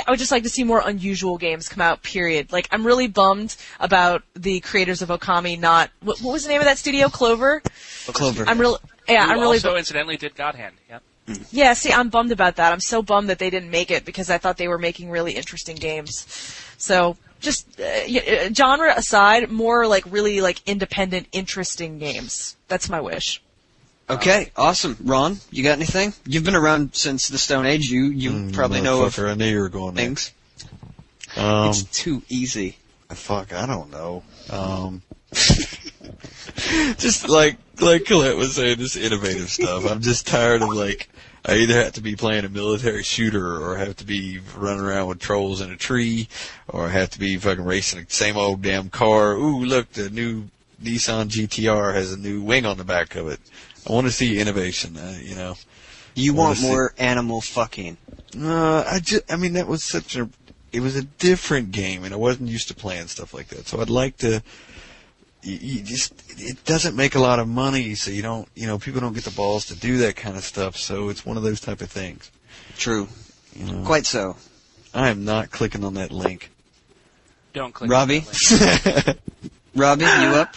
[SPEAKER 6] would just like to see more unusual games come out, period. Like, I'm really bummed about the creators of Okami not... What was the name of that studio? Clover?
[SPEAKER 3] Clover.
[SPEAKER 6] I'm really
[SPEAKER 5] also incidentally did God Hand, yeah.
[SPEAKER 6] Yeah, see, I'm bummed about that. I'm so bummed that they didn't make it because I thought they were making really interesting games. So, just genre aside, more like really like independent, interesting games. That's my wish.
[SPEAKER 3] Okay, awesome. Ron, you got anything? You've been around since the Stone Age. You probably know of
[SPEAKER 4] I knew you were going
[SPEAKER 3] things. It's too easy.
[SPEAKER 4] Fuck, I don't know. Just like Colette was saying, this innovative stuff. I'm just tired of I either have to be playing a military shooter or have to be running around with trolls in a tree or I have to be fucking racing the same old damn car. Ooh, look, the new Nissan GTR has a new wing on the back of it. I want to see innovation,
[SPEAKER 3] You want more animal fucking.
[SPEAKER 4] that was it was a different game and I wasn't used to playing stuff like that. So I'd like to, it doesn't make a lot of money, so people don't get the balls to do that kind of stuff, so it's one of those type of things.
[SPEAKER 3] True. Quite so.
[SPEAKER 4] I am not clicking on that link.
[SPEAKER 5] Don't click
[SPEAKER 3] Robbie?
[SPEAKER 5] on that link.
[SPEAKER 3] Robbie, you up?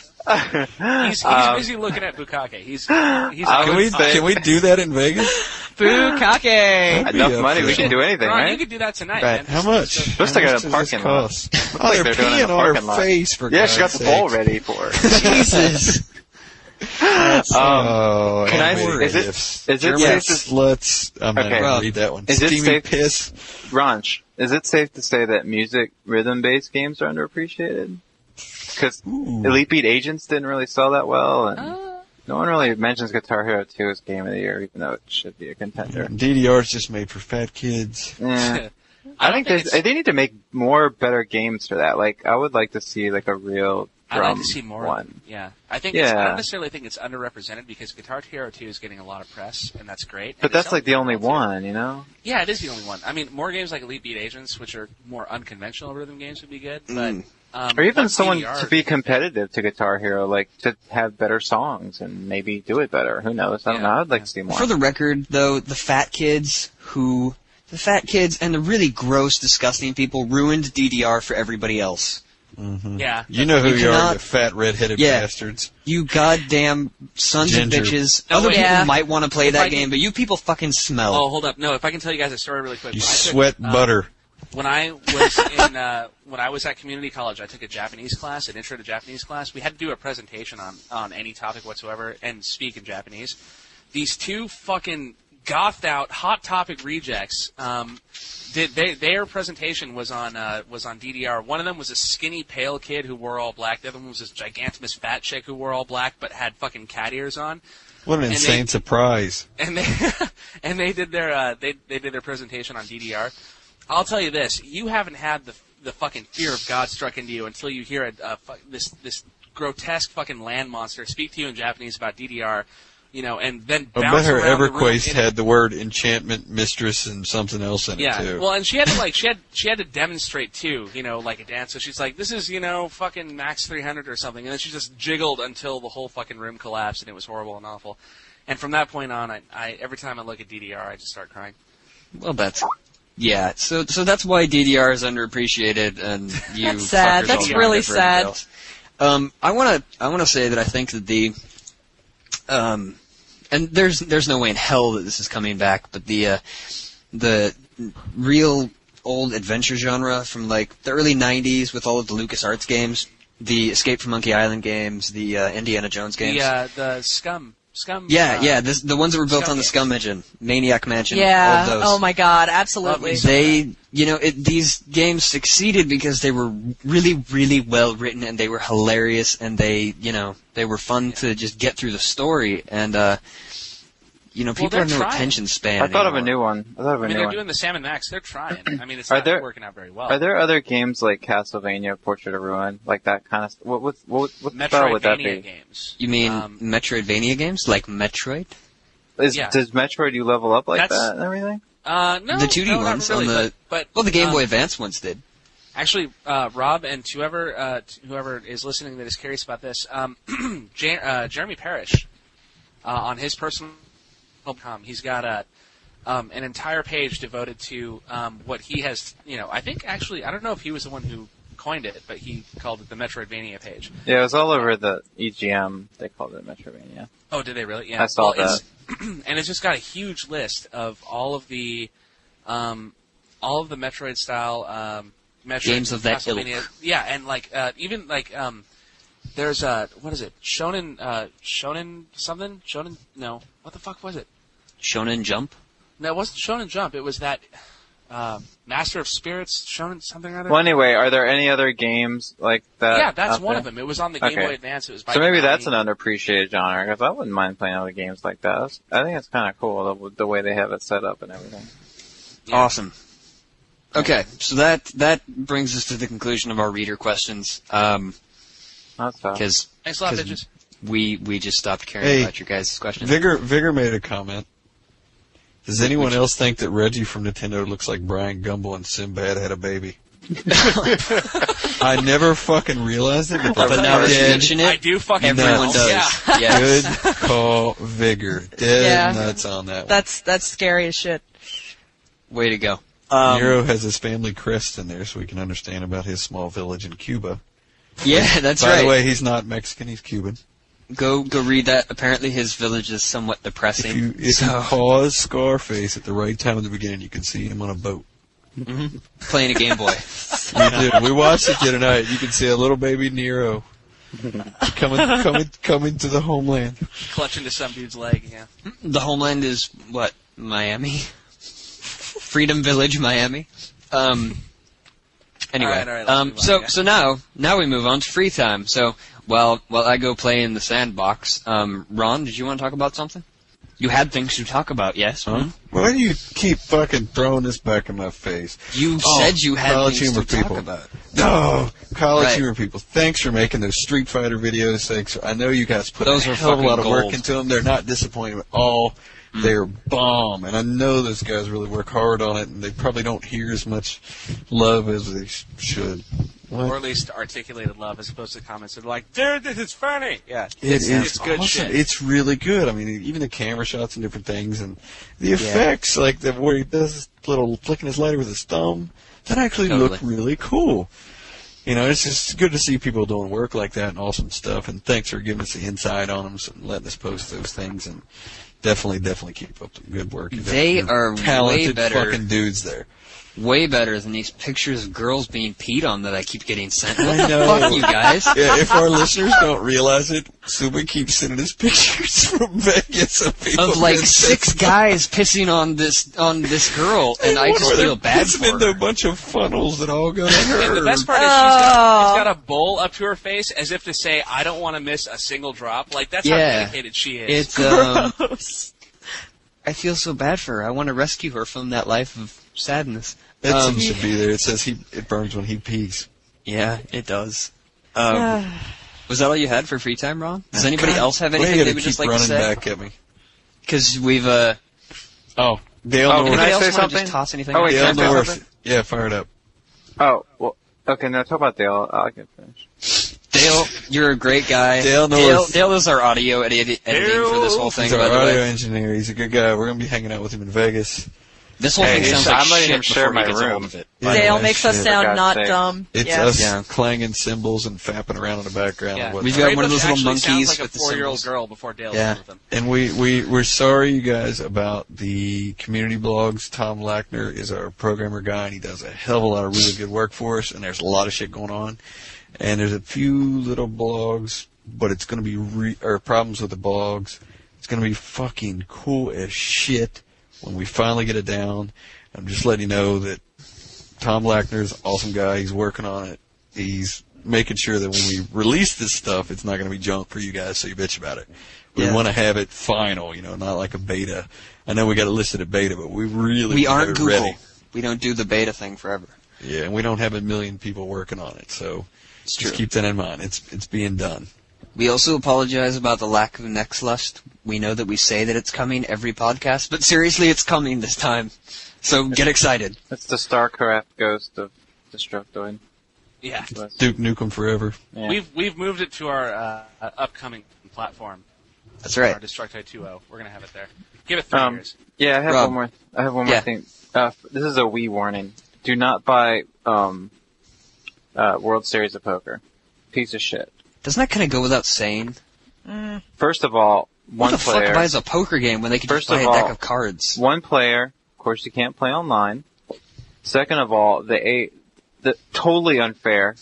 [SPEAKER 5] He's busy looking at Bukake.
[SPEAKER 4] Can we do that in Vegas?
[SPEAKER 6] Bukake!
[SPEAKER 7] Enough money, we can do anything,
[SPEAKER 5] Ron,
[SPEAKER 7] right?
[SPEAKER 5] you could do that tonight,
[SPEAKER 3] Right.
[SPEAKER 5] man.
[SPEAKER 4] How much?
[SPEAKER 7] Looks like a parking lot.
[SPEAKER 4] Oh, they're
[SPEAKER 7] they're doing it
[SPEAKER 4] peeing
[SPEAKER 7] in a
[SPEAKER 4] on her
[SPEAKER 7] parking lot.
[SPEAKER 4] face for
[SPEAKER 7] Yeah, she got
[SPEAKER 4] God's
[SPEAKER 7] the bowl
[SPEAKER 4] sakes.
[SPEAKER 7] ready for her.
[SPEAKER 3] Jesus.
[SPEAKER 7] Can I? Is it safe to?
[SPEAKER 4] I'm not
[SPEAKER 7] Okay.
[SPEAKER 4] going to read that one.
[SPEAKER 7] Is it
[SPEAKER 4] Steamy
[SPEAKER 7] safe-
[SPEAKER 4] piss.
[SPEAKER 7] Ranch, is it safe to say that music rhythm-based games are underappreciated? Because Elite Beat Agents didn't really sell that well, and no one really mentions Guitar Hero 2 as Game of the Year, even though it should be a contender.
[SPEAKER 4] DDR's just made for fat kids.
[SPEAKER 7] Yeah. I think they need to make more better games for that. Like, I would like to see a real
[SPEAKER 5] I'd
[SPEAKER 7] drum
[SPEAKER 5] like to see more
[SPEAKER 7] one.
[SPEAKER 5] Yeah. I don't necessarily think it's underrepresented because Guitar Hero 2 is getting a lot of press, and that's great.
[SPEAKER 7] But that's the only one, you know?
[SPEAKER 5] Yeah, it is the only one. I mean, more games like Elite Beat Agents, which are more unconventional rhythm games, would be good. But
[SPEAKER 7] or even
[SPEAKER 5] once
[SPEAKER 7] someone
[SPEAKER 5] DDR
[SPEAKER 7] to be competitive to Guitar Hero, to have better songs and maybe do it better. Who knows? I don't know. I'd like to see more.
[SPEAKER 3] For the record, though, the fat kids and the really gross, disgusting people ruined DDR for everybody else.
[SPEAKER 4] Mm-hmm.
[SPEAKER 5] Yeah.
[SPEAKER 4] You know who you are,
[SPEAKER 3] cannot-
[SPEAKER 4] you fat red-headed bastards.
[SPEAKER 3] You goddamn sons
[SPEAKER 4] Ginger.
[SPEAKER 3] of bitches.
[SPEAKER 5] No,
[SPEAKER 3] Other
[SPEAKER 5] wait.
[SPEAKER 3] people might want to play
[SPEAKER 5] If
[SPEAKER 3] that
[SPEAKER 5] I can-
[SPEAKER 3] game, but you people fucking smell.
[SPEAKER 5] Oh, hold up. No, if I can tell you guys a story really quick.
[SPEAKER 4] You
[SPEAKER 5] When I took,
[SPEAKER 4] sweat butter.
[SPEAKER 5] When I was when I was at community college, I took a Japanese class, an intro to Japanese class. We had to do a presentation on any topic whatsoever and speak in Japanese. These two fucking gothed out Hot Topic rejects. Their presentation was on DDR. One of them was a skinny, pale kid who wore all black. The other one was this gigantimous fat chick who wore all black but had fucking cat ears on.
[SPEAKER 4] What an insane surprise!
[SPEAKER 5] And they did their they did their presentation on DDR. I'll tell you this: you haven't had the fucking fear of God struck into you until you hear this grotesque fucking land monster speak to you in Japanese about DDR. And then bounce
[SPEAKER 4] I bet her
[SPEAKER 5] around the room
[SPEAKER 4] EverQuest had the word enchantment mistress and something else in it too.
[SPEAKER 5] Well, and she had to she had to demonstrate too, like a dance. So she's like, "This is fucking max 300 or something," and then she just jiggled until the whole fucking room collapsed, and it was horrible and awful. And from that point on, I every time I look at DDR, I just start crying.
[SPEAKER 3] Well, so that's why DDR is underappreciated, and you.
[SPEAKER 6] That's sad. That's really sad.
[SPEAKER 3] I wanna say that I think that and there's no way in hell that this is coming back, but the real old adventure genre from like the early 90s with all of the LucasArts games, the Escape from Monkey Island games, the Indiana Jones games.
[SPEAKER 5] The Scum.
[SPEAKER 3] Yeah, the ones that were built on the Scum engine, Maniac Mansion,
[SPEAKER 6] yeah.
[SPEAKER 3] all of those.
[SPEAKER 6] Oh my God, absolutely.
[SPEAKER 3] These games succeeded because they were really, really well written, and they were hilarious, and they were fun to just get through the story, and people have no attention span.
[SPEAKER 7] I thought
[SPEAKER 3] anymore.
[SPEAKER 7] of a new one.
[SPEAKER 5] They're doing the Sam and Max. They're trying. I mean, it's not working out very well.
[SPEAKER 7] Are there other games like Castlevania, Portrait of Ruin, like that kind of? What style would that be?
[SPEAKER 5] Games.
[SPEAKER 3] You mean Metroidvania games, like Metroid?
[SPEAKER 7] Does Metroid you level up like that and everything?
[SPEAKER 5] No,
[SPEAKER 3] the 2D ones
[SPEAKER 5] not really,
[SPEAKER 3] on the Game Boy Advance ones did.
[SPEAKER 5] Actually, Rob and whoever is listening that is curious about this, Jeremy Parrish, on his personal .com, he's got an entire page devoted to what he has. I think actually, I don't know if he was the one who coined it, but he called it the Metroidvania page.
[SPEAKER 7] Yeah, it was all over the EGM. They called it Metroidvania.
[SPEAKER 5] Oh, did they really? Yeah,
[SPEAKER 7] I saw that.
[SPEAKER 5] And it's just got a huge list of all of the Metroid style Metroid
[SPEAKER 3] games of that ilk.
[SPEAKER 5] Yeah, and even there's what is it? Shonen something? Shonen? No, what the fuck was it?
[SPEAKER 3] Shonen Jump?
[SPEAKER 5] No, it wasn't Shonen Jump. It was that Master of Spirits Shonen something or other.
[SPEAKER 7] Well, anyway, are there any other games like that?
[SPEAKER 5] Yeah, that's one of them. It was on the Game Boy Advance. It was by
[SPEAKER 7] so maybe
[SPEAKER 5] Konami.
[SPEAKER 7] that's an underappreciated genre, because I wouldn't mind playing other games like that. I think it's kind of cool the way they have it set up and everything.
[SPEAKER 3] Yeah. Awesome. Okay, so that brings us to the conclusion of our reader questions. Because
[SPEAKER 5] thanks a lot, bitches.
[SPEAKER 3] We just stopped caring about your guys' questions.
[SPEAKER 4] Vigor made a comment. Does anyone else think that Reggie from Nintendo looks like Brian Gumble and Sinbad had a baby? I never fucking realized it, but
[SPEAKER 3] now that you mention it,
[SPEAKER 5] I do fucking
[SPEAKER 3] everyone does.
[SPEAKER 5] Yeah.
[SPEAKER 3] Yes.
[SPEAKER 4] Good call, Vigor. Dead nuts on that one.
[SPEAKER 6] That's scary as shit.
[SPEAKER 3] Way to go.
[SPEAKER 4] Nero has his family crest in there, so we can understand about his small village in Cuba.
[SPEAKER 3] Yeah, that's
[SPEAKER 4] right.
[SPEAKER 3] By
[SPEAKER 4] the way, he's not Mexican; he's Cuban.
[SPEAKER 3] Go read that. Apparently, his village is somewhat depressing.
[SPEAKER 4] If you pause Scarface at the right time in the beginning, you can see him on a boat.
[SPEAKER 3] Mm-hmm. Playing a Game Boy.
[SPEAKER 4] You did. We watched it the other night. You can see a little baby Nero coming to the homeland.
[SPEAKER 5] Clutching to some dude's leg, yeah.
[SPEAKER 3] The homeland is, what, Miami? Freedom Village, Miami. Anyway,
[SPEAKER 5] all right,
[SPEAKER 3] so now we move on to free time. So while I go play in the sandbox, Ron, did you want to talk about something? You had things to talk about, yes?
[SPEAKER 4] Huh? Why do you keep fucking throwing this back in my face?
[SPEAKER 3] You said you had
[SPEAKER 4] College
[SPEAKER 3] things
[SPEAKER 4] humor
[SPEAKER 3] to
[SPEAKER 4] people.
[SPEAKER 3] talk about.
[SPEAKER 4] No, College humor people. Thanks for making those Street Fighter videos. Thanks. I know you guys put a hell of a lot of work into them. They're not disappointing at all. They're bomb, and I know those guys really work hard on it, and they probably don't hear as much love as they should. What?
[SPEAKER 5] Or at least articulated love, as opposed to comments that are like, "Dude, this is funny." Yeah,
[SPEAKER 4] it's
[SPEAKER 5] good
[SPEAKER 4] awesome.
[SPEAKER 5] shit.
[SPEAKER 4] It's really good. I mean, even the camera shots and different things, and the effects, like where he does this little flicking his lighter with his thumb, that actually looked really cool. You know, it's just good to see people doing work like that and awesome stuff. And thanks for giving us the inside on them and letting us post those things. And definitely keep up the good work.
[SPEAKER 3] They are
[SPEAKER 4] talented
[SPEAKER 3] way better.
[SPEAKER 4] fucking dudes there.
[SPEAKER 3] way better than these pictures of girls being peed on that I keep getting sent. What
[SPEAKER 4] I
[SPEAKER 3] the
[SPEAKER 4] know.
[SPEAKER 3] fuck, you guys?
[SPEAKER 4] Yeah, if our listeners don't realize it, Suba keeps sending us pictures from Vegas of people
[SPEAKER 3] Of like
[SPEAKER 4] getting
[SPEAKER 3] 6 guys pissing on this girl, and I just feel bad
[SPEAKER 4] pissing
[SPEAKER 3] for
[SPEAKER 4] into a
[SPEAKER 3] her.
[SPEAKER 4] bunch of funnels that all go to her.
[SPEAKER 5] And the best part is she's got a bowl up to her face as if to say, I don't want to miss a single drop. Like, that's how dedicated she is.
[SPEAKER 3] It's, I feel so bad for her. I want to rescue her from that life of sadness.
[SPEAKER 4] That seems to be there. It says it burns when he pees.
[SPEAKER 3] Yeah, it does. Was that all you had for free time, Ron? Does anybody else have anything they would just like to say?
[SPEAKER 4] Running back at me.
[SPEAKER 3] Because we've,
[SPEAKER 4] Dale North.
[SPEAKER 3] anybody
[SPEAKER 7] I
[SPEAKER 3] else
[SPEAKER 7] say
[SPEAKER 3] want to
[SPEAKER 7] something?
[SPEAKER 3] just toss anything?
[SPEAKER 7] Oh, wait,
[SPEAKER 3] out?
[SPEAKER 7] can I
[SPEAKER 4] Dale
[SPEAKER 7] say
[SPEAKER 4] North.
[SPEAKER 7] something?
[SPEAKER 4] Yeah, fire it up.
[SPEAKER 7] Oh, well, okay, now talk about Dale. I'll get finished.
[SPEAKER 3] Dale, you're a great guy.
[SPEAKER 4] Dale North.
[SPEAKER 3] Dale is our audio editing for this whole thing,
[SPEAKER 4] He's our
[SPEAKER 3] by the
[SPEAKER 4] audio
[SPEAKER 3] way.
[SPEAKER 4] engineer. He's a good guy. We're going to be hanging out with him in Vegas.
[SPEAKER 3] This whole thing
[SPEAKER 7] Hey,
[SPEAKER 3] sounds like
[SPEAKER 7] I'm letting him
[SPEAKER 3] shit
[SPEAKER 7] share
[SPEAKER 3] before he
[SPEAKER 7] my
[SPEAKER 3] gets a hold
[SPEAKER 7] room.
[SPEAKER 3] of it.
[SPEAKER 6] Dale
[SPEAKER 4] Yeah,
[SPEAKER 6] makes us
[SPEAKER 4] shit.
[SPEAKER 6] sound
[SPEAKER 7] For God's
[SPEAKER 6] not
[SPEAKER 7] sake.
[SPEAKER 6] dumb.
[SPEAKER 4] It's
[SPEAKER 6] Yes.
[SPEAKER 4] us
[SPEAKER 3] Yeah.
[SPEAKER 4] clanging cymbals and fapping around in the background.
[SPEAKER 5] Yeah.
[SPEAKER 4] And whatnot.
[SPEAKER 3] We've got one of those
[SPEAKER 5] Bush
[SPEAKER 3] little
[SPEAKER 5] actually
[SPEAKER 3] monkeys
[SPEAKER 5] sounds like
[SPEAKER 3] with
[SPEAKER 5] a
[SPEAKER 3] the
[SPEAKER 5] 4-year-old
[SPEAKER 3] cymbals.
[SPEAKER 5] girl before Dale's
[SPEAKER 3] Yeah.
[SPEAKER 5] with him.
[SPEAKER 4] And we're sorry, you guys, about the community blogs. Tom Lackner is our programmer guy, and he does a hell of a lot of really good work for us, and there's a lot of shit going on. And there's a few little blogs, but it's going to be problems with the blogs. It's going to be fucking cool as shit when we finally get it down. I'm just letting you know that Tom Lackner's an awesome guy. He's working on it. He's making sure that when we release this stuff, it's not going to be junk for you guys, so you bitch about it. We
[SPEAKER 3] Yeah.
[SPEAKER 4] want to have it final, not like a beta. I know we got it listed at beta, but we really
[SPEAKER 3] We
[SPEAKER 4] want to
[SPEAKER 3] aren't
[SPEAKER 4] have it
[SPEAKER 3] Google.
[SPEAKER 4] ready.
[SPEAKER 3] We don't do the beta thing forever.
[SPEAKER 4] Yeah, and we don't have a million people working on it, so
[SPEAKER 3] It's
[SPEAKER 4] just
[SPEAKER 3] true.
[SPEAKER 4] keep that in mind. It's being done.
[SPEAKER 3] We also apologize about the lack of next lust. We know that we say that it's coming every podcast, but seriously, it's coming this time. So get excited.
[SPEAKER 7] It's the StarCraft ghost of Destructoid.
[SPEAKER 5] Yeah.
[SPEAKER 4] Duke Nukem forever.
[SPEAKER 7] Yeah.
[SPEAKER 5] We've moved it to our upcoming platform.
[SPEAKER 3] That's right.
[SPEAKER 5] Our Destructoid 2.0. We're going to have it there. Give it 3 years.
[SPEAKER 7] Yeah, I have
[SPEAKER 3] Rob.
[SPEAKER 7] one more. I have one
[SPEAKER 3] Yeah.
[SPEAKER 7] more thing. This is a wee warning. Do not buy World Series of Poker. Piece of shit.
[SPEAKER 3] Doesn't that kind of go without saying?
[SPEAKER 7] First of all,
[SPEAKER 3] Who
[SPEAKER 7] one
[SPEAKER 3] the
[SPEAKER 7] player.
[SPEAKER 3] fuck buys a poker game when they can just
[SPEAKER 7] First
[SPEAKER 3] buy
[SPEAKER 7] of
[SPEAKER 3] a deck
[SPEAKER 7] all,
[SPEAKER 3] of cards?
[SPEAKER 7] One player. Of course, you can't play online. Second of all, the totally unfair.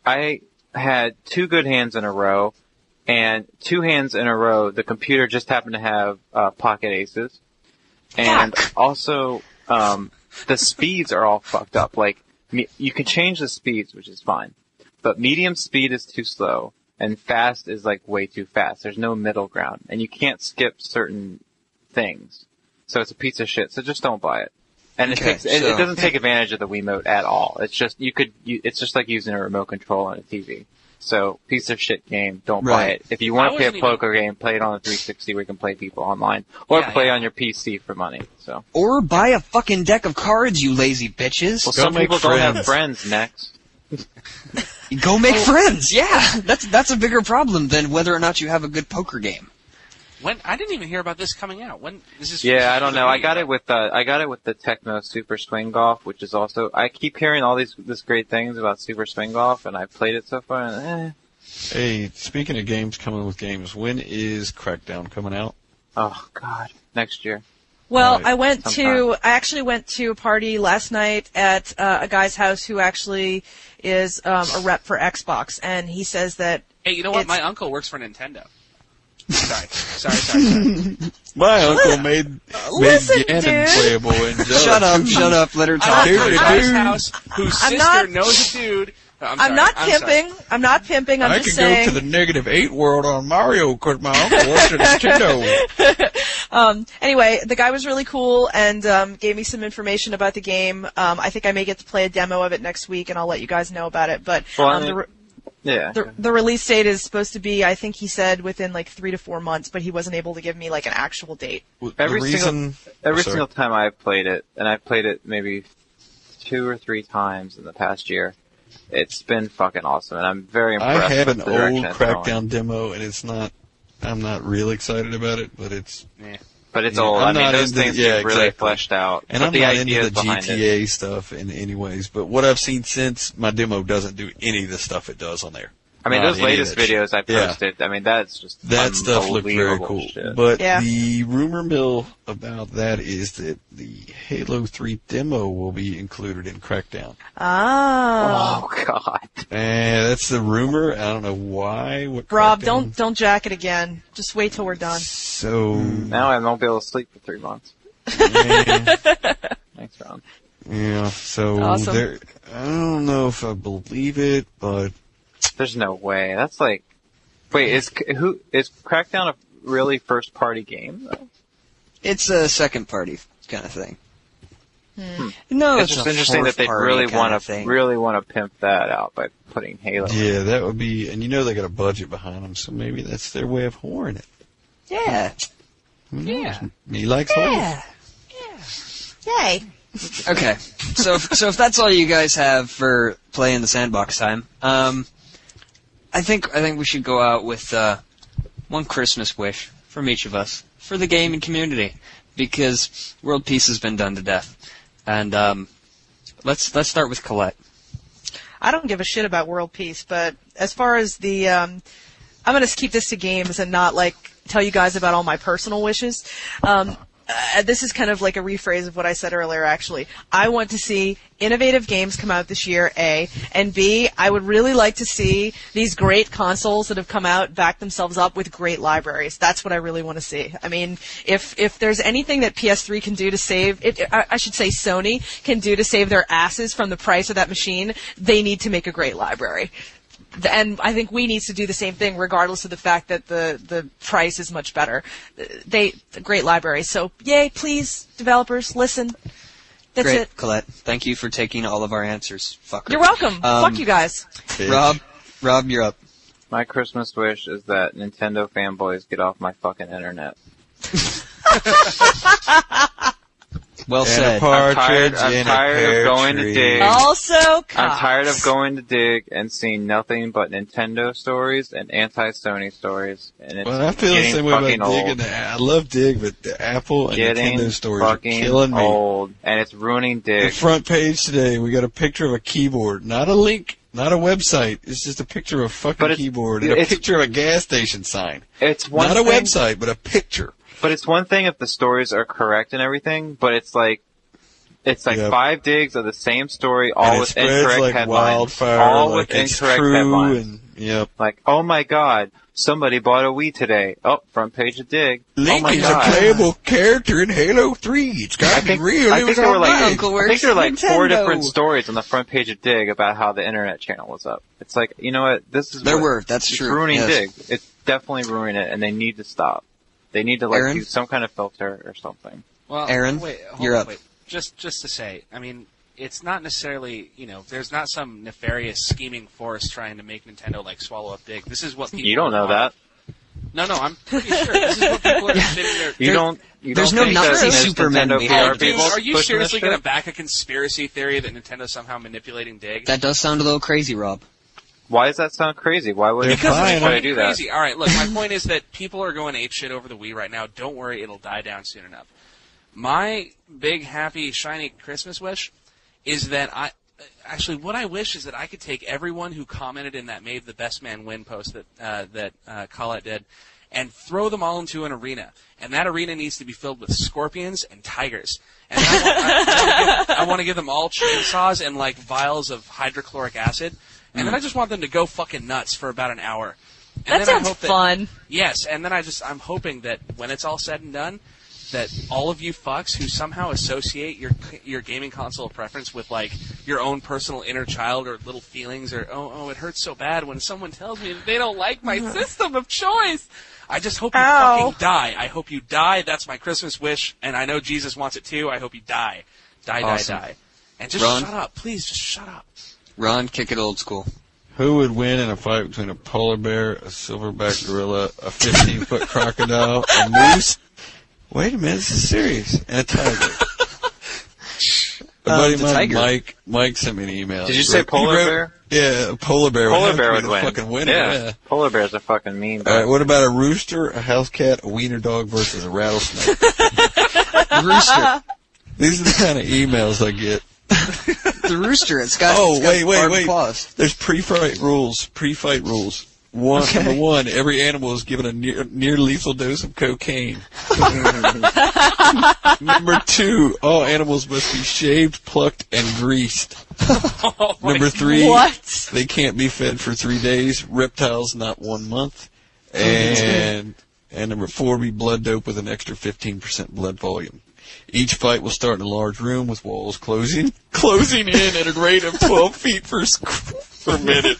[SPEAKER 7] I had 2 good hands in a row, and 2 hands in a row, the computer just happened to have pocket aces. And also, the speeds are all fucked up. Like, you can change the speeds, which is fine. But medium speed is too slow, and fast is like way too fast. There's no middle ground, and you can't skip certain things. So it's a piece of shit. So just don't buy it. And
[SPEAKER 3] Okay,
[SPEAKER 7] it doesn't take advantage of the Wiimote at all. It's just it's just like using a remote control on a TV. So piece of shit game. Don't buy
[SPEAKER 3] Right.
[SPEAKER 7] it. If you want
[SPEAKER 5] I
[SPEAKER 7] to play a
[SPEAKER 5] wasn't even-
[SPEAKER 7] poker game, play it on a 360 where you can play people online, or
[SPEAKER 5] Yeah,
[SPEAKER 7] play
[SPEAKER 5] yeah.
[SPEAKER 7] on your PC for money. So
[SPEAKER 3] Or buy a fucking deck of cards, you lazy bitches.
[SPEAKER 7] well,
[SPEAKER 4] Go
[SPEAKER 7] some
[SPEAKER 4] make
[SPEAKER 7] people don't have
[SPEAKER 4] friends.
[SPEAKER 7] friends. Next.
[SPEAKER 3] Go make friends. Yeah, that's a bigger problem than whether or not you have a good poker game.
[SPEAKER 5] When I didn't even hear about this coming out. When this is?
[SPEAKER 7] Yeah, I don't know. I got it with the Techno Super Swing Golf, which is also I keep hearing all this great things about Super Swing Golf, and I played it so far. And,
[SPEAKER 4] Hey, speaking of games coming with games, when is Crackdown coming out?
[SPEAKER 7] oh God, next year.
[SPEAKER 6] Well,
[SPEAKER 4] Right.
[SPEAKER 6] I actually went to a party last night at a guy's house who actually is a rep for Xbox, and he says that
[SPEAKER 5] Hey, you know what?
[SPEAKER 6] It's-
[SPEAKER 5] My uncle works for Nintendo. Sorry.
[SPEAKER 4] My uncle made
[SPEAKER 6] listen,
[SPEAKER 4] Ganon
[SPEAKER 6] dude.
[SPEAKER 4] playable and
[SPEAKER 3] Shut up, let her talk.
[SPEAKER 5] I went to a guy's
[SPEAKER 4] dude.
[SPEAKER 5] house whose
[SPEAKER 6] I'm
[SPEAKER 5] sister
[SPEAKER 6] not-
[SPEAKER 5] knows a dude.
[SPEAKER 6] I'm not pimping. I'm not pimping. I'm
[SPEAKER 4] I
[SPEAKER 6] just
[SPEAKER 4] could
[SPEAKER 6] saying.
[SPEAKER 4] go to the -8 world on Mario because my uncle works at Nintendo.
[SPEAKER 6] Anyway, the guy was really cool and gave me some information about the game. I think I may get to play a demo of it next week, and I'll let you guys know about it. But
[SPEAKER 7] Well, I mean, yeah.
[SPEAKER 6] the release date is supposed to be, I think he said, within like 3 to 4 months, but he wasn't able to give me like an actual date.
[SPEAKER 7] Every
[SPEAKER 4] the reason,
[SPEAKER 7] single time I've played it, and I've played it maybe 2 or 3 times in the past year, it's been fucking awesome, and I'm very impressed.
[SPEAKER 4] I have an
[SPEAKER 7] with the direction
[SPEAKER 4] old
[SPEAKER 7] it's going.
[SPEAKER 4] Crackdown demo, and it's not. I'm not real excited about it, but it's.
[SPEAKER 7] But it's
[SPEAKER 4] Yeah,
[SPEAKER 7] old.
[SPEAKER 4] I'm
[SPEAKER 7] I mean,
[SPEAKER 4] not
[SPEAKER 7] those
[SPEAKER 4] into-
[SPEAKER 7] things
[SPEAKER 4] yeah,
[SPEAKER 7] get really
[SPEAKER 4] exactly.
[SPEAKER 7] fleshed out.
[SPEAKER 4] And
[SPEAKER 7] but
[SPEAKER 4] I'm
[SPEAKER 7] the
[SPEAKER 4] not
[SPEAKER 7] ideas
[SPEAKER 4] into the
[SPEAKER 7] behind it.
[SPEAKER 4] GTA stuff in any ways, but what I've seen since, my demo doesn't do any of the stuff it does on there.
[SPEAKER 7] I mean,
[SPEAKER 4] not
[SPEAKER 7] those
[SPEAKER 4] any of
[SPEAKER 7] latest
[SPEAKER 4] that shit.
[SPEAKER 7] videos I posted, I mean, that's just
[SPEAKER 4] That stuff looked very
[SPEAKER 7] unbelievable
[SPEAKER 4] cool.
[SPEAKER 7] shit.
[SPEAKER 4] But
[SPEAKER 6] Yeah.
[SPEAKER 4] the rumor mill about that is that the Halo 3 demo will be included in Crackdown.
[SPEAKER 6] Oh.
[SPEAKER 7] Oh, God.
[SPEAKER 4] And that's the rumor. I don't know why. What
[SPEAKER 6] Rob,
[SPEAKER 4] Crackdown-
[SPEAKER 6] don't jack it again. Just wait till we're done.
[SPEAKER 4] So
[SPEAKER 7] Now I won't be able to sleep for 3 months.
[SPEAKER 4] yeah,
[SPEAKER 7] Thanks, Ron.
[SPEAKER 4] yeah. So
[SPEAKER 6] Awesome.
[SPEAKER 4] there. I don't know if I believe it, but
[SPEAKER 7] There's no way. That's like... Wait, is Crackdown a really first-party game, though?
[SPEAKER 3] It's a second party kind of thing. No,
[SPEAKER 7] It's just interesting that they really want to pimp that out by putting Halo.
[SPEAKER 4] yeah, that would be. And you know they got a budget behind them, so maybe that's their way of whoring it.
[SPEAKER 3] Yeah.
[SPEAKER 4] Who knows? He likes whores.
[SPEAKER 6] Yay.
[SPEAKER 3] Okay. So if that's all you guys have for play in the sandbox time, I think we should go out with one Christmas wish from each of us for the gaming community, because world peace has been done to death. And let's start with Colette.
[SPEAKER 6] I don't give a shit about world peace, but as far as the, I'm going to keep this to games and not like tell you guys about all my personal wishes. This is kind of like a rephrase of what I said earlier, actually. I want to see innovative games come out this year, A, and B, I would really like to see these great consoles that have come out back themselves up with great libraries. That's what I really want to see. I mean, if there's anything that PS3 can do to save, I should say Sony can do to save their asses from the price of that machine, they need to make a great library. And I think we need to do the same thing, regardless of the fact that the price is much better. Great libraries. So, yay, please, developers, listen. That's
[SPEAKER 3] Great,
[SPEAKER 6] it.
[SPEAKER 3] Colette. Thank you for taking all of our answers, fucker.
[SPEAKER 6] You're welcome. Fuck you guys.
[SPEAKER 4] Bitch.
[SPEAKER 3] Rob, you're up.
[SPEAKER 7] My Christmas wish is that Nintendo fanboys get off my fucking internet.
[SPEAKER 3] Well
[SPEAKER 4] And
[SPEAKER 3] said.
[SPEAKER 4] a partridge
[SPEAKER 7] I'm
[SPEAKER 4] in a
[SPEAKER 7] tired
[SPEAKER 4] pear
[SPEAKER 7] of going
[SPEAKER 4] tree.
[SPEAKER 7] to dig.
[SPEAKER 6] Also,
[SPEAKER 7] I'm
[SPEAKER 6] cops.
[SPEAKER 7] tired of going to dig and seeing nothing but Nintendo stories and anti-Sony stories. And it's
[SPEAKER 4] Well, I feel the
[SPEAKER 7] getting
[SPEAKER 4] same way
[SPEAKER 7] fucking
[SPEAKER 4] about Dig.
[SPEAKER 7] old.
[SPEAKER 4] I love Dig, but the Apple and
[SPEAKER 7] Getting
[SPEAKER 4] Nintendo stories are
[SPEAKER 7] fucking
[SPEAKER 4] killing me.
[SPEAKER 7] old, and it's ruining
[SPEAKER 4] The
[SPEAKER 7] Dig.
[SPEAKER 4] front page today, we got a picture of a keyboard, not a link, not a website. It's just a picture of a fucking
[SPEAKER 7] But it's-
[SPEAKER 4] keyboard and a
[SPEAKER 7] it's-
[SPEAKER 4] picture of a gas station sign.
[SPEAKER 7] It's one
[SPEAKER 4] Not a
[SPEAKER 7] thing,
[SPEAKER 4] website, but a picture.
[SPEAKER 7] But it's one thing if the stories are correct and everything, but it's like
[SPEAKER 4] Yep.
[SPEAKER 7] 5 digs of the same story, all
[SPEAKER 4] And it
[SPEAKER 7] with
[SPEAKER 4] spreads
[SPEAKER 7] incorrect
[SPEAKER 4] like
[SPEAKER 7] headlines.
[SPEAKER 4] wildfire,
[SPEAKER 7] All
[SPEAKER 4] like
[SPEAKER 7] with
[SPEAKER 4] it's
[SPEAKER 7] incorrect
[SPEAKER 4] true,
[SPEAKER 7] headlines.
[SPEAKER 4] and yep.
[SPEAKER 7] Like, oh my god, somebody bought a Wii today. Oh, front page of Dig.
[SPEAKER 4] Link
[SPEAKER 7] oh my
[SPEAKER 4] is
[SPEAKER 7] god.
[SPEAKER 4] a playable character in Halo 3. It's gotta be real.
[SPEAKER 7] I
[SPEAKER 4] It
[SPEAKER 7] think
[SPEAKER 4] was
[SPEAKER 7] there were
[SPEAKER 4] all
[SPEAKER 7] like,
[SPEAKER 4] right.
[SPEAKER 3] Uncle
[SPEAKER 7] I
[SPEAKER 3] works
[SPEAKER 7] think there were like
[SPEAKER 3] at
[SPEAKER 7] 4
[SPEAKER 3] Nintendo.
[SPEAKER 7] different stories on the front page of Dig about how the internet channel was up. It's like, you know what, this is
[SPEAKER 3] That's
[SPEAKER 7] it's
[SPEAKER 3] true.
[SPEAKER 7] ruining
[SPEAKER 3] Yes.
[SPEAKER 7] Dig. It's definitely ruining it, and they need to stop. They need to
[SPEAKER 3] Aaron?
[SPEAKER 7] do some kind of filter or something.
[SPEAKER 5] Well,
[SPEAKER 3] Aaron,
[SPEAKER 5] wait, hold
[SPEAKER 3] you're
[SPEAKER 5] on,
[SPEAKER 3] up.
[SPEAKER 5] Wait. Just to say, I mean, it's not necessarily, there's not some nefarious scheming force trying to make Nintendo like swallow up Dig. This is what people
[SPEAKER 7] You don't know
[SPEAKER 5] want.
[SPEAKER 7] that.
[SPEAKER 5] No, I'm pretty sure this is what people are sitting there.
[SPEAKER 7] You don't
[SPEAKER 3] there's no
[SPEAKER 7] think that
[SPEAKER 3] Nazi
[SPEAKER 7] there's
[SPEAKER 3] Superman
[SPEAKER 7] Nintendo
[SPEAKER 3] behind
[SPEAKER 7] PR
[SPEAKER 3] this.
[SPEAKER 7] people
[SPEAKER 5] Are you
[SPEAKER 7] pushing
[SPEAKER 5] seriously
[SPEAKER 7] this
[SPEAKER 5] going to
[SPEAKER 7] shit?
[SPEAKER 5] back a conspiracy theory that Nintendo's somehow manipulating Dig?
[SPEAKER 3] That does sound a little crazy, Rob.
[SPEAKER 7] Why does that sound crazy? Why would
[SPEAKER 4] They're
[SPEAKER 5] Because
[SPEAKER 4] fine.
[SPEAKER 5] it's
[SPEAKER 7] try to
[SPEAKER 5] fucking
[SPEAKER 7] do that?
[SPEAKER 5] crazy. All right, look, my point is that people are going apeshit over the Wii right now. Don't worry, it'll die down soon enough. My big, happy, shiny Christmas wish is that actually, what I wish is that I could take everyone who commented in that Made the Best Man Win post that Colette did and throw them all into an arena. And that arena needs to be filled with scorpions and tigers. And I want to give them all chainsaws and like vials of hydrochloric acid. And then I just want them to go fucking nuts for about an hour. And
[SPEAKER 6] That
[SPEAKER 5] then
[SPEAKER 6] sounds
[SPEAKER 5] I hope
[SPEAKER 6] fun.
[SPEAKER 5] Yes, and then I'm hoping that when it's all said and done, that all of you fucks who somehow associate your gaming console preference with like your own personal inner child or little feelings or oh it hurts so bad when someone tells me that they don't like my system of choice. I just hope you fucking die. I hope you die. That's my Christmas wish, and I know Jesus wants it too. I hope you die.
[SPEAKER 3] Awesome.
[SPEAKER 5] Die. And just
[SPEAKER 3] Ron?
[SPEAKER 5] shut up. Please just shut up.
[SPEAKER 3] Ron, kick it old school.
[SPEAKER 4] Who would win in a fight between a polar bear, a silverback gorilla, a 15-foot crocodile, a moose? Wait a minute, this is serious. And a tiger. A buddy of
[SPEAKER 3] the
[SPEAKER 4] mine,
[SPEAKER 3] tiger.
[SPEAKER 4] Mike sent me an email.
[SPEAKER 7] Did you say polar bear?
[SPEAKER 4] Yeah, a polar bear.
[SPEAKER 7] Polar bear
[SPEAKER 4] have
[SPEAKER 7] would
[SPEAKER 4] to be the
[SPEAKER 7] win.
[SPEAKER 4] Fucking winner.
[SPEAKER 7] Yeah. Polar bears are fucking mean.
[SPEAKER 4] All right, what about a rooster, a house cat, a wiener dog versus a rattlesnake?
[SPEAKER 3] Rooster.
[SPEAKER 4] These are the kind of emails I get.
[SPEAKER 3] the rooster. It's got.
[SPEAKER 4] Oh,
[SPEAKER 3] it's got barbed
[SPEAKER 4] wait.
[SPEAKER 3] claws.
[SPEAKER 4] There's pre-fight rules. Number one, every animal is given a near lethal dose of cocaine. Number two, all animals must be shaved, plucked, and greased. Number three, they can't be fed for 3 days. Reptiles, not 1 month. And number four, be blood dope with an extra 15% blood volume. Each fight will start in a large room with walls closing in at a rate of 12 feet per minute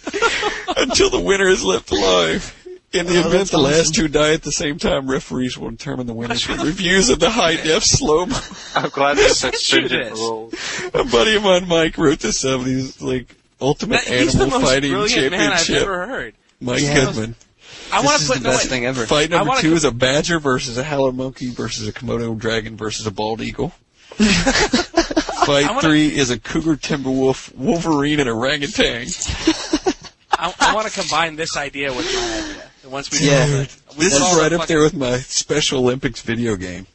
[SPEAKER 4] until the winner is left alive. In the event the last two die at the same time, referees will determine the winner through reviews of the high-def slow-mo.
[SPEAKER 7] I'm glad there's such stringent rules.
[SPEAKER 4] A buddy of mine, Mike, wrote this up, and he's like, Ultimate Animal Fighting Championship.
[SPEAKER 5] Man I've ever heard.
[SPEAKER 4] Mike Goodman.
[SPEAKER 5] I want to put
[SPEAKER 3] the best thing ever.
[SPEAKER 4] Fight number two is a badger versus a howler monkey versus a Komodo dragon versus a bald eagle. Fight three is a cougar, timber wolf, wolverine, and orangutan.
[SPEAKER 5] I want to combine this idea with my idea. Once we
[SPEAKER 4] this is right up there with my Special Olympics video game.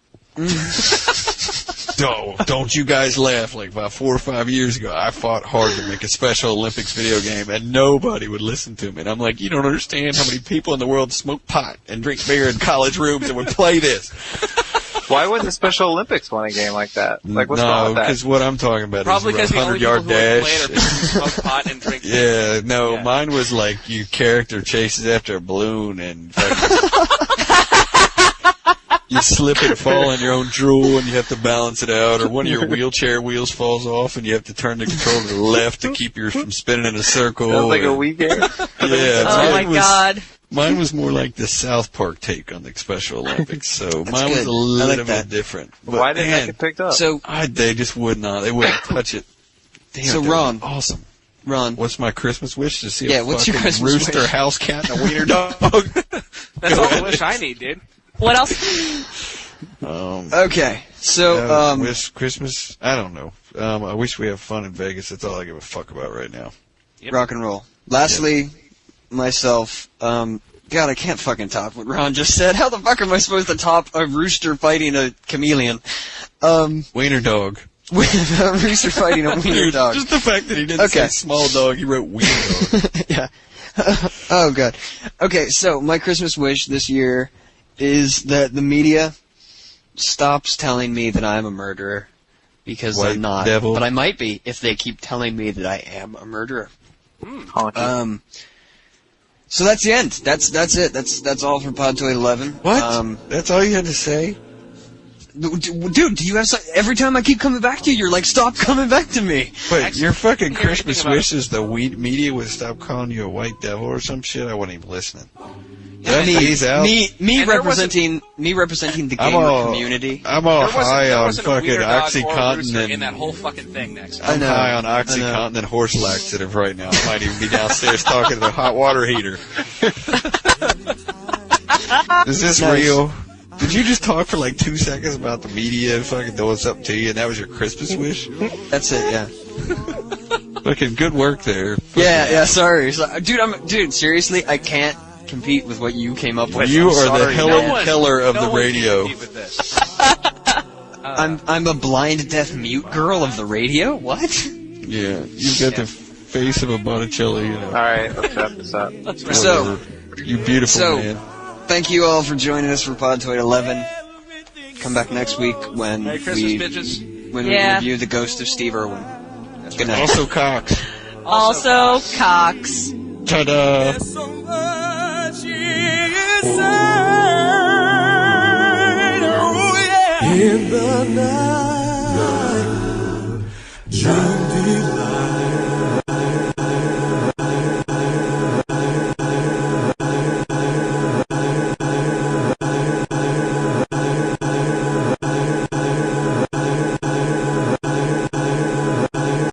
[SPEAKER 4] Don't you guys laugh. Like about 4 or 5 years ago, I fought hard to make a Special Olympics video game, and nobody would listen to me. And I'm like, you don't understand how many people in the world smoke pot and drink beer in college rooms and would play this.
[SPEAKER 7] Why wouldn't the Special Olympics want a game like that? Like, what's wrong with that?
[SPEAKER 4] Because what I'm talking about
[SPEAKER 5] Probably
[SPEAKER 4] is a 100-yard dash.
[SPEAKER 5] Probably smoke pot and drink beer.
[SPEAKER 4] Mine was like your character chases after a balloon and you slip and fall in your own drool and you have to balance it out, or one of your wheelchair wheels falls off and you have to turn the control to the left to keep yours from spinning in a circle.
[SPEAKER 7] Sounds like a Wii game.
[SPEAKER 6] Oh my god.
[SPEAKER 4] Mine was more like the South Park take on the Special Olympics, so mine was a little bit different.
[SPEAKER 7] But why didn't that get picked up?
[SPEAKER 3] So
[SPEAKER 4] they just would not. They wouldn't touch it. Damn,
[SPEAKER 3] so Ron,
[SPEAKER 4] awesome.
[SPEAKER 3] Ron,
[SPEAKER 4] what's my Christmas wish? To see
[SPEAKER 3] what's your Christmas
[SPEAKER 4] rooster,
[SPEAKER 3] wish?
[SPEAKER 4] house cat, and a wiener dog.
[SPEAKER 5] That's all the wish I need, dude.
[SPEAKER 6] What else?
[SPEAKER 3] Okay, so
[SPEAKER 4] wish Christmas. I don't know. I wish we have fun in Vegas. That's all I give a fuck about right now.
[SPEAKER 5] Yep.
[SPEAKER 3] Rock and roll. Lastly, myself. God, I can't fucking top what Ron just said. How the fuck am I supposed to top a rooster fighting a chameleon?
[SPEAKER 4] Wiener dog.
[SPEAKER 3] A rooster fighting a wiener dog.
[SPEAKER 4] Just the fact that he didn't say small dog, he wrote wiener dog.
[SPEAKER 3] Yeah. Oh god. Okay, so my Christmas wish this year is that the media stops telling me that I'm a murderer, because
[SPEAKER 4] White
[SPEAKER 3] I'm not.
[SPEAKER 4] devil.
[SPEAKER 3] But I might be if they keep telling me that I am a murderer. So that's the end. That's it. That's all for Podtoid 11.
[SPEAKER 4] What? That's all you had to say?
[SPEAKER 3] Dude, do you have every time I keep coming back to you, you're like, stop coming back to me.
[SPEAKER 4] But your fucking Christmas wish is the media would stop calling you a white devil or some shit? I wasn't even listening.
[SPEAKER 3] Me representing the gamer community.
[SPEAKER 4] I'm all high on fucking
[SPEAKER 5] OxyContin
[SPEAKER 4] and
[SPEAKER 5] in that whole fucking thing next.
[SPEAKER 4] I'm high on OxyContin and horse laxative right now. I might even be downstairs talking to the hot water heater. Is this real? Did you just talk for like 2 seconds about the media fucking doing something to you, and that was your Christmas wish?
[SPEAKER 3] That's it, yeah.
[SPEAKER 4] Fucking good work there.
[SPEAKER 3] Yeah, sorry. Dude, seriously, I can't compete with what you came up with.
[SPEAKER 4] You are the Helen Keller of the radio.
[SPEAKER 3] I'm a blind, deaf, mute girl of the radio? What?
[SPEAKER 4] Yeah, you've got the face of a Botticelli. You know.
[SPEAKER 7] Alright, let's wrap this up.
[SPEAKER 3] So,
[SPEAKER 4] you beautiful man.
[SPEAKER 3] Thank you all for joining us for Podtoid 11. Come back next week when
[SPEAKER 5] Merry Christmas, bitches.
[SPEAKER 3] we review The Ghost of Steve Irwin. Good night.
[SPEAKER 4] Also Cox.
[SPEAKER 6] Also Cox.
[SPEAKER 4] Ta-da!
[SPEAKER 1] In the night,